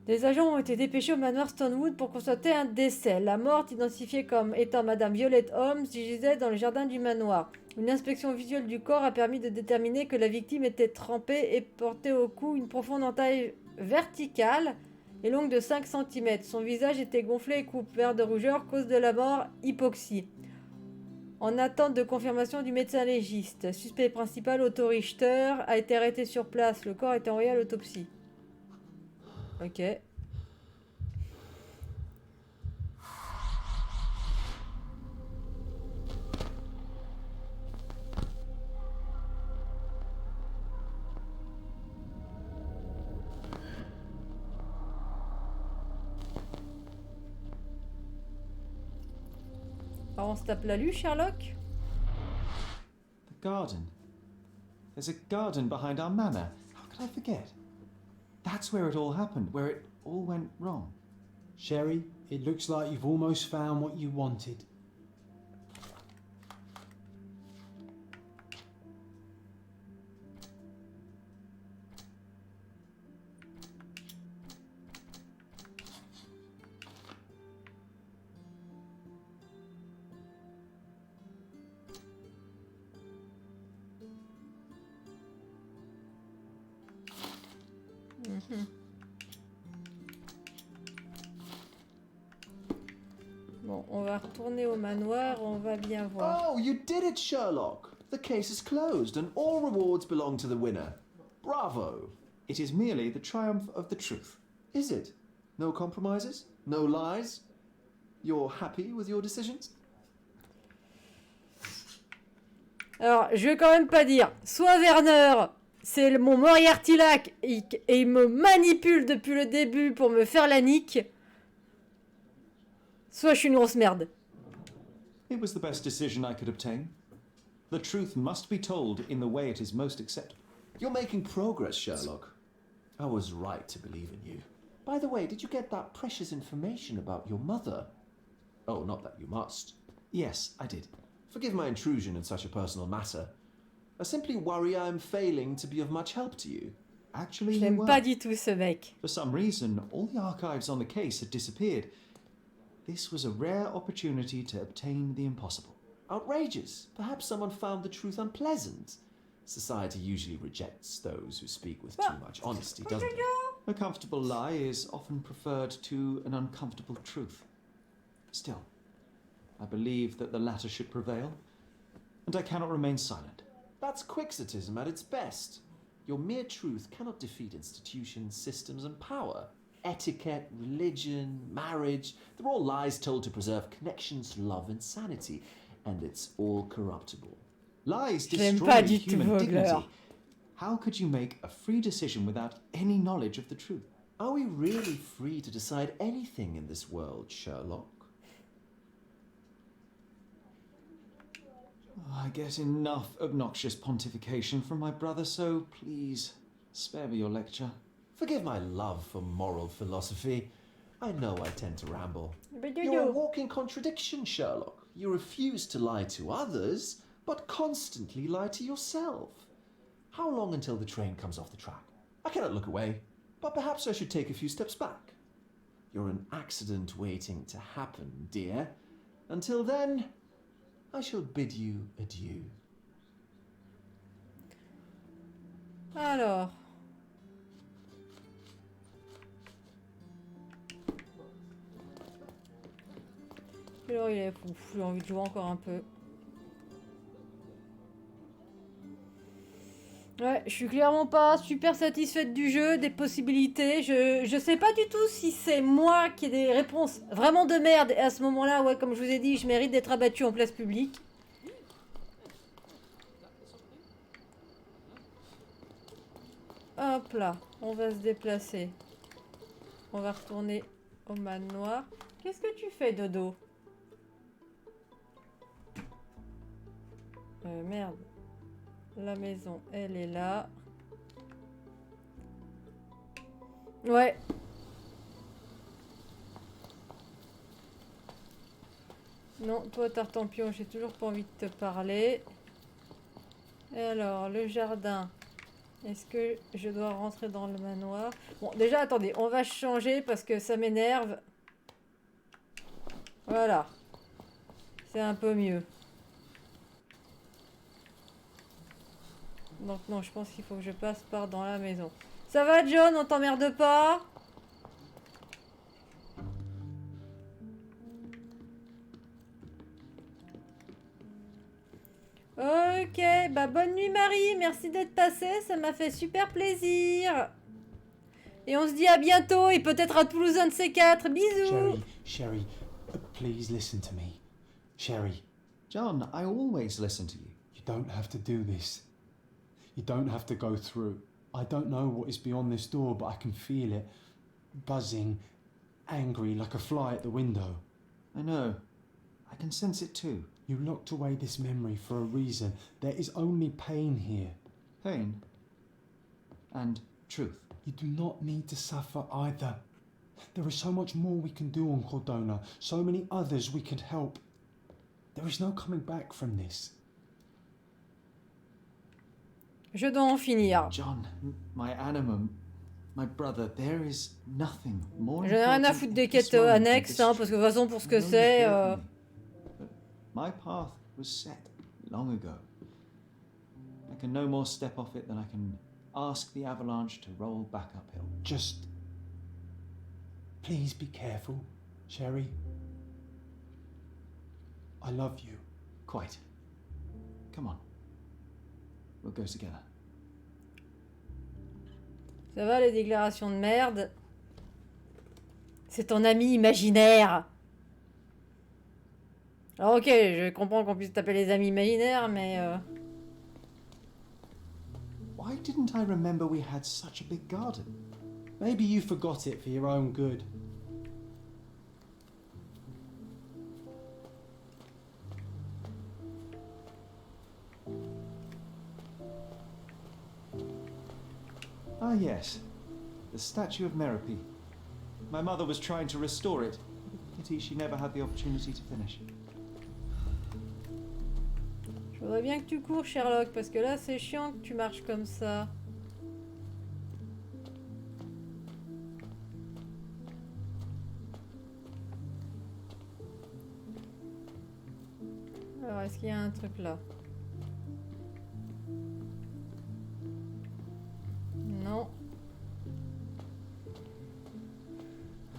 Speaker 1: Des agents ont été dépêchés au manoir Stonewood pour constater un décès. La morte, identifiée comme étant Madame Violet Holmes, gisait dans le jardin du manoir. Une inspection visuelle du corps a permis de déterminer que la victime était trempée et portait au cou une profonde entaille verticale et longue de 5 cm. Son visage était gonflé et couvert de rougeur, cause de la mort, hypoxie. En attente de confirmation du médecin légiste, suspect principal Otto Richter a été arrêté sur place. Le corps a été envoyé à l'autopsie. Ok. Alors on se tape la lue, Sherlock?
Speaker 4: The garden. There's a garden behind our manor. How could I forget? That's where it all happened, where it all went wrong.
Speaker 3: Sherry, it looks like you've almost found what you wanted.
Speaker 1: Bon, on va retourner au manoir, on va bien voir.
Speaker 9: Oh, you did it, Sherlock! The case is closed and all rewards belong to the winner. Bravo!
Speaker 4: It is merely the triumph of the truth.
Speaker 9: Is it? No compromises? No lies? You're happy with your decisions?
Speaker 1: Alors, je vais quand même pas dire, soit Werner, c'est mon Moriarty-Lac et il me manipule depuis le début pour me faire la nique, soit je suis une grosse merde.
Speaker 4: It was the best decision I could obtain. The truth must be told in the way it is most acceptable.
Speaker 9: You're making progress, Sherlock. I was right to believe in you. By the way, did you get that precious information about your mother? Oh, not that you must.
Speaker 4: Yes, I did.
Speaker 9: Forgive my intrusion in such a personal matter. I simply worry I am failing to be of much help to you.
Speaker 4: Actually,
Speaker 1: Je
Speaker 4: you
Speaker 1: l'aime
Speaker 4: were.
Speaker 1: pas du tout ce mec.
Speaker 4: For some reason, all the archives on the case had disappeared. This was a rare opportunity to obtain the impossible.
Speaker 9: Outrageous. Perhaps someone found the truth unpleasant. Society usually rejects those who speak with too much honesty, doesn't it?
Speaker 4: A comfortable lie is often preferred to an uncomfortable truth. Still, I believe that the latter should prevail, and I cannot remain silent.
Speaker 9: That's quixotism at its best. Your mere truth cannot defeat institutions, systems, and power. etiquette, religion, marriage, they're all lies told to preserve connections, love, and sanity. And it's all corruptible. Lies
Speaker 1: J'aime pas
Speaker 9: destroy
Speaker 1: du tout
Speaker 9: human
Speaker 1: Vogler.
Speaker 9: dignity. How could you make a free decision without any knowledge of the truth? Are we really free to decide anything in this world, Sherlock?
Speaker 4: I get enough obnoxious pontification from my brother, so please spare me your lecture.
Speaker 9: Forgive my love for moral philosophy. I know I tend to ramble.
Speaker 1: But
Speaker 9: You're a walking contradiction, Sherlock. You refuse to lie to others, but constantly lie to yourself. How long until the train comes off the track? I cannot look away, but perhaps I should take a few steps back. You're an accident waiting to happen, dear. Until then, I shall bid you adieu.
Speaker 1: Alors. Quelle heure il est? Ouf, j'ai envie de jouer encore un peu. Ouais, je suis clairement pas super satisfaite du jeu, des possibilités. Je sais pas du tout si c'est moi qui ai des réponses vraiment de merde. Et à ce moment-là, ouais, comme je vous ai dit, je mérite d'être abattu en place publique. Hop là, on va se déplacer. On va retourner au manoir. Qu'est-ce que tu fais, Dodo? Merde. La maison, elle est là. Ouais. Non, toi, Tartampion, j'ai toujours pas envie de te parler. Et alors, le jardin. Est-ce que je dois rentrer dans le manoir? Bon, déjà, attendez, on va changer parce que ça m'énerve. Voilà. C'est un peu mieux. Donc non, je pense qu'il faut que je passe par dans la maison. Ça va, John? On t'emmerde pas? Ok, bah bonne nuit Marie, merci d'être passée, ça m'a fait super plaisir. Et on se dit à bientôt et peut-être à Toulouse un de ces quatre. Bisous.
Speaker 3: Sherry, please listen to me. Sherry.
Speaker 4: John, I always listen to you.
Speaker 3: You don't have to do this. You don't have to go through. I don't know what is beyond this door, but I can feel it. Buzzing, angry, like a fly at the window.
Speaker 4: I know. I can sense it too.
Speaker 3: You locked away this memory for a reason. There is only pain here.
Speaker 4: Pain. And truth.
Speaker 3: You do not need to suffer either. There is so much more we can do on Cordona, so many others we could help. There is no coming back from this.
Speaker 1: Je dois en finir.
Speaker 4: John, my animum, my brother, there is nothing more.
Speaker 1: J'en ai rien à foutre des quêtes annexes, hein, parce que de toute façon, pour ce que c'est...
Speaker 4: My path was set long ago. I can no more step off it than I can ask the avalanche to roll back uphill.
Speaker 3: Just... please be careful, Sherry. I love you.
Speaker 4: Quite. Come on. We'll go together.
Speaker 1: Ça va les déclarations de merde? C'est ton ami imaginaire. Alors ok, je comprends qu'on puisse taper les amis imaginaires, mais...
Speaker 4: Why didn't I remember we had such a big garden?
Speaker 3: Maybe you forgot it for your own good.
Speaker 4: Ah yes, the statue of Merope. My mother was trying to restore it. Pity she never had the opportunity to finish.
Speaker 1: Je voudrais bien que tu cours, Sherlock, parce que là, c'est chiant que tu marches comme ça. Alors, est-ce qu'il y a un truc là? Non.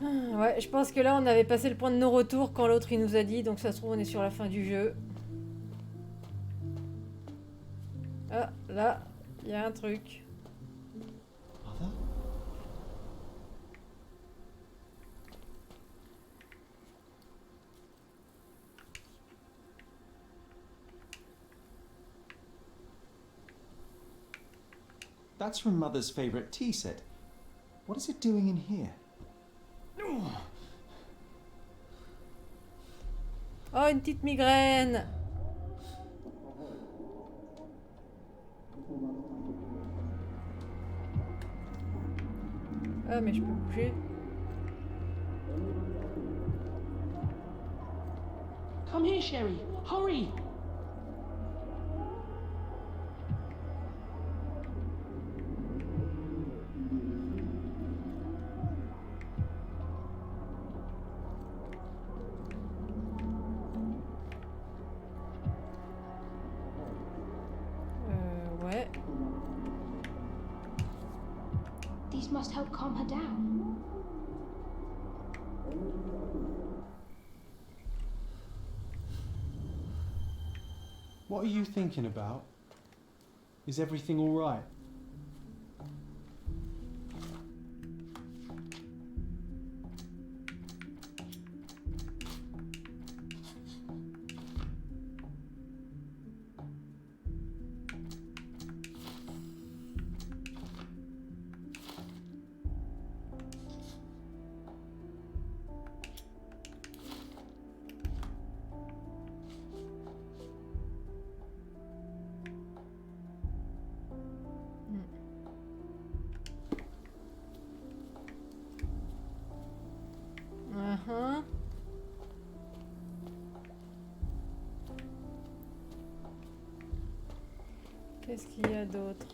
Speaker 1: Ouais, je pense que là, on avait passé le point de non-retour quand l'autre, il nous a dit. Donc, ça se trouve, on est sur la fin du jeu. Ah, là, il y a un truc.
Speaker 4: Mother? That's from Mother's favourite tea set. What is it doing in here?
Speaker 1: Oh, une petite migraine. Ah, mais je peux bouger.
Speaker 5: Come here, Sherry. Hurry.
Speaker 1: Ouais.
Speaker 12: These must help calm her down.
Speaker 3: What are you thinking about? Is everything all right?
Speaker 1: Uh-huh. Qu'est-ce qu'il y a d'autre?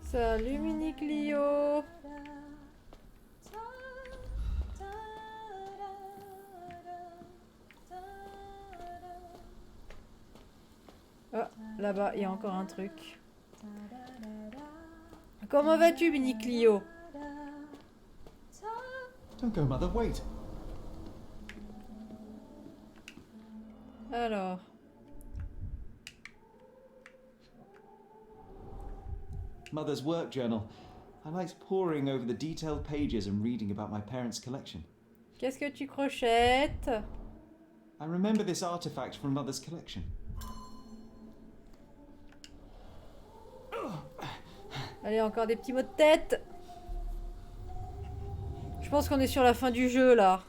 Speaker 1: Salut mini Clio. Ah, là-bas, il y a encore un truc. Comment vas-tu, mini Clio?
Speaker 4: Don't go, Mother, wait.
Speaker 1: Alors.
Speaker 4: Mother's work journal. I liked poring over the detailed pages and reading about my parents' collection.
Speaker 1: Qu'est-ce que tu crochettes?
Speaker 4: I remember this artifact from Mother's collection.
Speaker 1: Allez, encore des petits mots de tête. Je pense qu'on est sur la fin du jeu, là.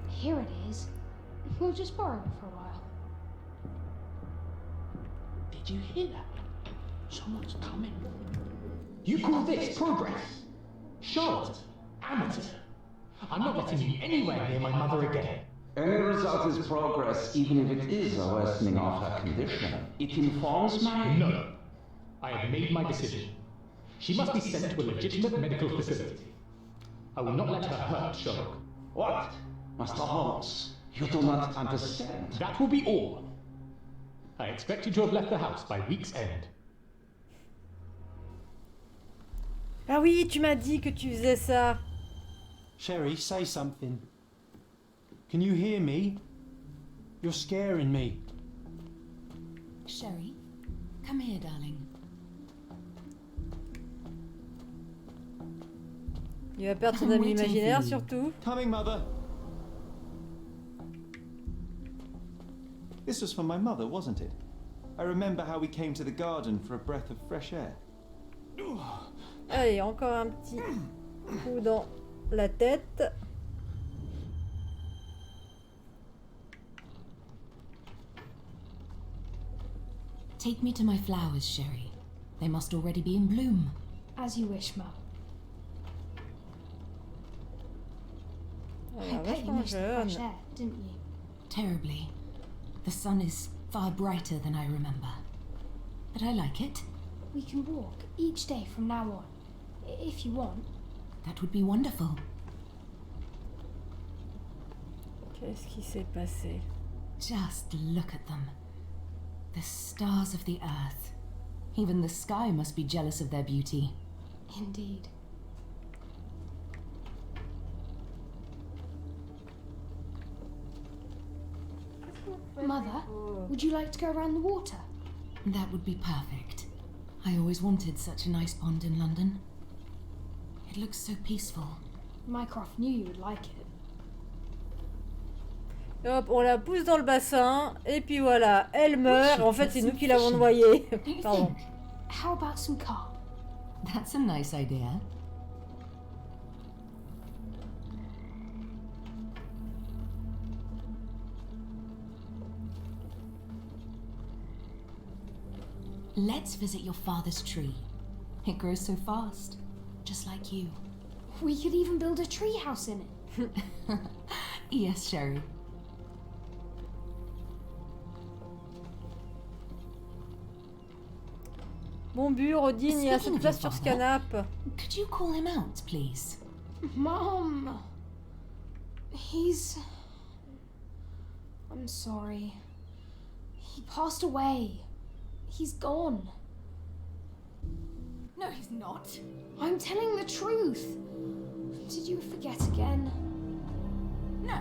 Speaker 12: Here it is. We'll just borrow it for a while.
Speaker 5: Did you hear that? Someone's coming.
Speaker 6: You call this progress? Charlotte, amateur. I'm not letting you anywhere near my mother again.
Speaker 8: Any result is progress, even if it is a worsening of her condition. It informs my...
Speaker 6: No. I have made my decision. She must be sent to a legitimate medical facility. I will not let her hurt Sherlock.
Speaker 8: What? Master Holmes, you do not understand.
Speaker 6: That will be all. I expect you to have left the house by week's end.
Speaker 1: Ah oui, tu m'as dit que tu faisais ça.
Speaker 3: Sherry, say something. Can you hear me? You're scaring me.
Speaker 13: Sherry, come here, darling.
Speaker 1: Il va perdre son ami imaginaire, surtout.
Speaker 4: Coming, Mother. This was from my mother, wasn't it? I remember how we came to the garden for a breath of fresh air.
Speaker 1: Allez, encore un petit coup dans la tête.
Speaker 13: Take me to my flowers, Sherry. They must already be in bloom.
Speaker 12: As you wish, Mum.
Speaker 1: Ah,
Speaker 12: I bet you missed the fresh air, didn't you?
Speaker 13: Terribly. The sun is far brighter than I remember. But I like it.
Speaker 12: We can walk each day from now on, if you want.
Speaker 13: That would be wonderful.
Speaker 1: Qu'est-ce qui s'est passé?
Speaker 13: Just look at them. The stars of the earth. Even the sky must be jealous of their beauty.
Speaker 12: Indeed. Mother, would you like to go around the water?
Speaker 13: That would be perfect. I always wanted such a nice pond in London. It looks so peaceful.
Speaker 12: Mycroft knew you would like it.
Speaker 1: Et hop, on la pousse dans le bassin, et puis voilà, elle meurt. En fait, c'est nous qui l'avons noyée. Pardon.
Speaker 12: How about some carp?
Speaker 13: That's a nice idea. Let's visit your father's tree. It grows so fast, just like you.
Speaker 12: We could even build a tree house in it.
Speaker 13: Yes, Sherry.
Speaker 1: Bon but, Rodine, il y a cette place sur ce canapé.
Speaker 13: Could you call him out, please?
Speaker 12: Mom! I'm sorry. He passed away. He's gone.
Speaker 13: No, he's not.
Speaker 12: I'm telling the truth. Did you forget again?
Speaker 13: No,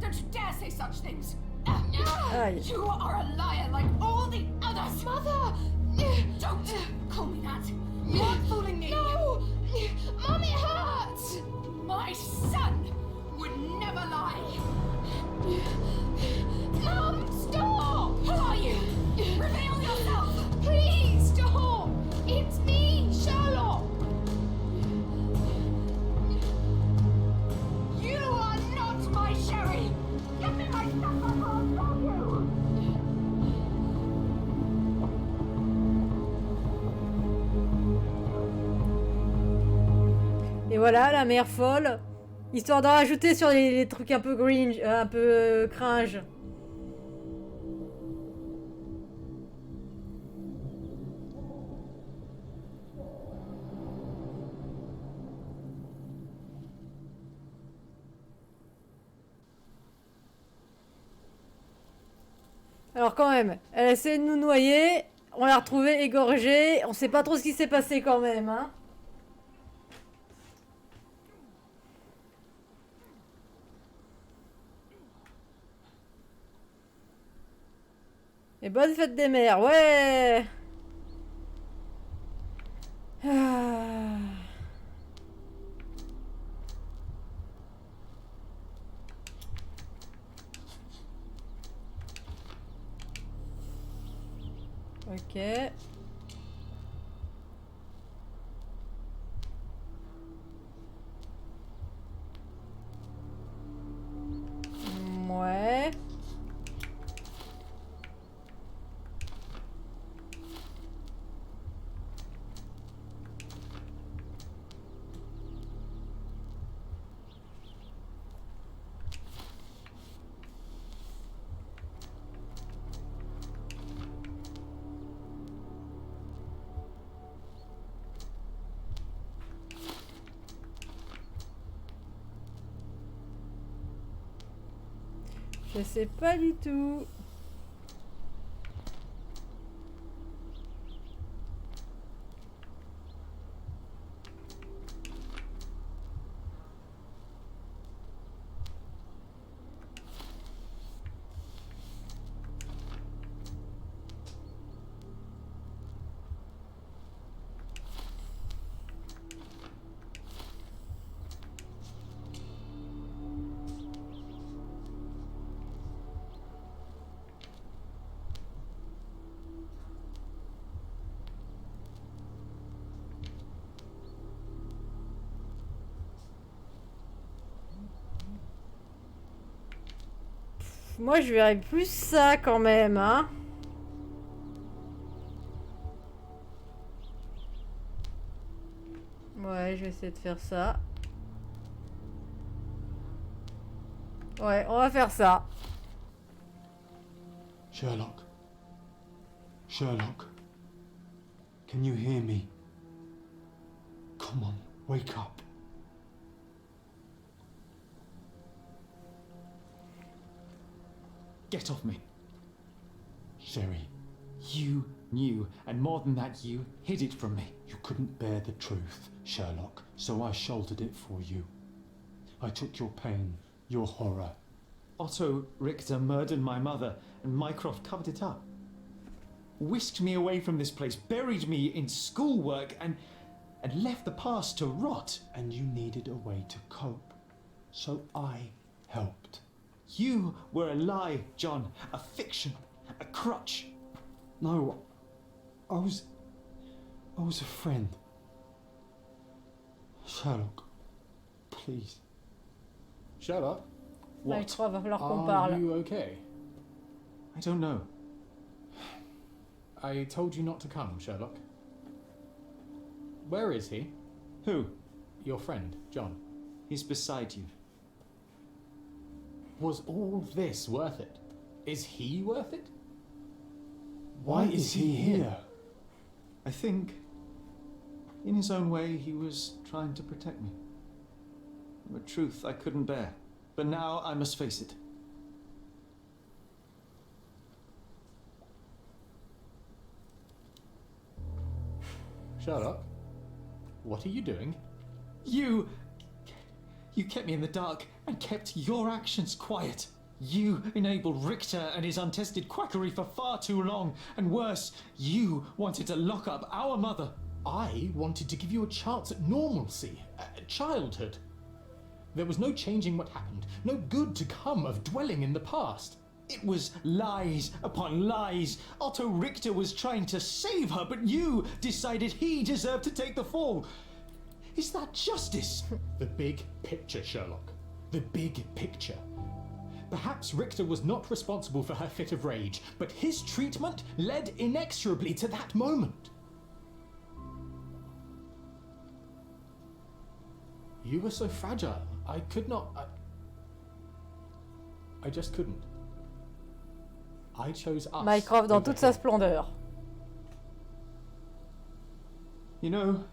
Speaker 13: don't you dare say such things.
Speaker 1: Aye.
Speaker 13: You are a liar like all the others.
Speaker 12: Mother!
Speaker 13: Don't call me that. You aren't fooling me.
Speaker 12: No! Mom, it hurts!
Speaker 13: My son would never lie.
Speaker 12: Mom, stop!
Speaker 13: Who are you? Reveal yourself.
Speaker 12: Please stop! It's me, Sherlock!
Speaker 13: You are not my Sherry. Give me my stuff or I'll kill you.
Speaker 1: Et voilà, la mère folle. Histoire d'en rajouter sur les trucs un peu cringe, cringe. Alors quand même, elle essaie de nous noyer, on l'a retrouvée égorgée, on sait pas trop ce qui s'est passé quand même, hein. Et bonne fête des mères, ouais. Ah. Ok. Ouais. Je sais pas du tout. Moi, je verrais plus ça quand même, hein. Ouais, je vais essayer de faire ça. Ouais, on va faire ça.
Speaker 3: Sherlock. Sherlock. Can you hear me? Come on, wake up.
Speaker 4: Get off me.
Speaker 3: Sherry,
Speaker 4: You knew, and more than that, you hid it from me.
Speaker 3: you couldn't bear the truth, Sherlock, so I shouldered it for you. I took your pain, your horror,
Speaker 4: Otto Richter murdered my mother, and Mycroft covered it up. Whisked me away from this place, buried me in schoolwork, and left the past to rot.
Speaker 3: And you needed a way to cope. So I helped.
Speaker 4: You were a lie, John. A fiction. A crutch.
Speaker 3: No, I was a friend. Sherlock, please.
Speaker 6: Sherlock?
Speaker 1: Ouais, je crois, va falloir qu'on
Speaker 6: Are
Speaker 1: parle.
Speaker 6: you okay?
Speaker 4: I don't know.
Speaker 6: I told you not to come, Sherlock. Where is he?
Speaker 4: Who?
Speaker 6: Your friend, John.
Speaker 4: He's beside you.
Speaker 6: Was all this worth it? Is he worth it?
Speaker 3: Why is he here?
Speaker 4: I think, in his own way, he was trying to protect me. A truth I couldn't bear. But now I must face it.
Speaker 6: Sherlock, what are you doing?
Speaker 4: You kept me in the dark and kept your actions quiet. You enabled Richter and his untested quackery for far too long. And worse, you wanted to lock up our mother.
Speaker 6: I wanted to give you a chance at normalcy, childhood. There was no changing what happened, no good to come of dwelling in the past.
Speaker 4: It was lies upon lies. Otto Richter was trying to save her, but you decided he deserved to take the fall. Is that justice?
Speaker 6: The big picture, Sherlock. The big picture. Perhaps Richter was not responsible for her fit of rage, but his treatment led inexorably to that moment. You were so fragile. I could not... I just couldn't. I chose us.
Speaker 1: Mycroft dans
Speaker 6: over
Speaker 1: toute sa
Speaker 6: him.
Speaker 1: splendeur.
Speaker 4: You know,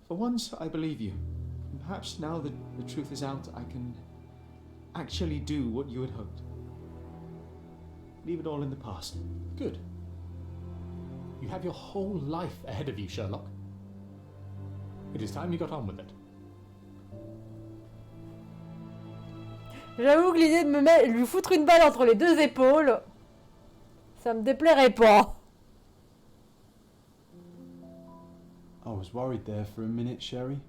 Speaker 4: for once I believe you. And perhaps now that the truth is out, I can actually do what you had hoped. Leave it all in the past.
Speaker 6: Good. You have your whole life ahead of you, Sherlock. It is time you got on with it.
Speaker 1: J'avoue que l'idée de lui foutre une balle entre les deux épaules, ça me déplairait pas.
Speaker 3: I was worried there for a minute, Sherry.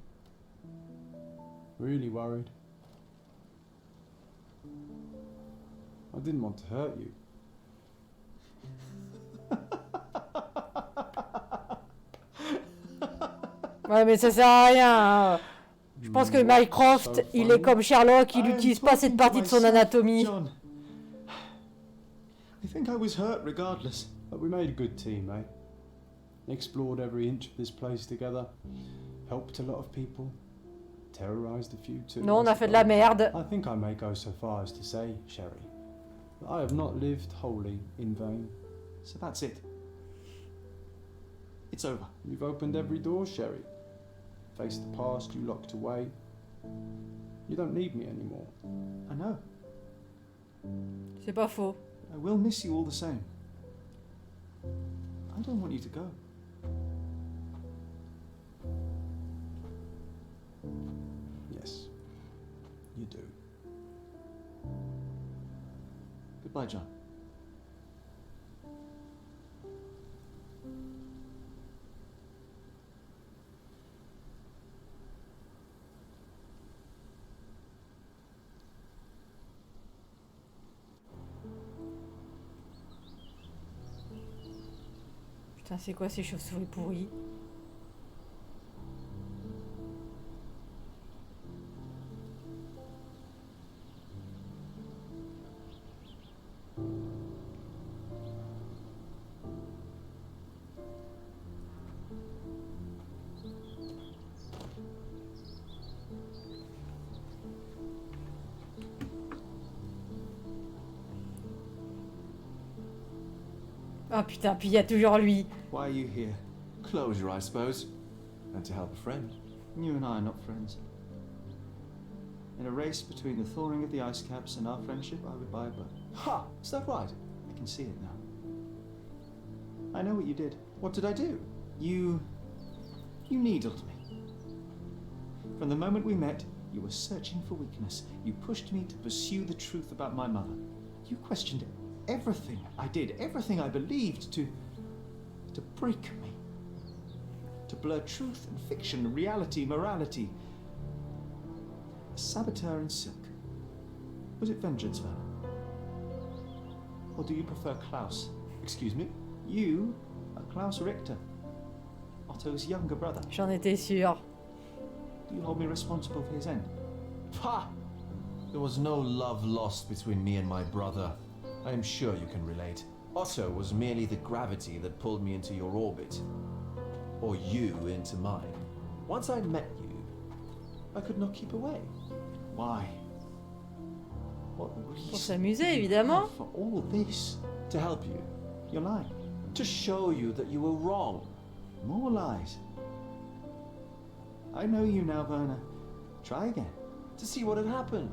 Speaker 3: Really worried. I didn't want to hurt you.
Speaker 1: Ouais, mais ça sert à rien. Je pense que Mycroft, il est comme Sherlock, il n'utilise pas cette partie de son anatomie.
Speaker 4: John, I think I was hurt regardless.
Speaker 3: But we made a good team, eh? Explored every inch of this place together. Helped a lot of people. Terrorized a few too.
Speaker 1: Non, on a fait de la merde.
Speaker 3: I think I may go so far as to say, Sherry, that I have not lived wholly in vain.
Speaker 4: So that's it. It's over.
Speaker 3: You've opened every door, Sherry. Faced the past you locked away. You don't need me anymore.
Speaker 4: I know.
Speaker 1: C'est pas faux.
Speaker 4: I will miss you all the same. I don't want you to go.
Speaker 3: Yes, you do.
Speaker 4: Goodbye, John.
Speaker 1: Putain, c'est quoi ces chauves-souris pourries? Oh putain, puis il y a toujours lui.
Speaker 4: Why are you here?
Speaker 9: Closure, I suppose. And to help a friend.
Speaker 4: You and I are not friends. In a race between the thawing of the ice caps and our friendship, I would buy a boat.
Speaker 9: Ha! Is that right?
Speaker 4: I can see it now. I know what you did.
Speaker 9: What did I do?
Speaker 4: You needled me. From the moment we met, You were searching for weakness. You pushed me to pursue the truth about my mother. You questioned everything I did, everything I believed, to break me. To blur truth and fiction, reality, morality. A saboteur in silk. Was it vengeance, Werner? Or do you prefer Klaus?
Speaker 3: Excuse me?
Speaker 4: You are Klaus Richter, Otto's younger brother.
Speaker 1: J'en étais sûre.
Speaker 4: Do you hold me responsible for his end?
Speaker 9: Ha! There was no love lost between me and my brother. I am sure you can relate. Otto was merely the gravity that pulled me into your orbit. Or you into mine. Once I met you, I could not keep away.
Speaker 4: Why? What reason?
Speaker 1: Pour s'amuser, évidemment.
Speaker 4: For all this?
Speaker 9: To help you.
Speaker 4: You're lying.
Speaker 9: To show you that you were wrong.
Speaker 4: More lies. I know you now, Werner. Try again.
Speaker 9: To see what had happened.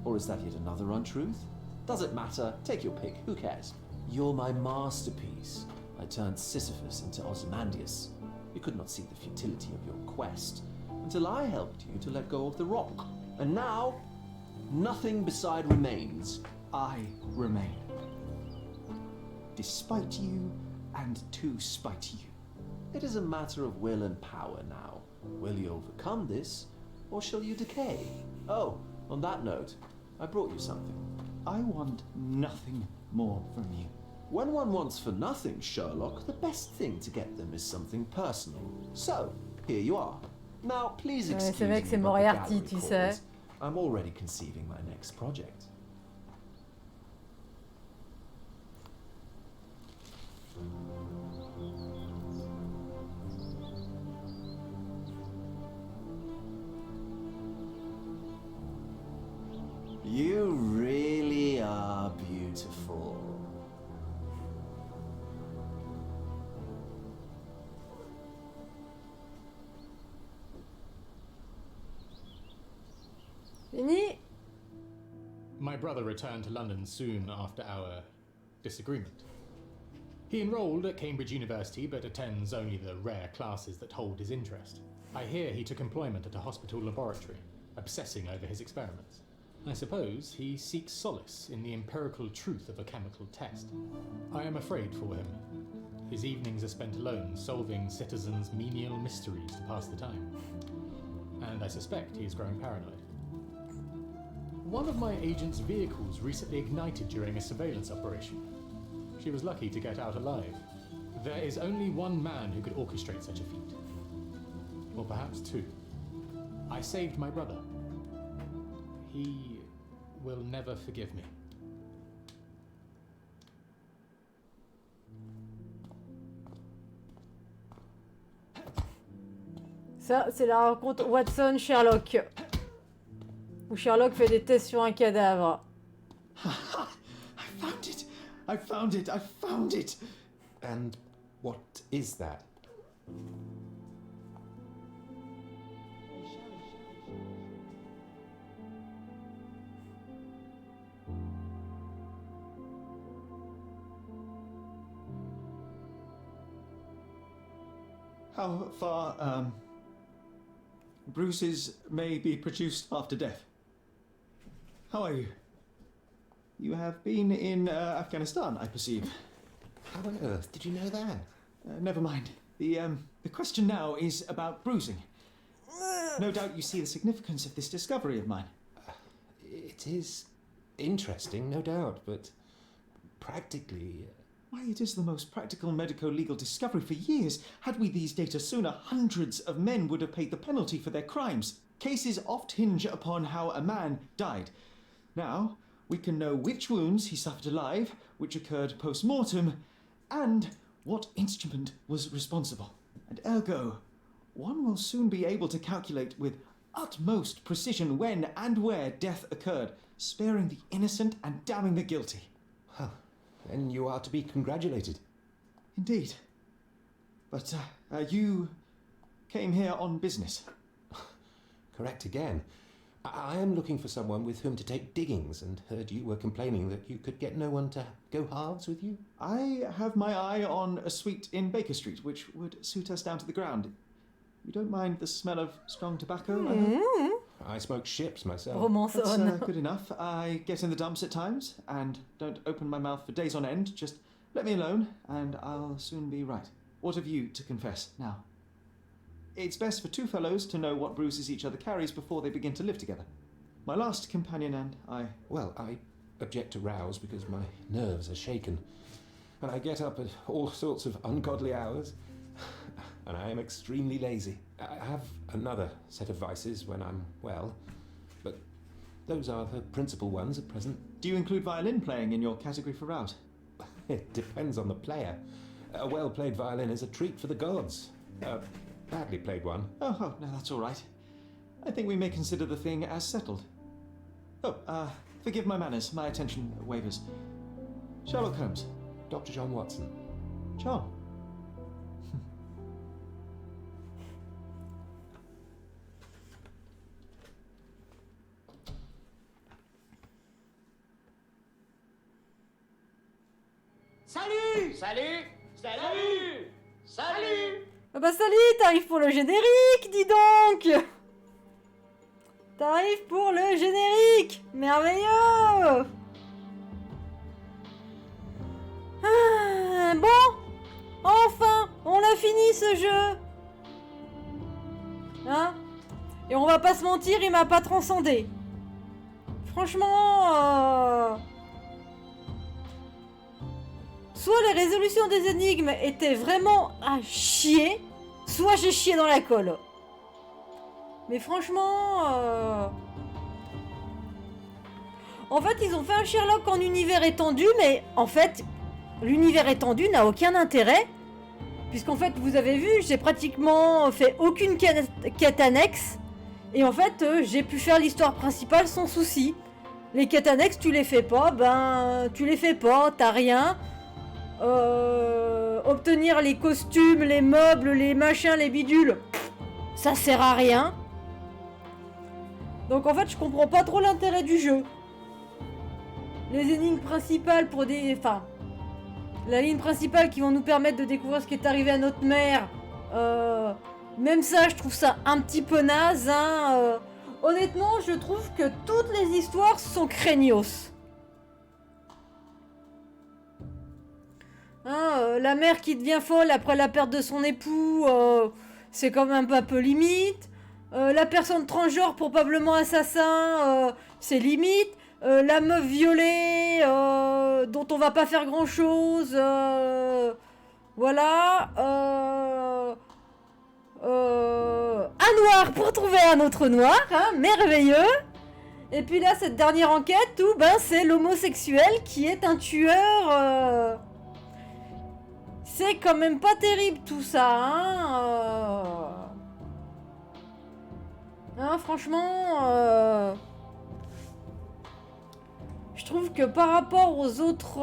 Speaker 9: Or is that yet another untruth? Does it matter? Take your pick. Who cares? You're my masterpiece. I turned Sisyphus into Ozymandias. You could not see the futility of your quest until I helped you to let go of the rock. And now, nothing beside remains.
Speaker 4: I remain. Despite you and to spite you.
Speaker 9: It is a matter of will and power now. Will you overcome this, or shall you decay? Oh, on that note, I brought you something.
Speaker 4: I want nothing more from you.
Speaker 9: When one wants for nothing, Sherlock, the best thing to get them is something personal. So, here you are. Now, please excuse
Speaker 1: c'est vrai que
Speaker 9: me
Speaker 1: c'est
Speaker 9: about the
Speaker 1: Moriarty,
Speaker 9: gallery
Speaker 1: tu
Speaker 9: calls.
Speaker 1: sais.
Speaker 9: I'm already conceiving my next project. You really are beautiful.
Speaker 1: Fini?
Speaker 6: My brother returned to London soon after our disagreement. He enrolled at Cambridge University but attends only the rare classes that hold his interest. I hear he took employment at a hospital laboratory, obsessing over his experiments. I suppose he seeks solace in the empirical truth of a chemical test. I am afraid for him. His evenings are spent alone, solving citizens' menial mysteries to pass the time. And I suspect he is growing paranoid. One of my agent's vehicles recently ignited during a surveillance operation. She was lucky to get out alive. There is only one man who could orchestrate such a feat. Or perhaps two. I saved my brother. He will never forgive me.
Speaker 1: Ça, c'est la rencontre Watson-Sherlock. Où Sherlock fait des tests sur un cadavre.
Speaker 4: I found it! I found it! I found it!
Speaker 8: And what is that?
Speaker 4: How far, bruises may be produced after death? How are you? You have been in Afghanistan, I perceive.
Speaker 8: How on earth did you know that?
Speaker 4: Never mind. The question now is about bruising. No doubt you see the significance of this discovery of mine.
Speaker 8: It is interesting, no doubt, but practically...
Speaker 4: Why, it is the most practical medico-legal discovery for years. Had we these data sooner, hundreds of men would have paid the penalty for their crimes. Cases oft hinge upon how a man died. Now, we can know which wounds he suffered alive, which occurred post-mortem, and what instrument was responsible. And ergo, one will soon be able to calculate with utmost precision when and where death occurred, sparing the innocent and damning the guilty.
Speaker 8: Well, then you are to be congratulated.
Speaker 4: Indeed. But you came here on business.
Speaker 8: Correct again. I am looking for someone with whom to take diggings, and heard you were complaining that you could get no one to go halves with you.
Speaker 4: I have my eye on a suite in Baker Street, which would suit us down to the ground. You don't mind the smell of strong tobacco, I hope?
Speaker 14: I smoke ships myself.
Speaker 1: Romançonne.
Speaker 4: That's good enough. I get in the dumps at times and don't open my mouth for days on end. Just let me alone and I'll soon be right. What have you to confess now? It's best for two fellows to know what bruises each other carries before they begin to live together. My last companion and I...
Speaker 14: Well, I object to rows because my nerves are shaken. And I get up at all sorts of ungodly hours. And I am extremely lazy. I have another set of vices when I'm well. But those are the principal ones at present.
Speaker 4: Do you include violin playing in your category for rows?
Speaker 14: It depends on the player. A well-played violin is a treat for the gods. A badly played one.
Speaker 4: Oh, no, that's all right. I think we may consider the thing as settled. Oh, forgive my manners. My attention wavers. Sherlock Holmes.
Speaker 14: Dr. John Watson.
Speaker 4: John.
Speaker 15: Salut! Salut! Salut! Salut!
Speaker 1: Ah bah salut, t'arrives pour le générique, dis donc! T'arrives pour le générique! Merveilleux! Ah, bon! Enfin! On a fini ce jeu! Hein? Et on va pas se mentir, il m'a pas transcendé. Franchement... Soit les résolutions des énigmes étaient vraiment à chier, soit j'ai chié dans la colle. Mais franchement... En fait, ils ont fait un Sherlock en univers étendu, mais en fait, l'univers étendu n'a aucun intérêt. Puisqu'en fait, vous avez vu, j'ai pratiquement fait aucune quête annexe. Et en fait, j'ai pu faire l'histoire principale sans souci. Les quêtes annexes, tu les fais pas, ben... Tu les fais pas, t'as rien... obtenir les costumes, les meubles, les machins, les bidules, ça sert à rien. Donc en fait, je comprends pas trop l'intérêt du jeu. Les énigmes principales pour des... Enfin, la ligne principale qui vont nous permettre de découvrir ce qui est arrivé à notre mère. Même ça, je trouve ça un petit peu naze. Hein. Honnêtement, je trouve que toutes les histoires sont craignos. Hein, la mère qui devient folle après la perte de son époux, c'est quand même un peu limite. La personne transgenre probablement assassin, c'est limite. La meuf violée, dont on va pas faire grand chose. Voilà. Un noir pour trouver un autre noir, hein, merveilleux. Et puis là, cette dernière enquête où ben, c'est l'homosexuel qui est un tueur. C'est quand même pas terrible tout ça, hein. Hein, franchement, je trouve que par rapport aux autres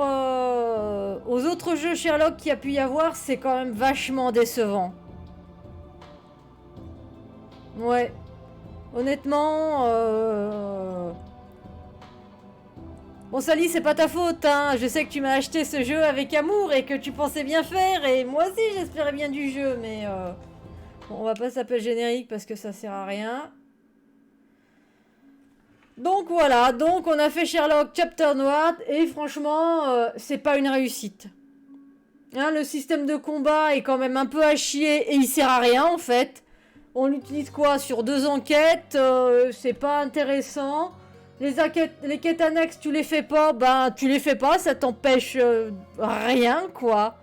Speaker 1: jeux Sherlock qu'il y a pu y avoir, c'est quand même vachement décevant. Ouais. Honnêtement, Bon Sally, c'est pas ta faute, hein. Je sais que tu m'as acheté ce jeu avec amour et que tu pensais bien faire, et moi aussi j'espérais bien du jeu, mais bon, on va pas s'appeler générique parce que ça sert à rien. Donc voilà, donc on a fait Sherlock Chapter One, et franchement, c'est pas une réussite. Hein, le système de combat est quand même un peu à chier et il sert à rien en fait. On l'utilise quoi sur 2 enquêtes, c'est pas intéressant. Les quêtes annexes, tu les fais pas, ben tu les fais pas, ça t'empêche rien quoi.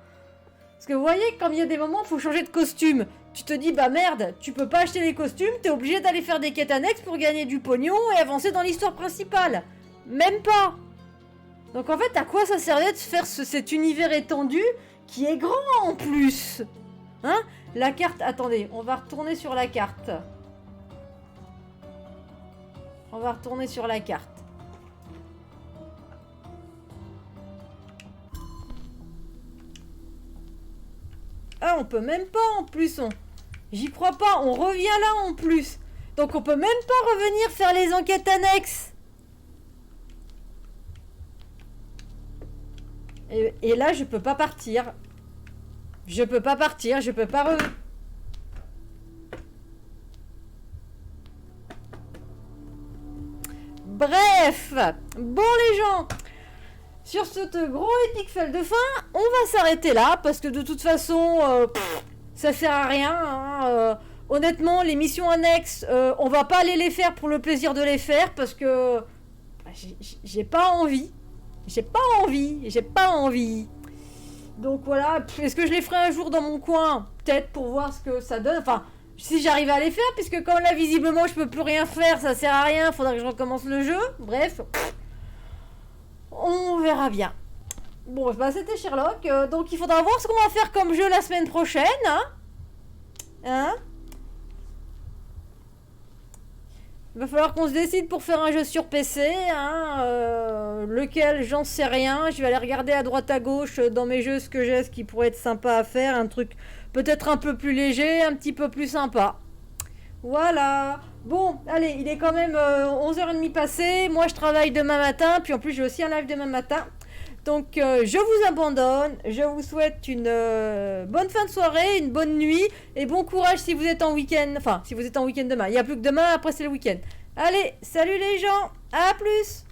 Speaker 1: Parce que vous voyez, comme il y a des moments, il faut changer de costume. Tu te dis, bah merde, tu peux pas acheter les costumes, t'es obligé d'aller faire des quêtes annexes pour gagner du pognon et avancer dans l'histoire principale. Même pas. Donc en fait, à quoi ça servait de faire cet univers étendu qui est grand en plus? Hein? La carte, attendez, on va retourner sur la carte. On va retourner sur la carte. Ah, on peut même pas en plus. J'y crois pas. On revient là en plus. Donc on peut même pas revenir faire les enquêtes annexes. Et là, je peux pas partir. Je peux pas partir. Je peux pas Bref, bon les gens, sur ce gros épique fail de fin, on va s'arrêter là, parce que de toute façon, ça sert à rien, hein, honnêtement, les missions annexes, on va pas aller les faire pour le plaisir de les faire, parce que j'ai pas envie. J'ai pas envie. Donc voilà, est-ce que je les ferai un jour dans mon coin? Peut-être pour voir ce que ça donne. Enfin, si j'arrive à les faire, puisque comme là, visiblement, je peux plus rien faire, ça sert à rien, faudra que je recommence le jeu. Bref, on verra bien. Bon, bah c'était Sherlock, donc il faudra voir ce qu'on va faire comme jeu la semaine prochaine, hein. Il va falloir qu'on se décide pour faire un jeu sur PC, lequel j'en sais rien. Je vais aller regarder à droite à gauche dans mes jeux ce que j'ai, ce qui pourrait être sympa à faire, un truc peut-être un peu plus léger, un petit peu plus sympa. Voilà. Bon, allez, il est quand même 11h30 passé, moi je travaille demain matin, puis en plus j'ai aussi un live demain matin. Donc je vous abandonne, je vous souhaite une bonne fin de soirée, une bonne nuit, et bon courage si vous êtes en week-end, enfin si vous êtes en week-end demain, il n'y a plus que demain, après c'est le week-end. Allez, salut les gens, à plus!